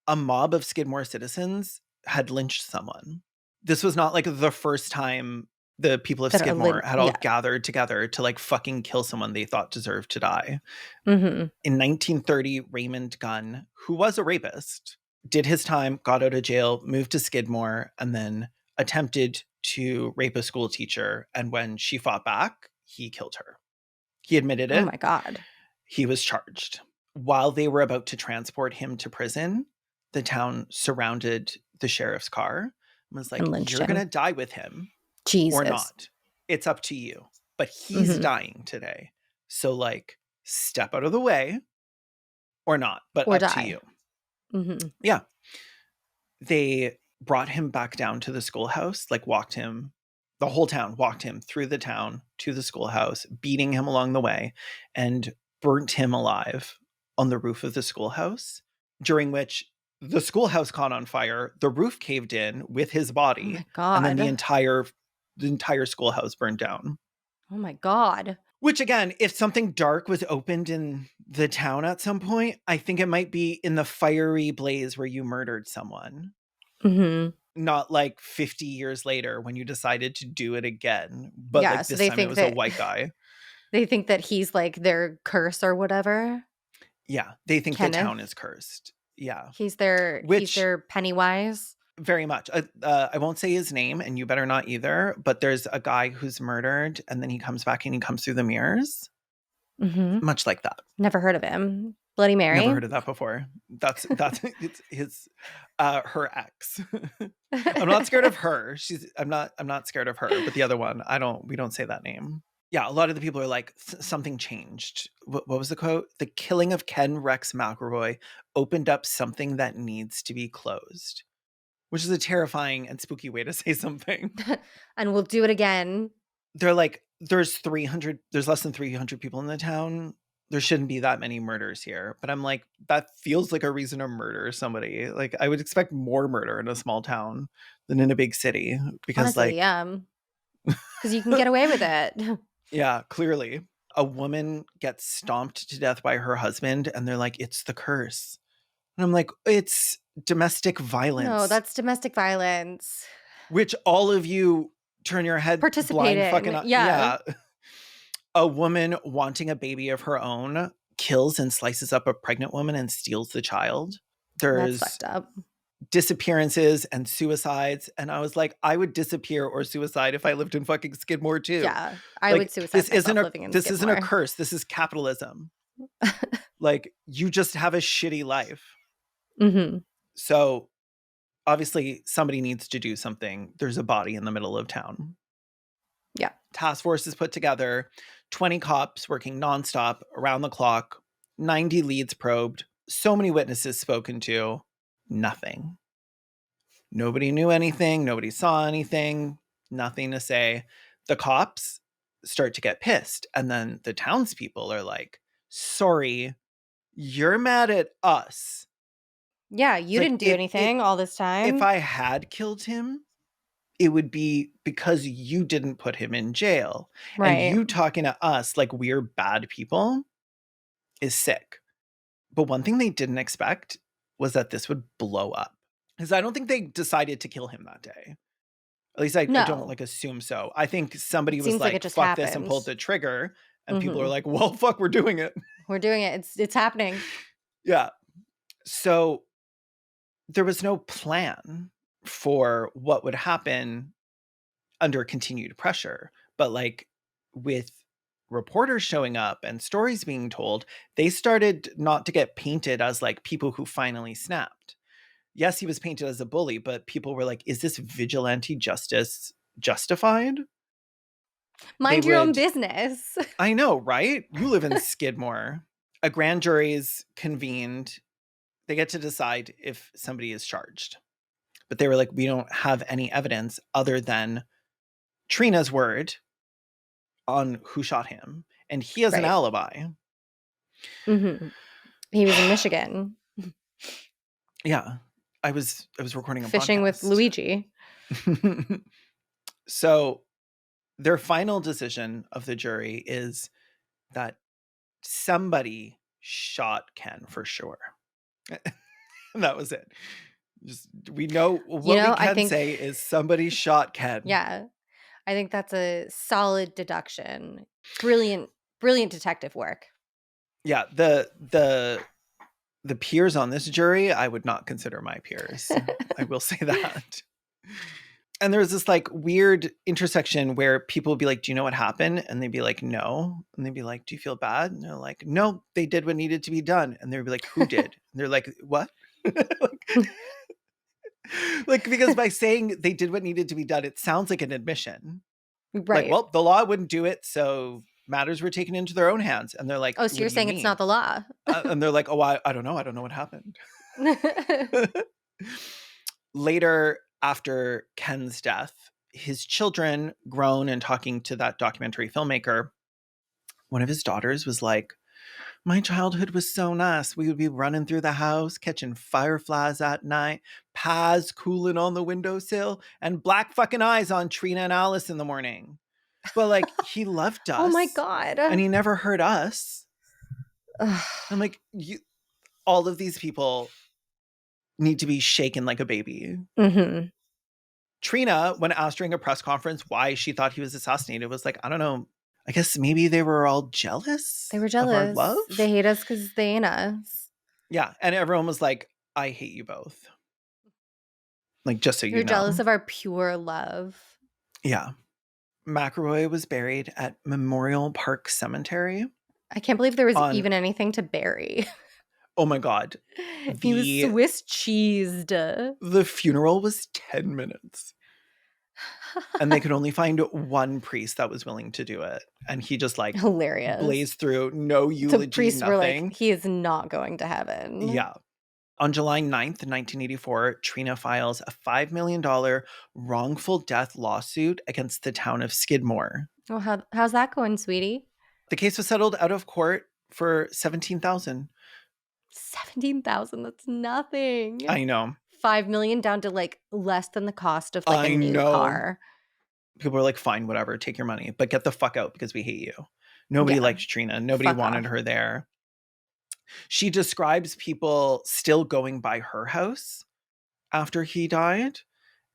a mob of Skidmore citizens had lynched someone. This was not like the first time the people of That are Skidmore had all yeah. gathered together to like fucking kill someone they thought deserved to die. Mhm. In 1930, Raymond Gunn, who was a rapist, did his time, got out of jail, moved to Skidmore, and then attempted to rape a school teacher. And when she fought back, he killed her. He admitted Oh it. my God. He was charged. While they were about to transport him to prison, the town surrounded the sheriff's car and was like, And lynched you're going to him. die with him or Jesus. not. It's up to you. But he's Mhm. dying today. So, like, step out of the way or not, but Or up to die. you. Mhm. Yeah. They brought him back down to the schoolhouse, like, the whole town walked him through the town to the schoolhouse, beating him along the way, and burnt him alive on the roof of the schoolhouse, during which the schoolhouse caught on fire, the roof caved in with his Oh body, my and then the God. entire schoolhouse burned down. Oh my God. Which again, if something dark was opened in the town at some point, I think it might be in the fiery blaze where you murdered someone. Mhm. Not like 50 years later when you decided to do it again, but Yeah, like so this time it was a white guy. they think that he's like their curse or whatever. Yeah, they think the town is Kenneth. cursed. Yeah, He's which their Pennywise. very much. I won't say his name, and you better not either. But there's a guy who's murdered, and then he comes back and he comes through the mirrors, Mhm. much like that. Never heard of him. Bloody Never Mary? heard of that before. That's it's his her ex. I'm not scared of her. I'm not scared of her, but the other one, we don't say that name. Yeah, a lot of the people are like something changed. What was the quote? The killing of Ken Rex McElroy opened up something that needs to be closed, which is a terrifying and spooky way to say something. And we'll do it again. They're like, there's less than 300 people in the town. There shouldn't be that many murders here. But I'm like, that feels like a reason to murder somebody. Like, I would expect more murder in a small town than in a big city because, Honestly, like, yeah. Because you can get away with it. yeah, clearly. A woman gets stomped to death by her husband, and they're like, it's the curse. And I'm like, it's domestic No, violence, that's domestic violence. which all of you turn your head Participate blind fucking, in. Yeah. yeah. A woman wanting a baby of her own kills and slices up a pregnant woman and steals the child. That's There's fucked up. disappearances and suicides. And I was like, I would disappear or suicide if I lived in fucking Skidmore too. Yeah. I would Like, suicide myself living in this isn't a Skidmore. curse. This is capitalism. Like, you just have a shitty life. Mhm. So obviously somebody needs to do something. There's a body in the middle of town. Yeah. Task force is put together, 20 cops working nonstop around the clock, 90 leads probed, so many witnesses spoken to, nothing. Nobody knew anything, nobody saw anything, nothing to say. The cops start to get pissed, and then the townspeople are like, sorry, you're mad at us. Yeah, It's you like, didn't do anything all this if time. I had killed him, it would be because you didn't put him in jail. And Right. you talking to us like we're bad people is sick. But one thing they didn't expect was that this would blow up. Because I don't think they decided to kill him that day. At least I don't No. like assume so. I think somebody It was seems like it like, just fuck this and happened. pulled the trigger. And people are Mhm. like, well, fuck, we're doing it. We're doing it. It's happening. Yeah. So there was no plan for what would happen under continued pressure. But like with reporters showing up and stories being told, they started not to get painted as like people who finally snapped. Yes, he was painted as a bully, but people were like, is this vigilante justice justified? They Mind your own would, business. I know, right? You live in Skidmore. A grand jury's convened. They get to decide if somebody is charged. But they were like, we don't have any evidence other than Trina's word on who shot him. And he has an Right. alibi. Mhm. He was in Michigan Yeah. I was recording a fishing with podcast. Luigi. So their final decision of the jury is that somebody shot Ken for sure. That was it. Just we know You what we know, I can think say is somebody shot Ken. yeah, I think that's a solid deduction. Brilliant, brilliant detective work. Yeah, the peers on this jury, I would not consider my peers. I will say that. And there's this like weird intersection where people would be like, do you know what happened? And they'd be like, no. And they'd be like, do you feel bad? And they're like, no, they did what needed to be done. And they'd be like, who did? And they're like, what? like, because by saying they did what needed to be done, it sounds like an admission. Like, Right. well, the law wouldn't do it. So matters were taken into their own hands. And they're like, Oh, so what you're do you saying it's not mean? the law. And they're like, oh, I don't know. I don't know what happened. Later, after Ken's death, his children, grown and talking to that documentary filmmaker, one of his daughters was like, my childhood was so nice. We would be running through the house, catching fireflies at night, pies cooling on the windowsill, and black fucking eyes on Trina and Alice in the morning. But like, he loved Oh my us god. and he never hurt us. I'm like, all of these people need to be shaken like a baby. Mhm. Trina, when asked during a press conference why she thought he was assassinated, was like, I don't know. I guess maybe they were all They jealous were of our jealous. They love. hate us because they ain't us. Yeah. And everyone was like, I hate you both. Like, just so you They're jealous know. of our pure love. Yeah. McElroy was buried at Memorial Park Cemetery I can't believe there was on, even anything to bury. oh my God, He was the Swiss cheesed. the funeral was 10 minutes. And they could only find one priest that was willing to do it. And he just like Hilarious. blazed through, no The eulogy, priests were like, nothing. he is not going to heaven. Yeah. On July 9th, 1984, Trina files a $5 million wrongful death lawsuit against the town of Skidmore. Oh, how's that going, sweetie? The case was settled out of court for $17,000. 17,000, that's nothing. I know. 5 million down to like less than the cost of like a I new know. car. People were like, fine, whatever, take your money, but get the fuck out because we hate you. Nobody Yeah. liked Trina. Nobody Fuck wanted off. her there. She describes people still going by her house after he died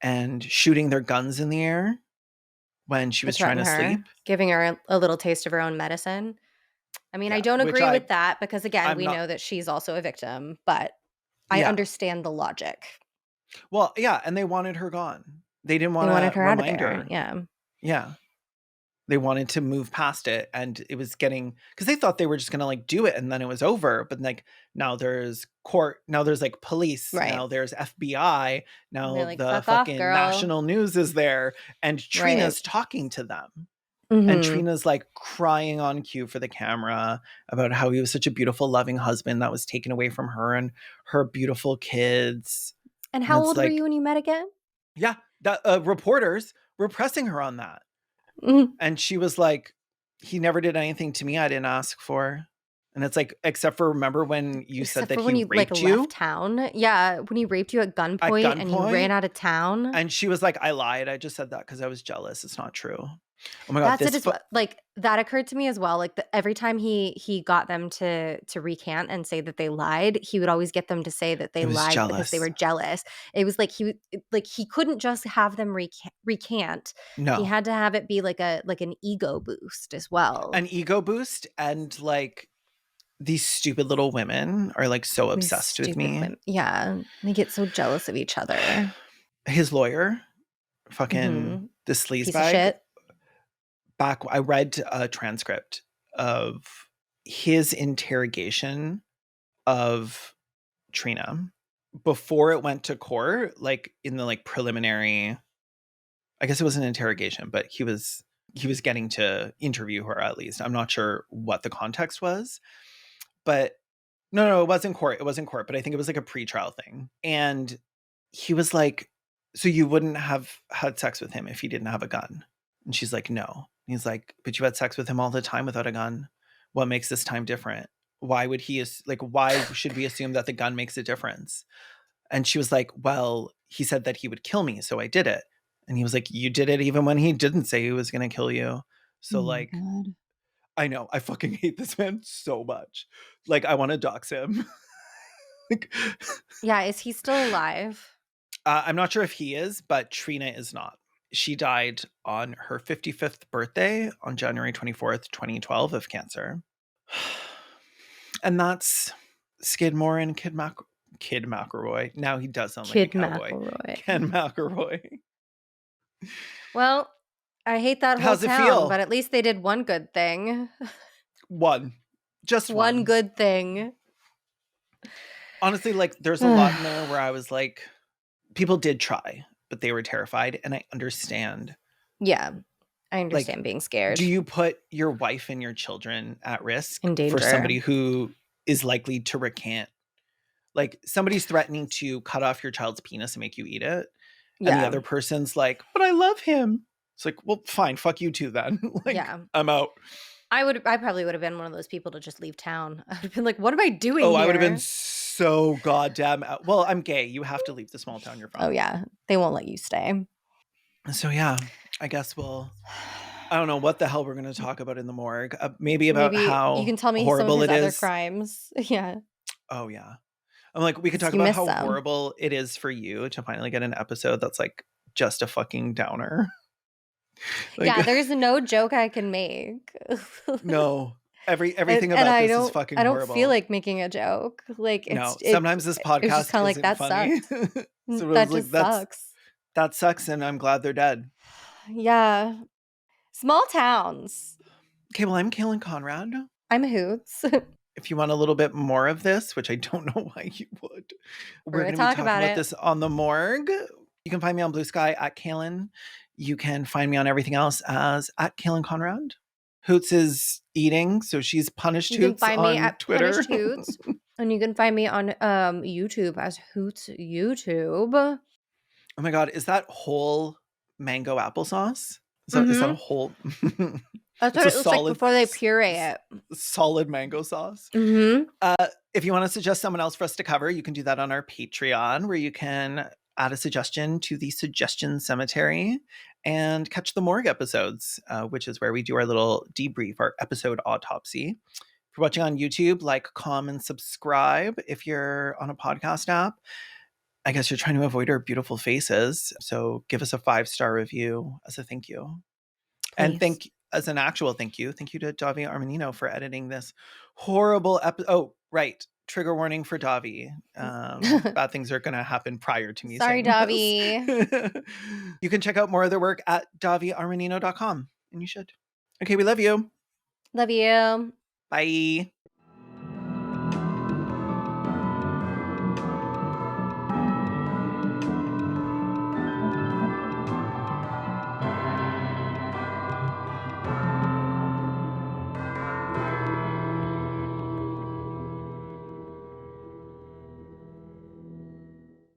and shooting their guns in the air when she To was trying threaten to her, sleep. giving her a little taste of her own medicine. I mean, I Yeah, don't which agree with that because again, I'm we not. know that she's also a victim, but I Yeah. understand the logic. Well, yeah, and they wanted her gone. They didn't They want wanted to her out of remind there. her. Yeah. Yeah. They wanted to move past it and it was getting because they thought they were just gonna like do it and then it was over. But like now there's court, now there's like police, Right. now there's FBI, And now they're like, the fuck off, fucking girl. national news is there, and Right. Trina's talking to them. And Mm-hmm. Trina's like crying on cue for the camera about how he was such a beautiful, loving husband that was taken away from her and her beautiful kids. And And how it's old were you like, when you met again? yeah, the reporters were pressing her on that. Mhm. And she was like, he never did anything to me I didn't ask for. And it's like, except for remember when you said Except that for he when you like raped left you town. Yeah, when he raped you at at gunpoint and you ran gunpoint? out of town. And she was like, I lied. I just said that because I was jealous. It's not true. Oh my God, That's it as well. Like, that occurred to me as well. Like, every time he got them to recant and say that they lied, he would always get them to say that they he was lied because they jealous. were jealous. It was like he couldn't just have them recant. He No. had to have it be like an ego boost as well. An ego boost, and like these stupid little women are like so These obsessed with stupid me. women. Yeah, they get so jealous of each other. His lawyer, fucking Mhm. the Piece of sleazebag, shit. back I read a transcript of his interrogation of Trina before it went to court, like in the like preliminary, I guess it was an interrogation, but he was getting to interview her at least. I'm not sure what the context was, but no, it wasn't court. It wasn't court, but I think it was like a pretrial thing. And he was like, "So you wouldn't have had sex with him if he didn't have a gun?" And she's like, "No." He's like, "But you had sex with him all the time without a gun. What makes this time different? Why would he like why should we assume that the gun makes a difference?" And she was like, "Well, he said that he would kill me, so I did it." And he was like, "You did it even when he didn't say he was going to kill you." Oh So my like, god. I know, I fucking hate this man so much. Like I want to dox him. Like, Yeah, is he still alive? I'm not sure if he is, but Trina is not. She died on her 55th birthday on January 24th, 2012 of cancer. And that's Skidmore and Kid McElroy. Now he does sound like a Kid cowboy. McElroy. Ken McElroy. Well, I hate that whole How's it town, feel? but at least they did one good thing. One. Just One one. good thing. Honestly, like there's a lot in there where I was like, people did try, but they were terrified. And I understand. Yeah, I Like, understand being scared. do you put your wife and your children at risk In for somebody danger. who is likely to recant? Like, somebody's threatening to cut off your child's penis and make you eat it. And the Yeah. other person's like, but I love him. It's like, well, fine, fuck you too then. Like, Yeah. I'm out. I probably would have been one of those people to just leave town. I would have been like, what am I doing Oh, I would have been here? so goddamn out. Well, I'm gay. You have to leave the small town you're Oh from. yeah. They won't let you stay. So, yeah, I guess I don't know what the hell we're going to talk about in the morgue. Maybe about Maybe you how can tell me some of horrible his it other is. crimes. Yeah. Oh, yeah. I'm like, we could 'Cause talk you about missed how some. horrible it is for you to finally get an episode that's like just a fucking downer. Like, Yeah, there's no joke I can make. no, everything And about this is fucking I don't feel horrible. like making a joke. Like No, sometimes this it's just podcast kind of like isn't that funny. sucked. So I was That like, just sucks. that sucks, and I'm glad they're dead. Yeah. Small towns. Okay, well, I'm Kaylin Conrad. I'm a hoots. If you want a little bit more of this, which I don't know why you would, We're we're gonna going to be talk talking about about it. this on the morgue. You can find me on Blue Sky at Kaylin. You can find me on everything else as at Kaylin Conrad. Hoots is eating, so she's punished You can Hoots find me on at Twitter. Punished Hoots, and you can find me on YouTube as Hoots YouTube. Oh my god, is that whole mango applesauce? Is that a Mhm. whole? That's It's what a it looks like before they puree it. solid mango sauce. Mhm. If you want to suggest someone else for us to cover, you can do that on our Patreon, where you can add a suggestion to the suggestion cemetery and catch the morgue episodes, which is where we do our little debrief, our episode autopsy. If you're watching on YouTube, like, comment, subscribe. If you're on a podcast app, I guess you're trying to avoid our beautiful faces. So give us a 5-star review as a thank you. And Please. as an actual thank you to Davi Armanino for editing this horrible episode. Oh, right. Trigger warning for Davi. Bad things are going to happen prior to me Sorry, saying this. Davi. You can check out more of their work at daviarmanino.com, and you should. Okay, we love you. Love you. Bye.